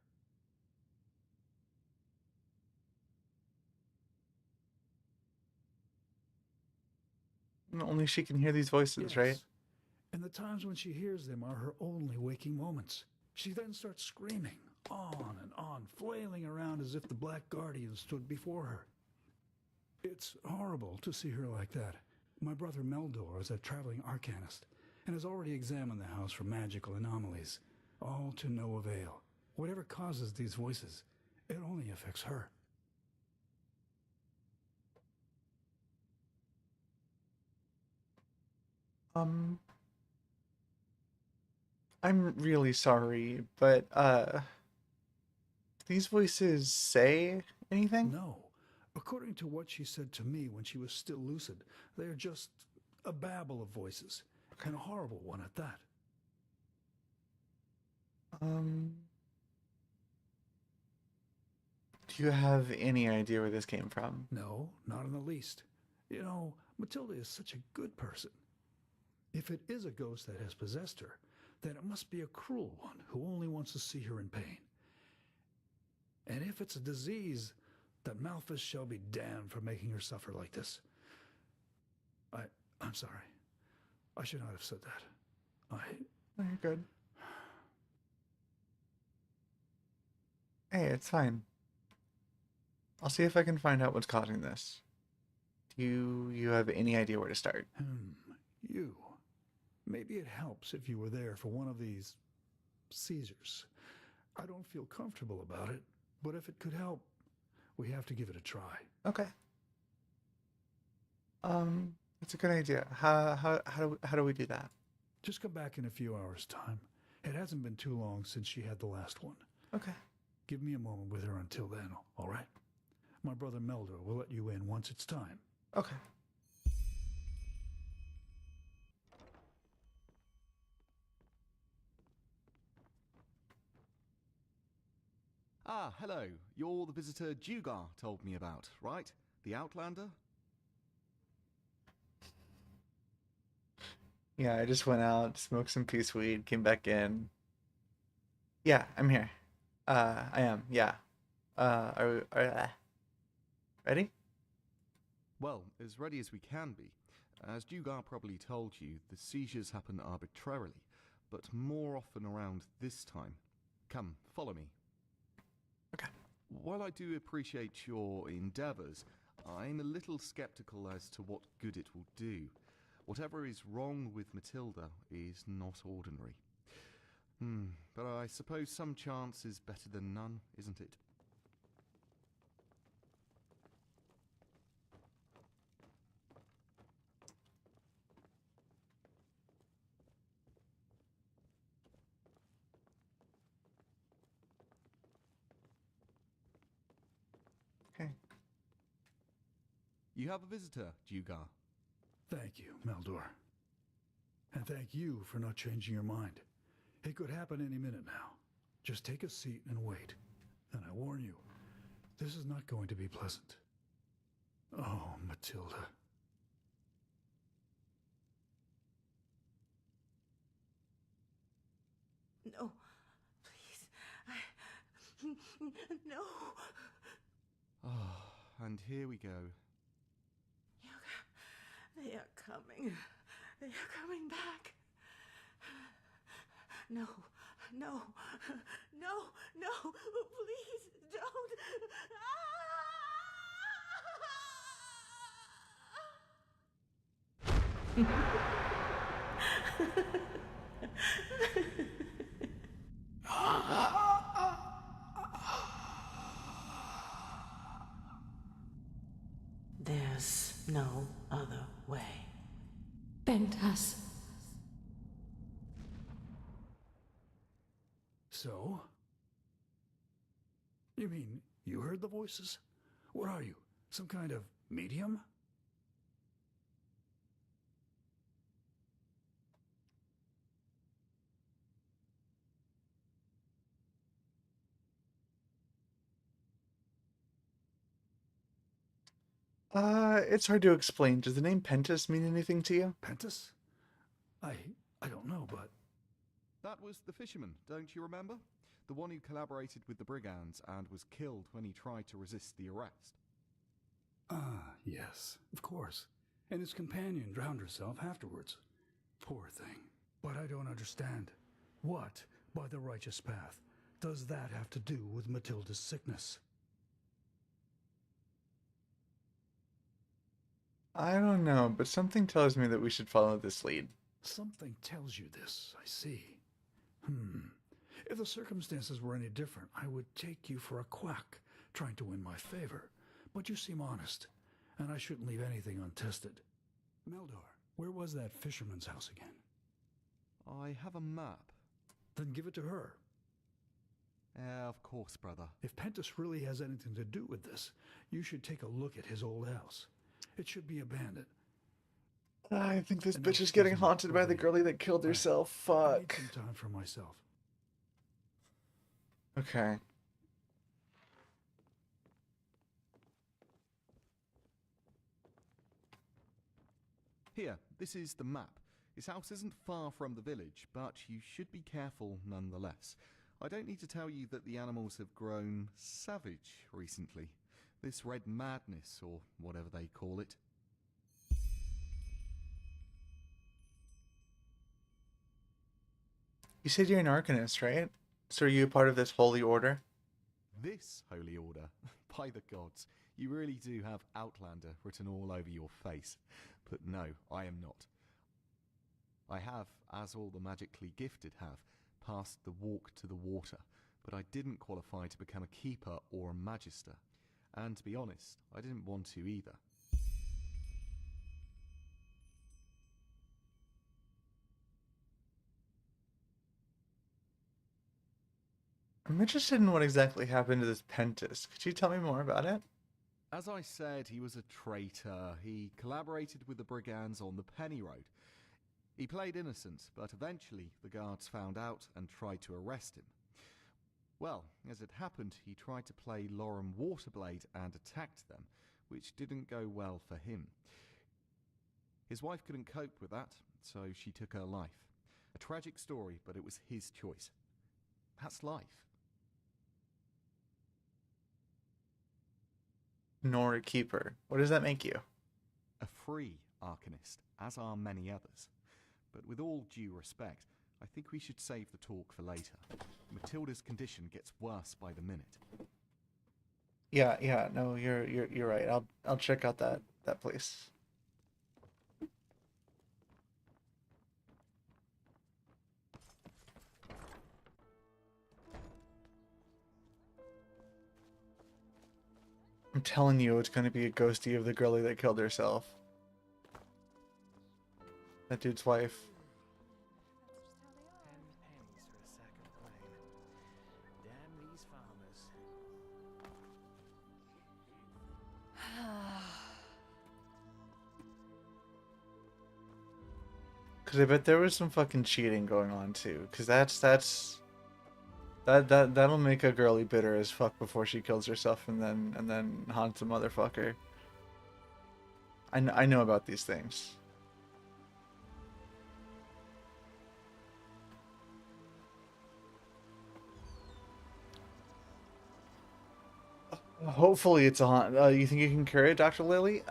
Only she can hear these voices, right?
And the times when she hears them are her only waking moments. She then starts screaming, on and on, flailing around as if the Black Guardian stood before her. It's horrible to see her like that. My brother Meldor is a traveling arcanist, and has already examined the house for magical anomalies, all to no avail. Whatever causes these voices, it only affects her.
I'm really sorry, but, these voices say anything?
No. According to what she said to me when she was still lucid, they are just a babble of voices, and a horrible one at that.
Do you have any idea where this came from?
No, not in the least. You know, Matilda is such a good person. If it is a ghost that has possessed her, then it must be a cruel one who only wants to see her in pain. And if it's a disease, that Malphas shall be damned for making her suffer like this. I'm sorry. I should not have said that.
Oh, you're good. Hey, it's fine. I'll see if I can find out what's causing this. Do you have any idea where to start?
You. Maybe it helps if you were there for one of these seizures. I don't feel comfortable about it, but if it could help, we have to give it a try.
Okay. That's a good idea. How do we do that?
Just come back in a few hours' time. It hasn't been too long since she had the last one.
Okay.
Give me a moment with her until then, all right? My brother Meldor will let you in once it's time.
Okay.
Ah, hello. You're the visitor Dugar told me about, right? The Outlander?
Yeah, I just went out, smoked some peace weed, came back in. Yeah, I'm here. I am. Yeah. Ready?
Well, as ready as we can be. As Dugar probably told you, the seizures happen arbitrarily, but more often around this time. Come, follow me.
Okay.
While I do appreciate your endeavours, I'm a little sceptical as to what good it will do. Whatever is wrong with Matilda is not ordinary. But I suppose some chance is better than none, isn't it?
Okay.
You have a visitor, Dugar.
Thank you, Meldor. And thank you for not changing your mind. It could happen any minute now. Just take a seat and wait. And I warn you, this is not going to be pleasant. Oh, Matilda.
No, please. No.
Ah, and here we go.
They are coming. They are coming back. No, no, no, no. Please don't. There's no other way.
Bentas.
So? You mean you heard the voices? What are you? Some kind of medium?
It's hard to explain. Does the name Pentas mean anything to you?
Pentas? I don't know, but
That was the fisherman, don't you remember? The one who collaborated with the brigands and was killed when he tried to resist the arrest.
ah, yes, of course. And his companion drowned herself afterwards. Poor thing. But I don't understand. What, by the righteous path, does that have to do with Matilda's sickness?
I don't know, but something tells me that we should follow this lead.
Something tells you this, I see. If the circumstances were any different, I would take you for a quack, trying to win my favor. But you seem honest, and I shouldn't leave anything untested. Meldor, where was that fisherman's house again?
I have a map.
Then give it to her.
Of course, brother.
If Pentas really has anything to do with this, you should take a look at his old house. It should be abandoned.
I think this
And
bitch
now
is getting
excuse me,
haunted by the
brother.
girlie that killed herself.
I need
Fuck.
some time for myself.
Okay.
Here, this is the map. His house isn't far from the village, but you should be careful nonetheless. I don't need to tell you that the animals have grown savage recently. This red madness, or whatever they call it.
You said you're an Arcanist, right? So are you a part of this holy order?
This holy order, by the gods, you really do have Outlander written all over your face. But no, I am not. I have, as all the magically gifted have, passed the walk to the water, but I didn't qualify to become a keeper or a magister. And to be honest, I didn't want to either.
I'm interested in what exactly happened to this Pentis. Could you tell me more about it?
As I said, he was a traitor. He collaborated with the brigands on the Penny Road. He played innocent, but eventually the guards found out and tried to arrest him. Well, as it happened, he tried to play Lorem Waterblade and attacked them, which didn't go well for him. His wife couldn't cope with that, so she took her life. A tragic story, but it was his choice. That's life.
Nor a keeper. What does that make you?
A free Arcanist, as are many others. But with all due respect, I think we should save the talk for later. Matilda's condition gets worse by the minute.
Yeah, no, you're right. I'll check out that place. I'm telling you, it's gonna be a ghosty of the girlie that killed herself. That dude's wife.
Pennies for a sack of grain. Damn these farmers.
Cause I bet there was some fucking cheating going on too. Cause that'll make a girlie bitter as fuck before she kills herself and then haunts a motherfucker. I know about these things. Hopefully it's a haunt. You think you can cure it, Dr. Lily?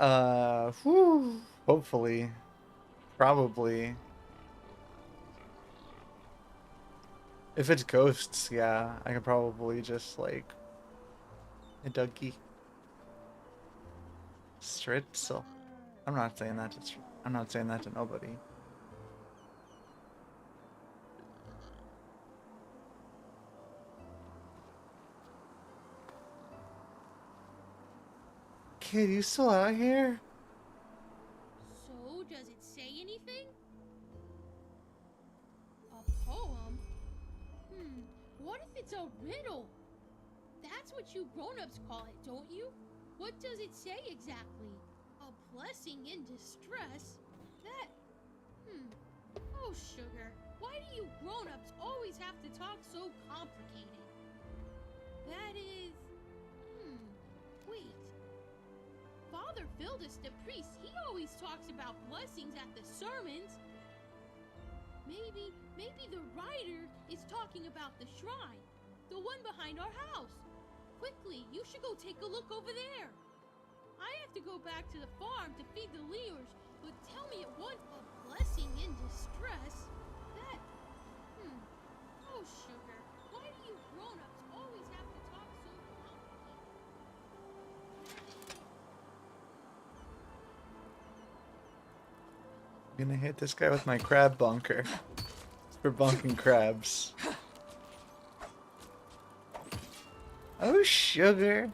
Whew, hopefully. Probably. If it's ghosts, yeah, I could probably just like a Dougie. Stritzel. I'm not saying that to nobody. Kid, you still out here?
So, does it say anything? A poem? What if it's a riddle? That's what you grown-ups call it, don't you? What does it say exactly? A blessing in distress? That... Oh, sugar, why do you grown-ups always have to talk so complicated? That is... Wait. Father Phildus the priest, he always talks about blessings at the sermons. Maybe the writer is talking about the shrine. The one behind our house. Quickly, you should go take a look over there. I have to go back to the farm to feed the Leors, but tell me it wasn't a blessing in distress. That... Oh, sugar, why do you grown-ups always have to talk so complicated?
I'm gonna hit this guy with my crab bunker. It's for bunking crabs. Oh, sugar.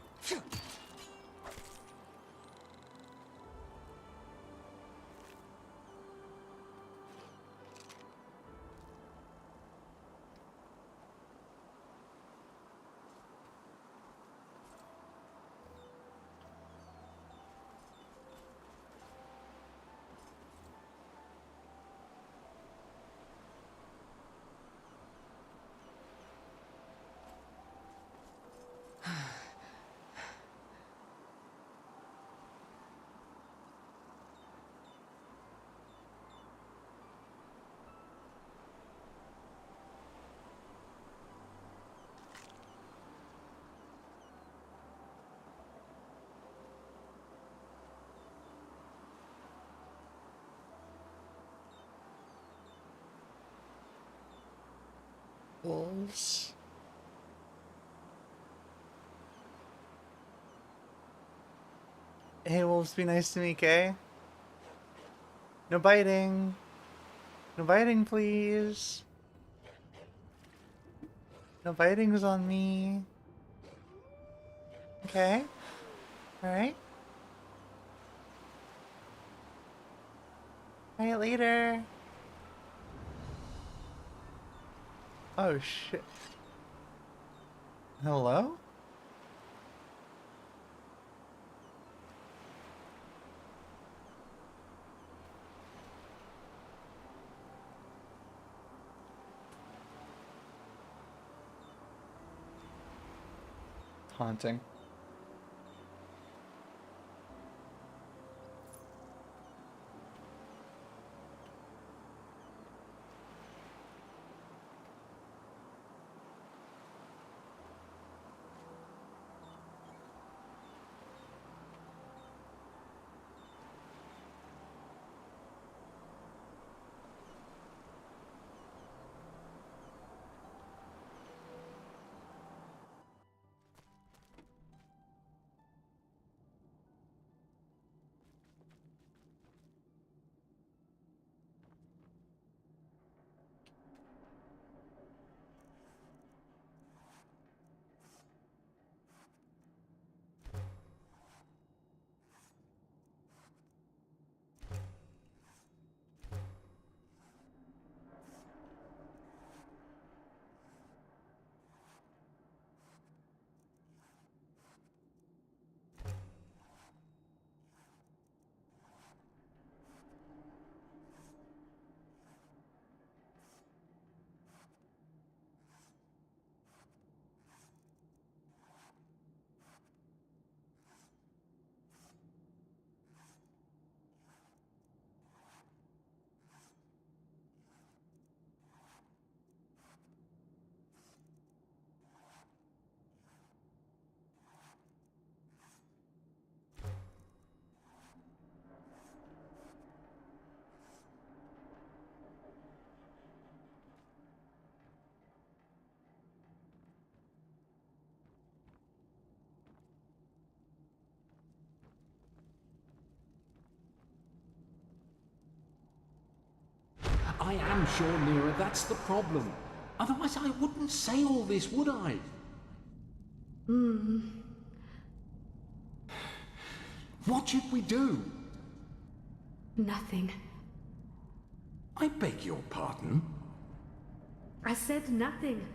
Wolves. Hey, wolves, be nice to me, Kay. No biting. No biting, please. No biting's on me. Okay. Alright. Alright, later. Oh, shit. Hello? Haunting.
I am sure, Nira, that's the problem. Otherwise I wouldn't say all this, would I? What should we do?
Nothing.
I beg your pardon?
I said nothing.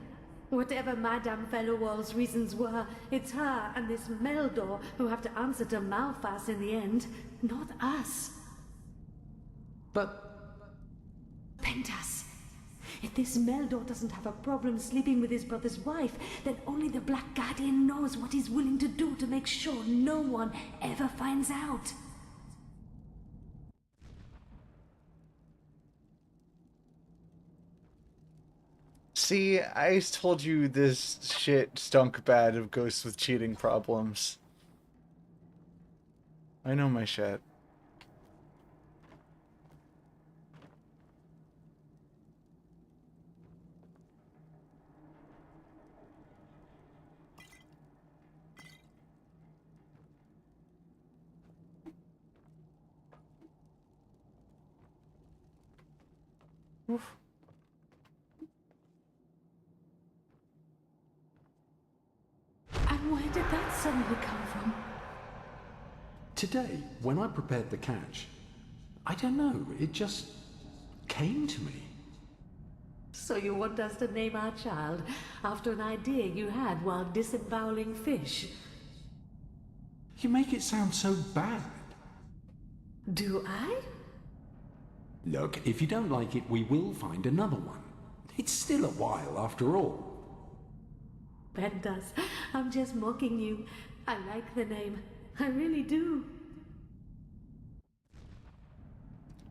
Whatever Madame Fellowall's reasons were, it's her and this Meldor who have to answer to Malphas in the end, not us.
But...
Pentas, if this Meldor doesn't have a problem sleeping with his brother's wife, then only the Black Guardian knows what he's willing to do to make sure no one ever finds out.
See, I told you this shit stunk bad of ghosts with cheating problems. I know my shit. Oof.
And where did that suddenly come from?
Today, when I prepared the catch, I don't know, it just came to me.
So you want us to name our child after an idea you had while disemboweling fish?
You make it sound so bad.
Do I?
Look, if you don't like it, we will find another one. It's still a while, after all.
Pentas, I'm just mocking you. I like the name. I really do.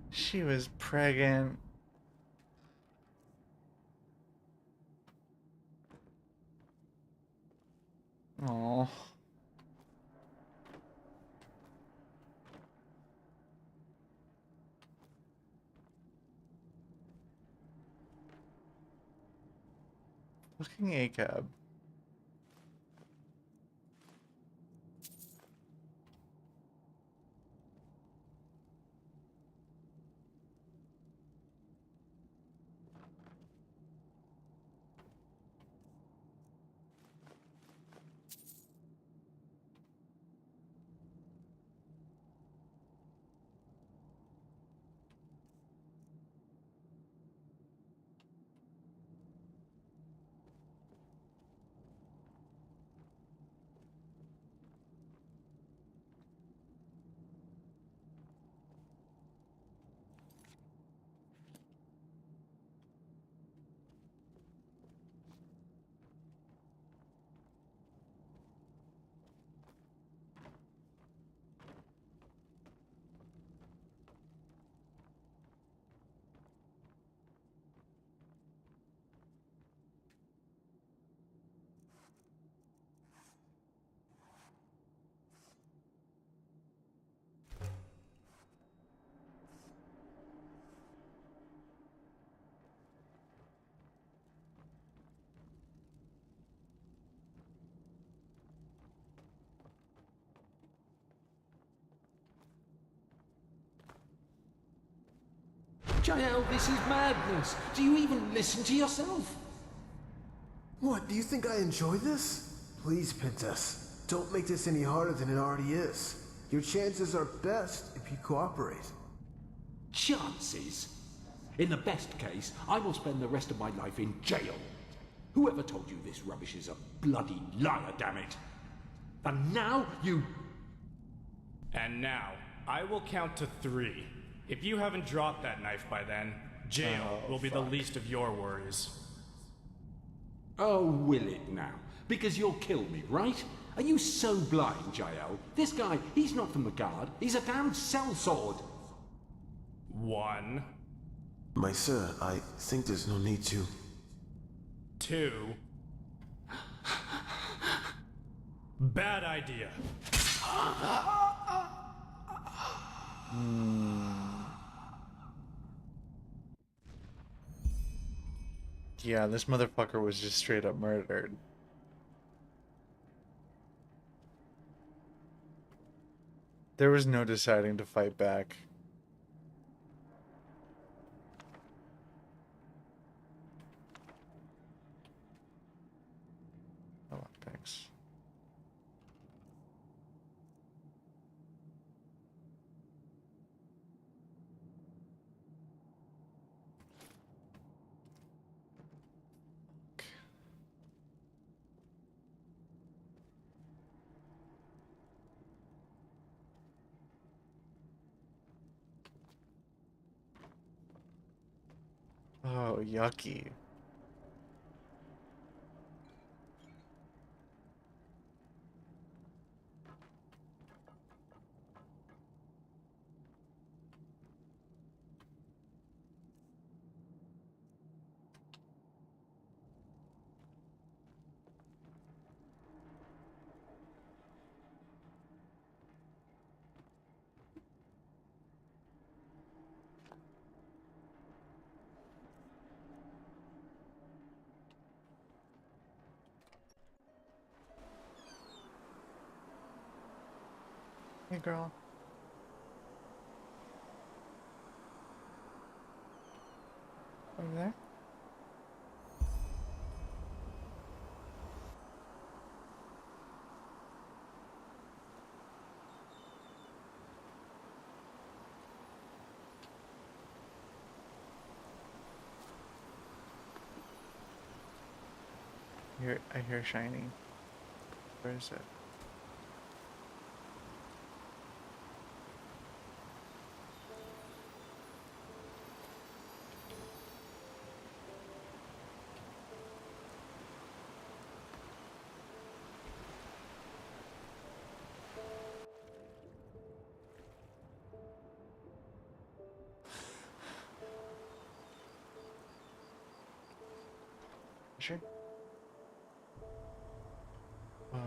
She was pregnant. Oh. Looking ACAB.
Jael, this is madness. Do you even listen to yourself?
What, do you think I enjoy this? Please, Princess, don't make this any harder than it already is. Your chances are best if you cooperate.
Chances? In the best case, I will spend the rest of my life in jail. Whoever told you this rubbish is a bloody liar, damn it. And now you...
And now, I will count to 3. If you haven't dropped that knife by then, jail will be the least of your worries.
Oh, will it now? Because you'll kill me, right? Are you so blind, Jael? This guy, he's not from the guard. He's a damned sellsword.
1.
My sir, I think there's no need to.
2. Bad idea.
Yeah, this motherfucker was just straight up murdered. There was no deciding to fight back. Oh, thanks. Oh, yucky. Hey, girl. Over there? I hear shiny. Where is it? Sure. Wow.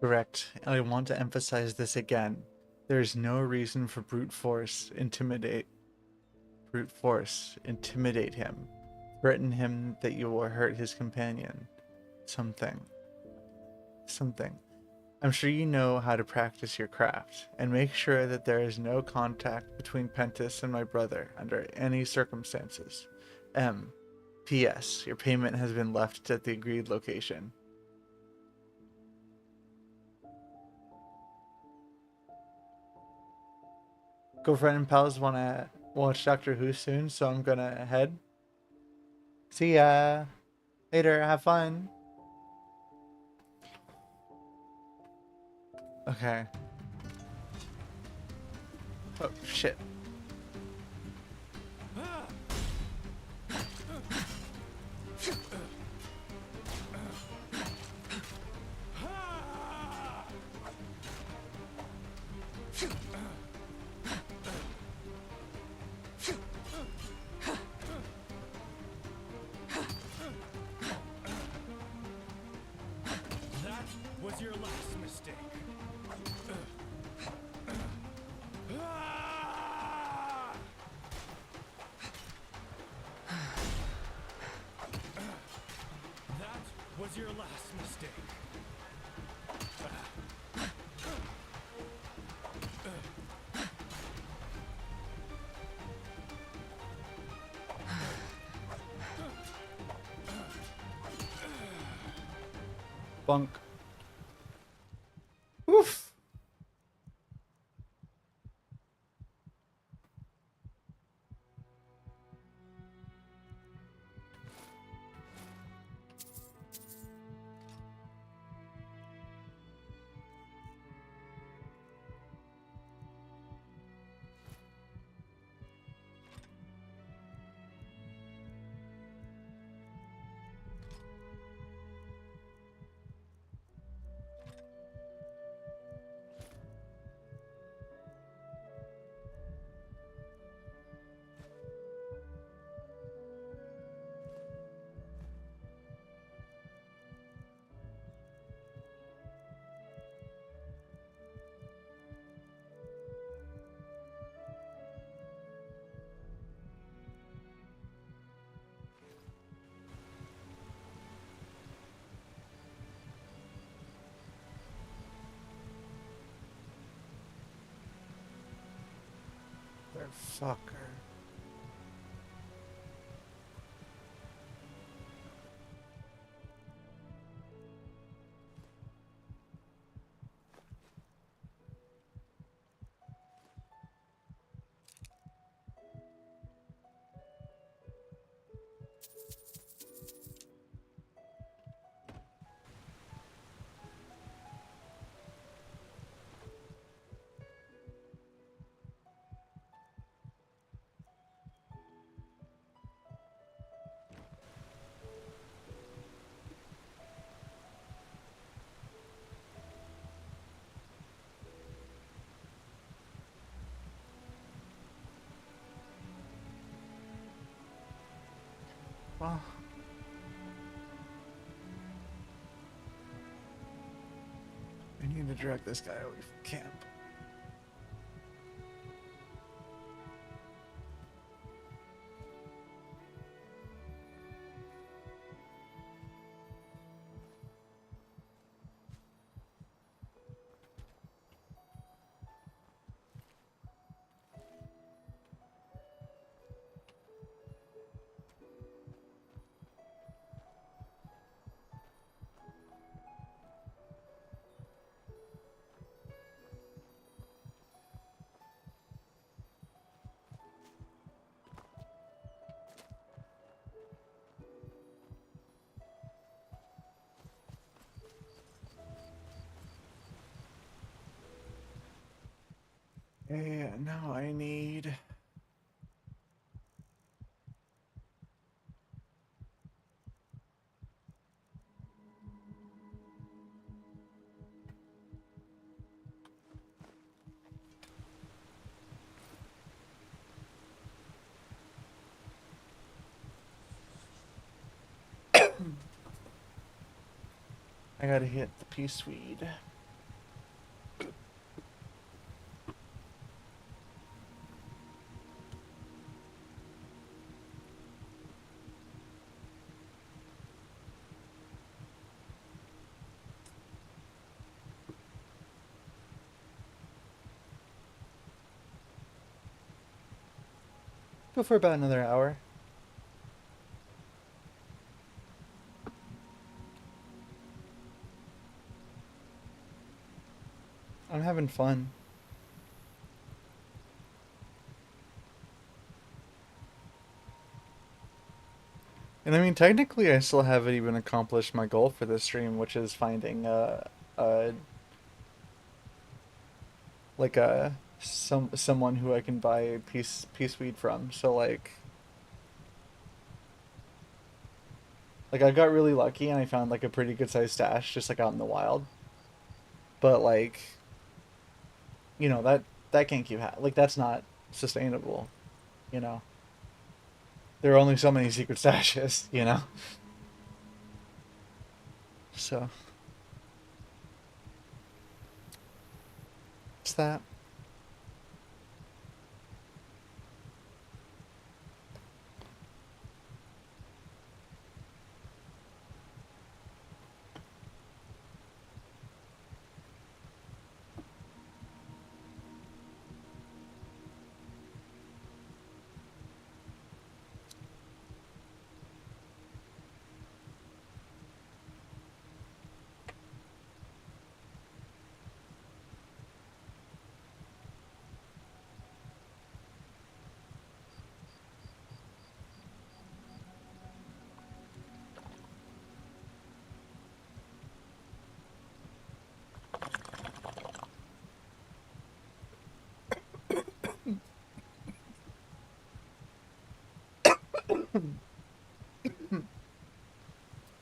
Correct. And I want to emphasize this again. There is no reason for brute force intimidate him. Threaten him that you will hurt his companion. Something. I'm sure you know how to practice your craft, and make sure that there is no contact between Pentis and my brother under any circumstances. M. P.S. Your payment has been left at the agreed location. Girlfriend and pals want to watch Doctor Who soon, so I'm gonna head. See ya. Later, have fun. Okay. Oh, shit.
That was your last mistake. That was your last mistake.
Bunk. Oof. Fucker. Well, I need to drag this guy away from camp. Yeah, now I need... I gotta hit the peace weed. Go for about another hour. I'm having fun. And I mean, technically, I still haven't even accomplished my goal for this stream, which is finding a like someone who I can buy piece weed from. So like I got really lucky and I found like a pretty good sized stash just like out in the wild. But like, you know, that can't keep like that's not sustainable, you know. There are only so many secret stashes, you know. So it's that.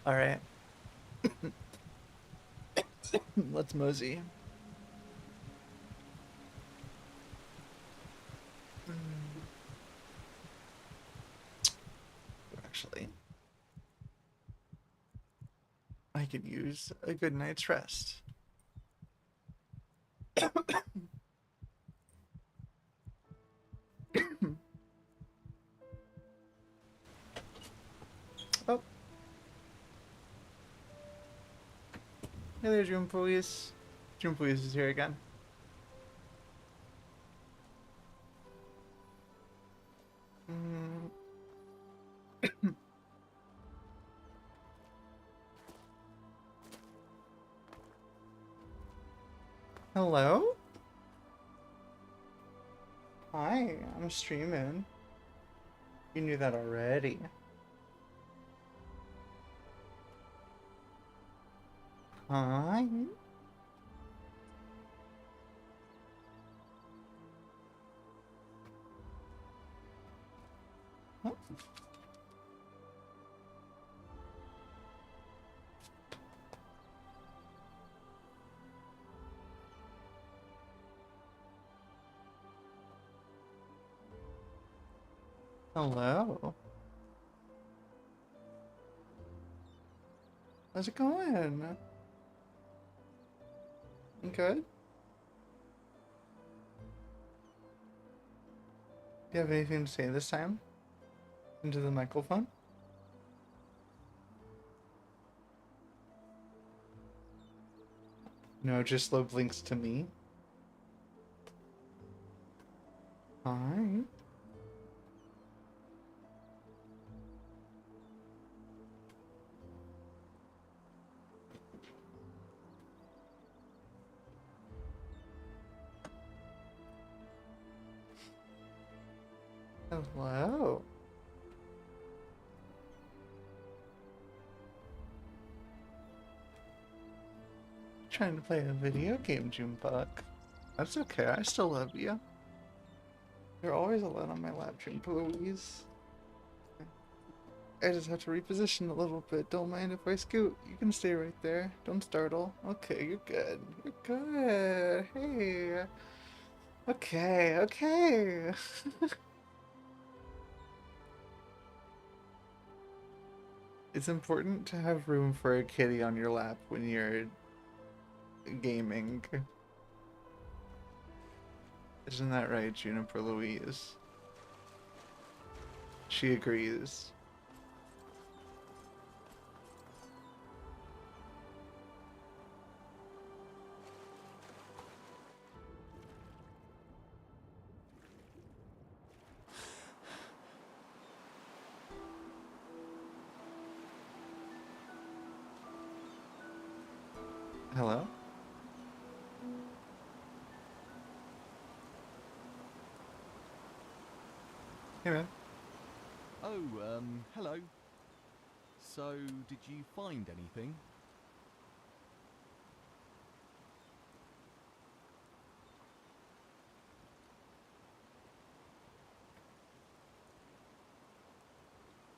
All right. Let's mosey. Actually, I could use a good night's rest. Oh. Hey there, June Police. June Police is here again. Hello? Hi, I'm streaming. You knew that already. Hi. Oh. Hello. How's it going? Good? Do you have anything to say this time? Into the microphone? No, just low blinks to me. Hi. Hello. Trying to play a video game, Junebug. That's okay, I still love you. You're always alone on my lap, Junebug. I just have to reposition a little bit. Don't mind if I scoot. You can stay right there. Don't startle. Okay, you're good. You're good. Hey. Okay, okay. It's important to have room for a kitty on your lap when you're gaming. Isn't that right, Juniper Louise? She agrees. Hello? Hey, man.
Oh, hello. So, did you find anything?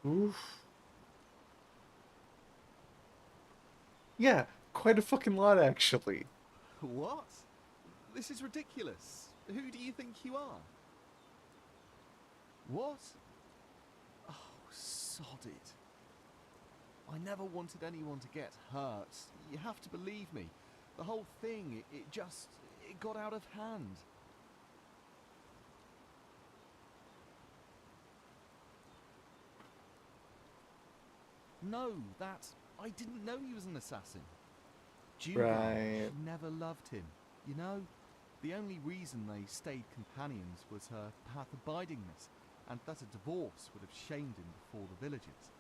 Oof. Yeah, quite a fucking lot, actually.
What? This is ridiculous. Who do you think you are? What? Oh, sod it. I never wanted anyone to get hurt. You have to believe me. The whole thing, it got out of hand. No, I didn't know he was an assassin.
Right.
She never loved him. You know, the only reason they stayed companions was her path abidingness, and that a divorce would have shamed him before the villagers.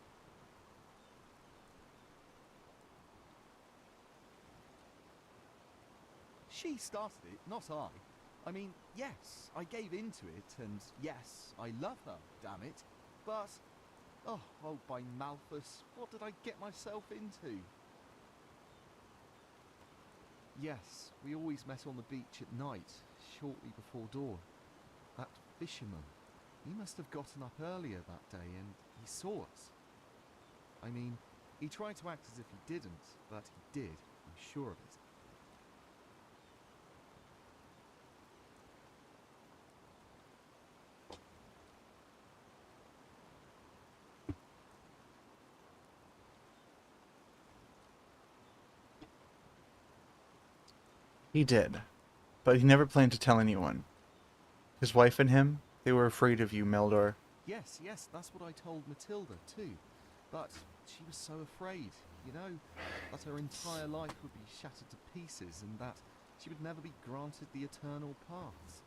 She started it, not I. I mean, yes, I gave into it, and yes, I love her, damn it. But, oh, by Malthus, what did I get myself into? Yes, we always met on the beach at night, shortly before dawn. That fisherman, he must have gotten up earlier that day, and he saw us. I mean, he tried to act as if he didn't, but he did, I'm sure of it.
He did. But he never planned to tell anyone. His wife and him, they were afraid of you, Meldor.
Yes, that's what I told Matilda too. But she was so afraid, you know, that her entire life would be shattered to pieces and that she would never be granted the eternal paths.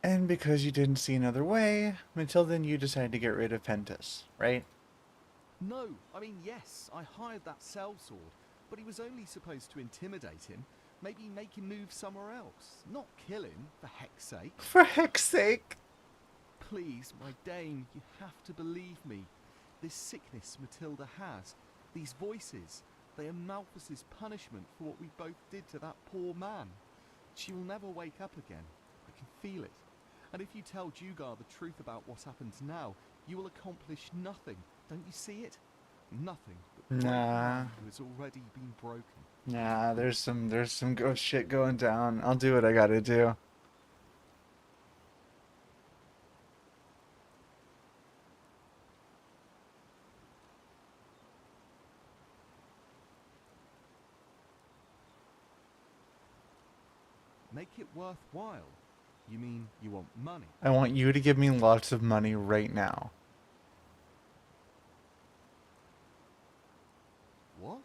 And because you didn't see another way, until then you decided to get rid of Pentus, right?
No, I mean, yes, I hired that sellsword, but he was only supposed to intimidate him, maybe make him move somewhere else, not kill him, for heck's sake.
For heck's sake!
Please, my Dane, you have to believe me. This sickness Matilda has, these voices, they are Malthus's punishment for what we both did to that poor man. She will never wake up again. I can feel it. And if you tell Dugar the truth about what happens now, you will accomplish nothing. Don't you see it? Nothing but
Nah.
who has already been broken.
Nah, there's some ghost shit going down. I'll do what I gotta do.
Make it worthwhile. You mean you want money?
I want you to give me lots of money right now.
What?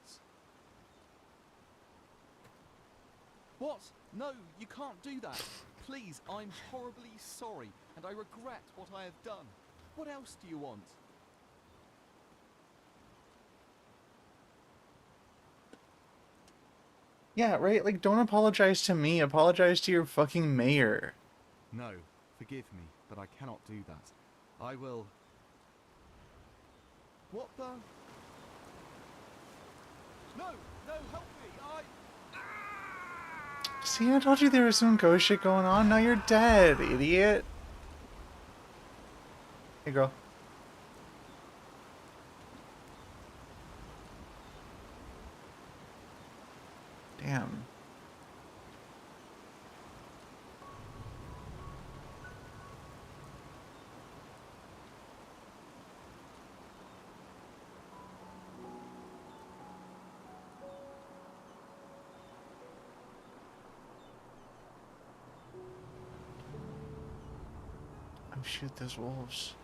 What? No, you can't do that. Please, I'm horribly sorry, and I regret what I have done. What else do you want?
Yeah, right? Like, don't apologize to me. Apologize to your fucking mayor.
No, forgive me, but I cannot do that. I will... What the... No, help me,
See, I told you there was some ghost shit going on. Now you're dead, idiot. Hey, girl. Damn. Oh shit, those wolves.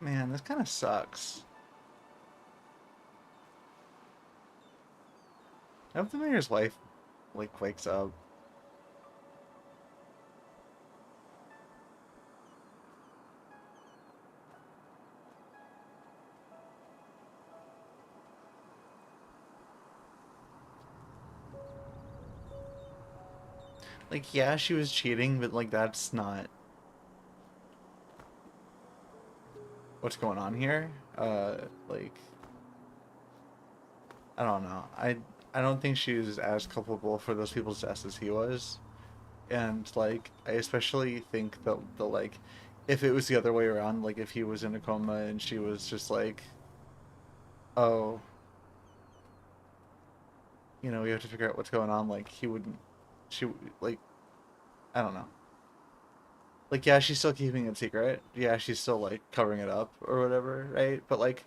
Man, this kind of sucks. I hope the mayor's wife, like, wakes up. Like, yeah, she was cheating, but, like, that's not what's going on here. Like, I don't know. I don't think she was as culpable for those people's deaths as he was. And, like, I especially think that like, if it was the other way around, like, if he was in a coma and she was just like, oh, you know, we have to figure out what's going on, like, he wouldn't, she, like, I don't know. Like, yeah, she's still keeping it secret. Yeah, she's still, like, covering it up or whatever, right? But, like,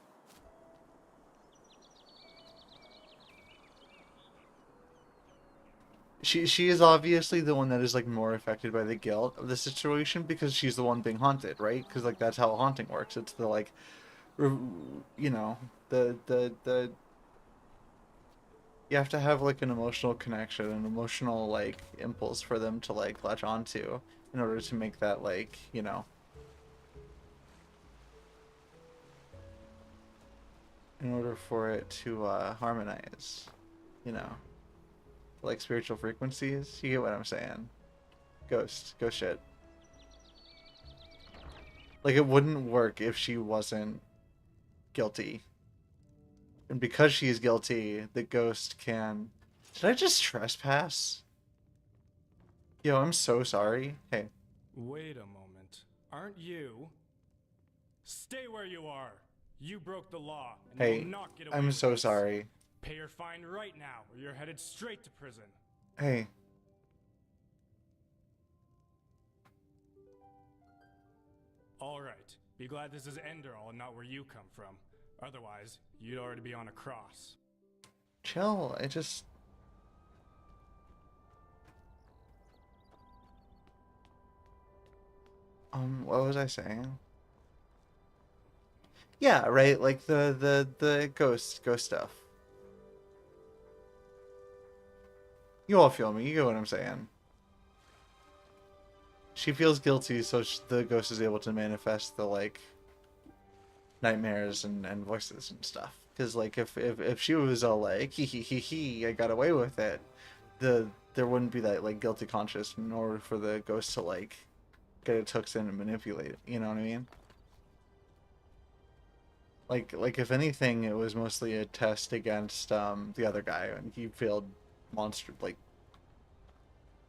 she is obviously the one that is, like, more affected by the guilt of the situation because she's the one being haunted, right? Because, like, that's how haunting works. It's the, like, you know, the you have to have, like, an emotional connection, an emotional, like, impulse for them to, like, latch onto in order to make that, like, you know, in order for it to harmonize, you know, like spiritual frequencies. You get what I'm saying? Ghost shit. Like, it wouldn't work if she wasn't guilty. And because she's guilty, the ghost can... Did I just trespass? Yo, I'm so sorry. Hey.
Wait a moment. Aren't you? Stay where you are. You broke the law, and you
Hey,
will not get away
I'm
with
so
this.
sorry.
Pay your fine right now, or you're headed straight to prison.
Hey.
All right. Be glad this is Enderal and not where you come from. Otherwise, you'd already be on a cross.
Chill, I just... what was I saying? Yeah, right, like the ghost stuff. You all feel me, you get what I'm saying. She feels guilty, so the ghost is able to manifest the, like, nightmares and voices and stuff. Because, like, if she was all like, he, I got away with it, there wouldn't be that, like, guilty conscience in order for the ghost to, like, get its hooks in and manipulate it. You know what I mean? Like if anything, it was mostly a test against the other guy, and he failed monster. Like,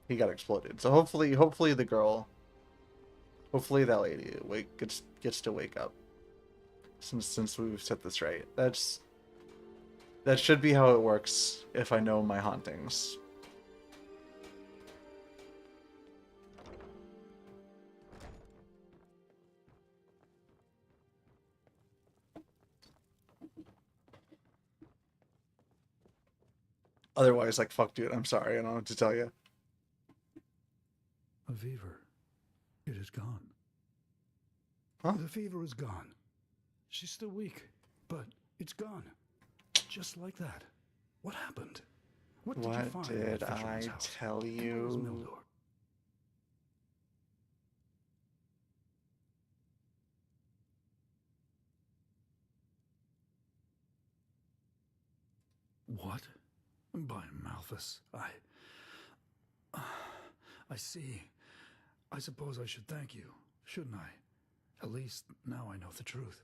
he got exploded. So hopefully the girl, hopefully that lady gets to wake up. Since we've set this right, that should be how it works if I know my hauntings. Otherwise, like, fuck, dude, I'm sorry, I don't know what to tell you.
A fever. It is gone.
Huh?
The fever is gone. She's still weak, but it's gone. Just like that. What happened? What did you find in
did
that fisherman's
I
house?
tell
And where was
you?
Mildor? What? By Malthus, I see. I suppose I should thank you, shouldn't I? At least now I know the truth.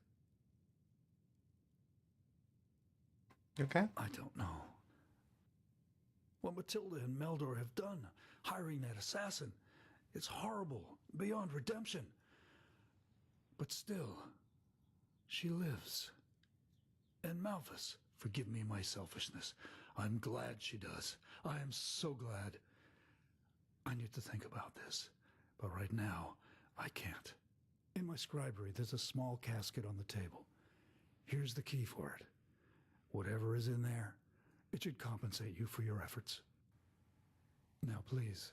Okay.
I don't know. What Matilda and Meldor have done, hiring that assassin, it's horrible, beyond redemption. But still, she lives. And Malthus, forgive me my selfishness. I'm glad she does. I am so glad. I need to think about this, but right now, I can't. In my scribery, there's a small casket on the table. Here's the key for it. Whatever is in there, it should compensate you for your efforts. Now, please,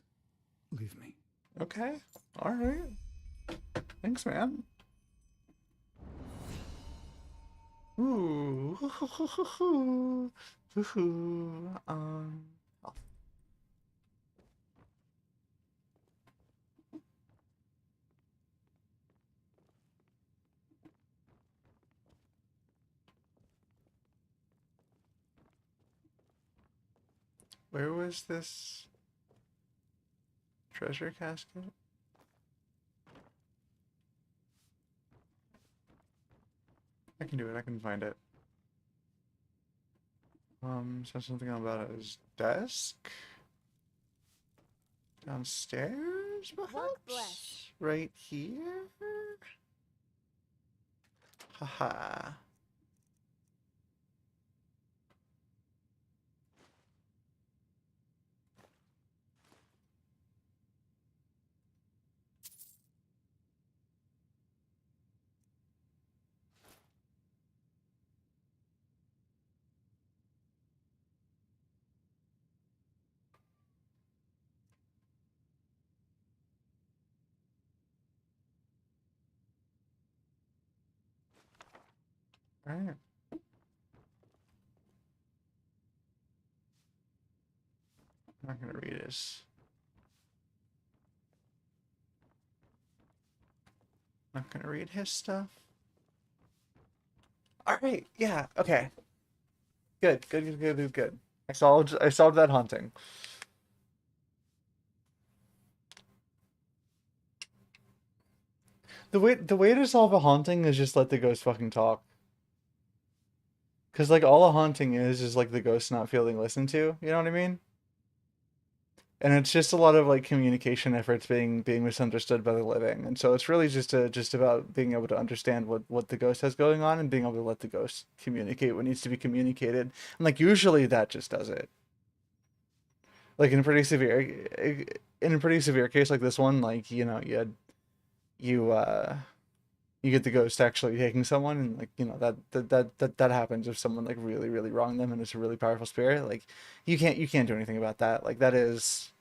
leave me.
Okay. All right. Thanks, man. Ooh. Oh. Where was this treasure casket? I can do it. I can find it. Said something about his desk? Downstairs, perhaps? Right here? Haha. Alright. I'm not gonna read this. Not gonna read his stuff. Alright, yeah, okay. Good. I solved that haunting. The way to solve a haunting is just let the ghost fucking talk. Cause like all a haunting is like the ghost not feeling listened to, you know what I mean? And it's just a lot of like communication efforts being misunderstood by the living. And so it's really just about being able to understand what the ghost has going on and being able to let the ghost communicate what needs to be communicated. And like usually that just does it. Like in a pretty severe case like this one, like, you know, you you get the ghost actually taking someone, and like, you know, that happens if someone like really wronged them and it's a really powerful spirit. Like you can't do anything about that. Like that is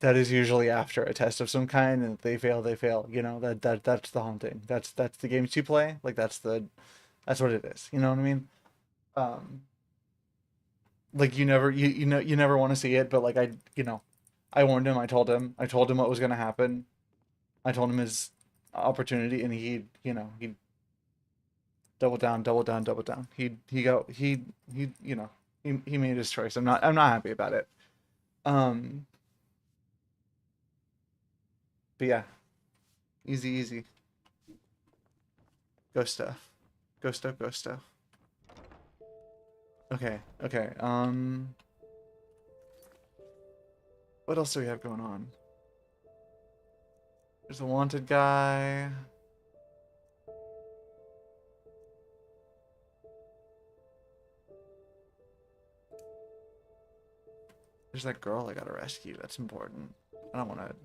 usually after a test of some kind, and if they fail, you know, that's the haunting. That's the games you play. Like that's what it is, you know what I mean? um like you never want to see it, but like I warned him. I told him what was going to happen. I told him his opportunity, and he double down, double down. He made his choice. I'm not happy about it. Um, but yeah, easy. Ghost stuff, ghost stuff. Okay. What else do we have going on? There's a wanted guy. There's that girl I gotta rescue. That's important. I don't want to.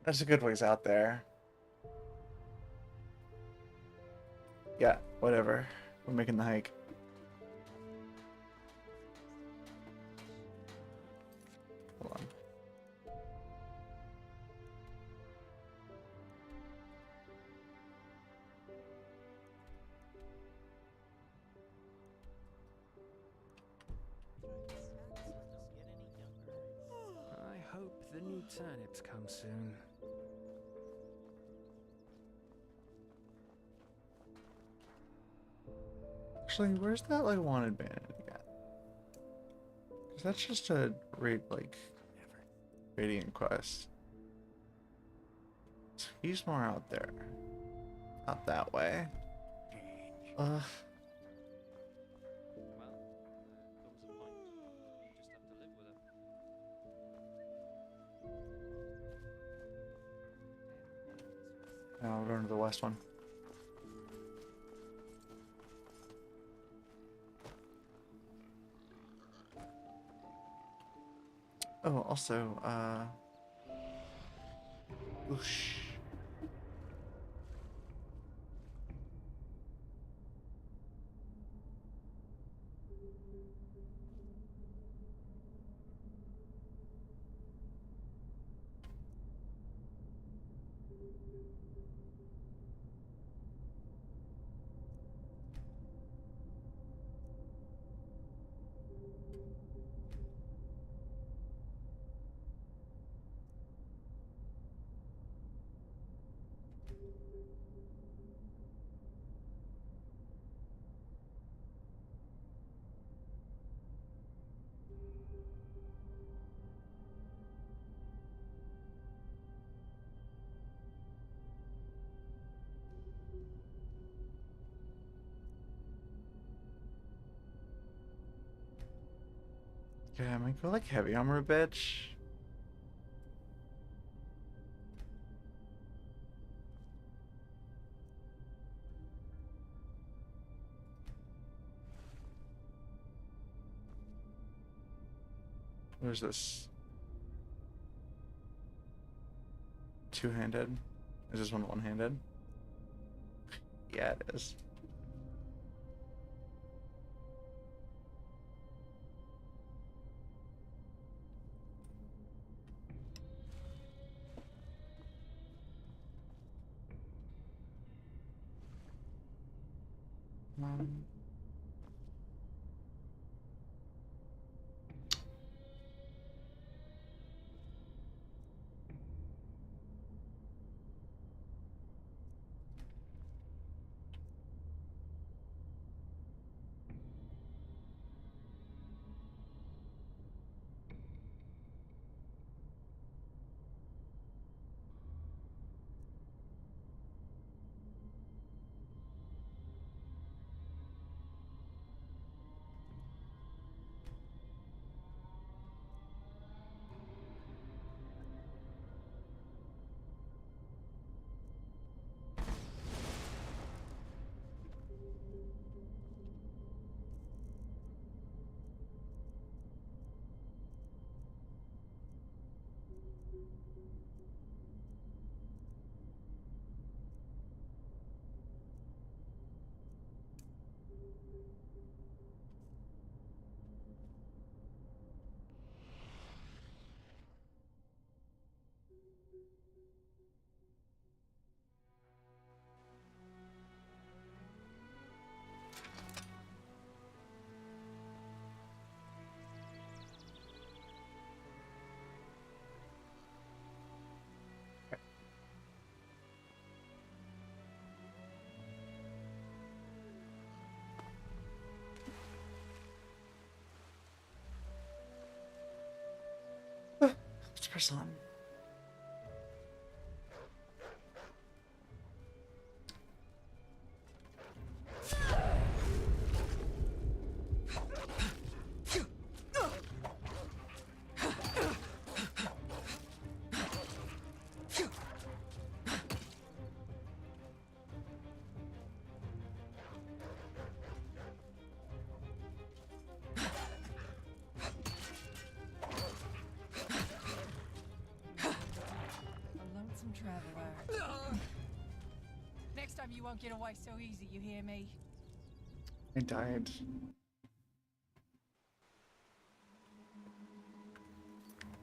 That's a good ways out there. Yeah, whatever. We're making the hike. Hold on.
I hope the new turnips come soon.
Actually, where's that like wanted bandit again? Cause that's just a radiant quest. So he's more out there, out that way. Ugh. Now we're going to the west one. Oh, also, whoosh. Yeah, I might go like heavy armor, bitch. Where's this? Two-handed? Is this one one-handed? Yeah, it is. Um, let's press on.
A lonesome traveler. Next time you won't get away so easy, you hear me?
I died.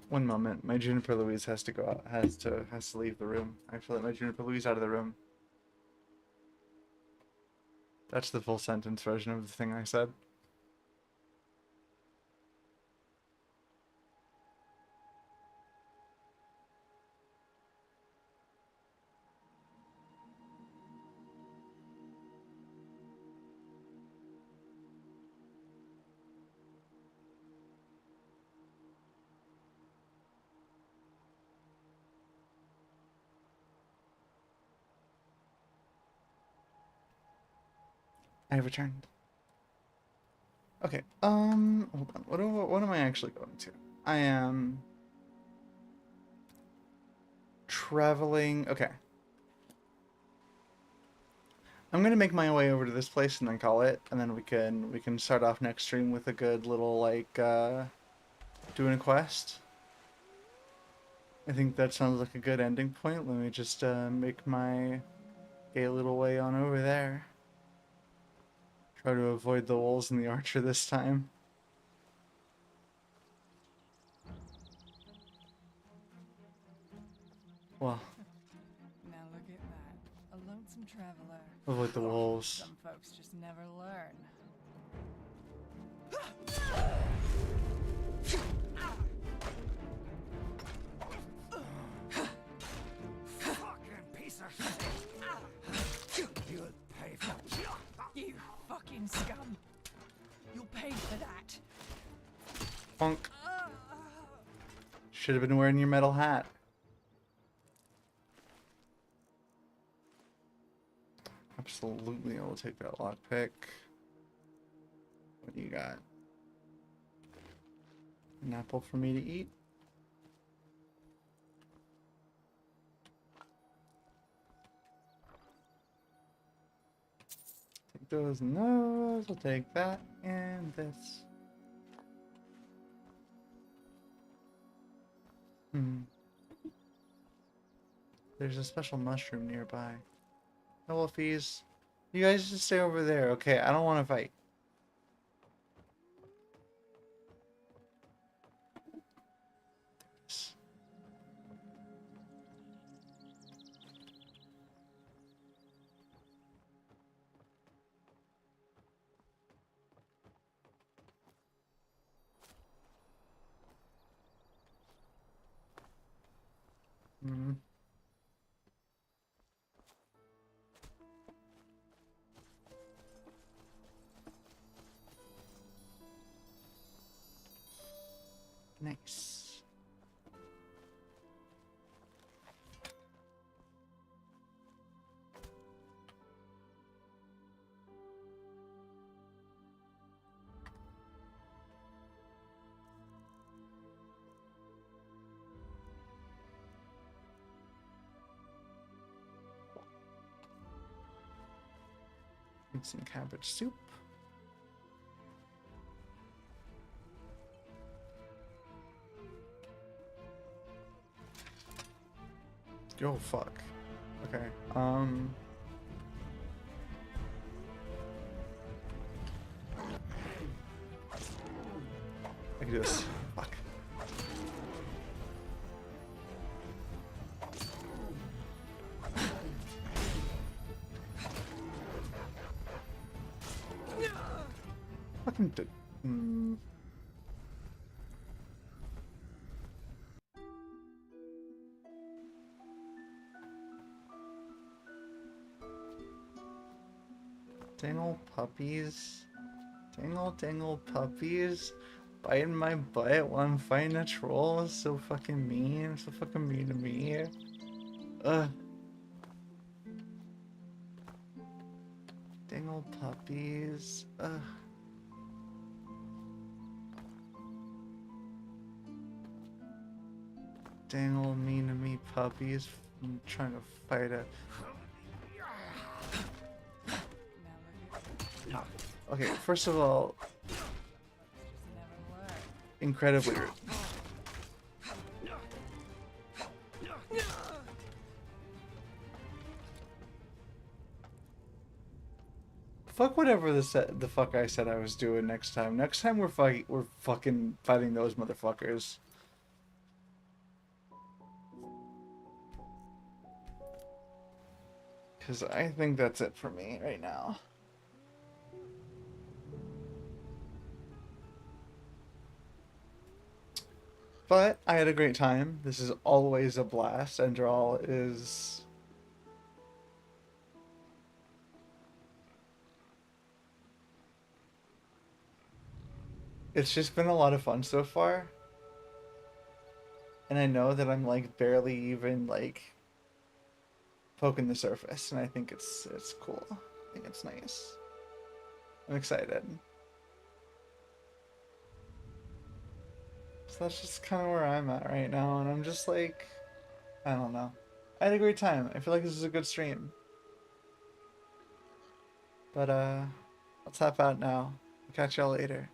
One moment. My Juniper Louise has to go out. Has to leave the room. I have to let my Juniper Louise out of the room. That's the full sentence version of the thing I said. I have returned. Okay, hold on. What am I actually going to? I am traveling. Okay. I'm gonna make my way over to this place and then call it, and then we can start off next stream with a good little like doing a quest. I think that sounds like a good ending point. Let me just make my gay little way on over there. Try to avoid the wolves and the archer this time. Well,
Now look at that. A lonesome traveler.
avoid the wolves.
Some folks just never learn.
Fucking piece of shit! You'll pay for
You fucking scum! You'll pay for that.
Punk. Should have been wearing your metal hat. Absolutely, I will take that lockpick. What do you got? An apple for me to eat? Take those and those. I'll take that and this. There's a special mushroom nearby. No wolfies. You guys just stay over there. Okay, I don't want to fight. Nice. Need some cabbage soup. Oh fuck. Okay. I can do this. Fuck. Fucking did. Dangle puppies. Dangle puppies. Biting my butt while I'm fighting a troll is so fucking mean. So fucking mean to me. Ugh. Dangle puppies. Ugh. Dangle mean to me puppies. I'm trying to fight a. Okay, first of all, incredibly rude. Fuck whatever the fuck I said I was doing next time. Next time we're fucking fighting those motherfuckers. Cause I think that's it for me right now. But I had a great time. This is always a blast. Enderal is... It's just been a lot of fun so far. And I know that I'm like barely even like poking the surface, and I think it's cool. I think it's nice. I'm excited. So that's just kind of where I'm at right now, and I'm just like, I don't know. I had a great time. I feel like this is a good stream. But I'll tap out now. I'll catch y'all later.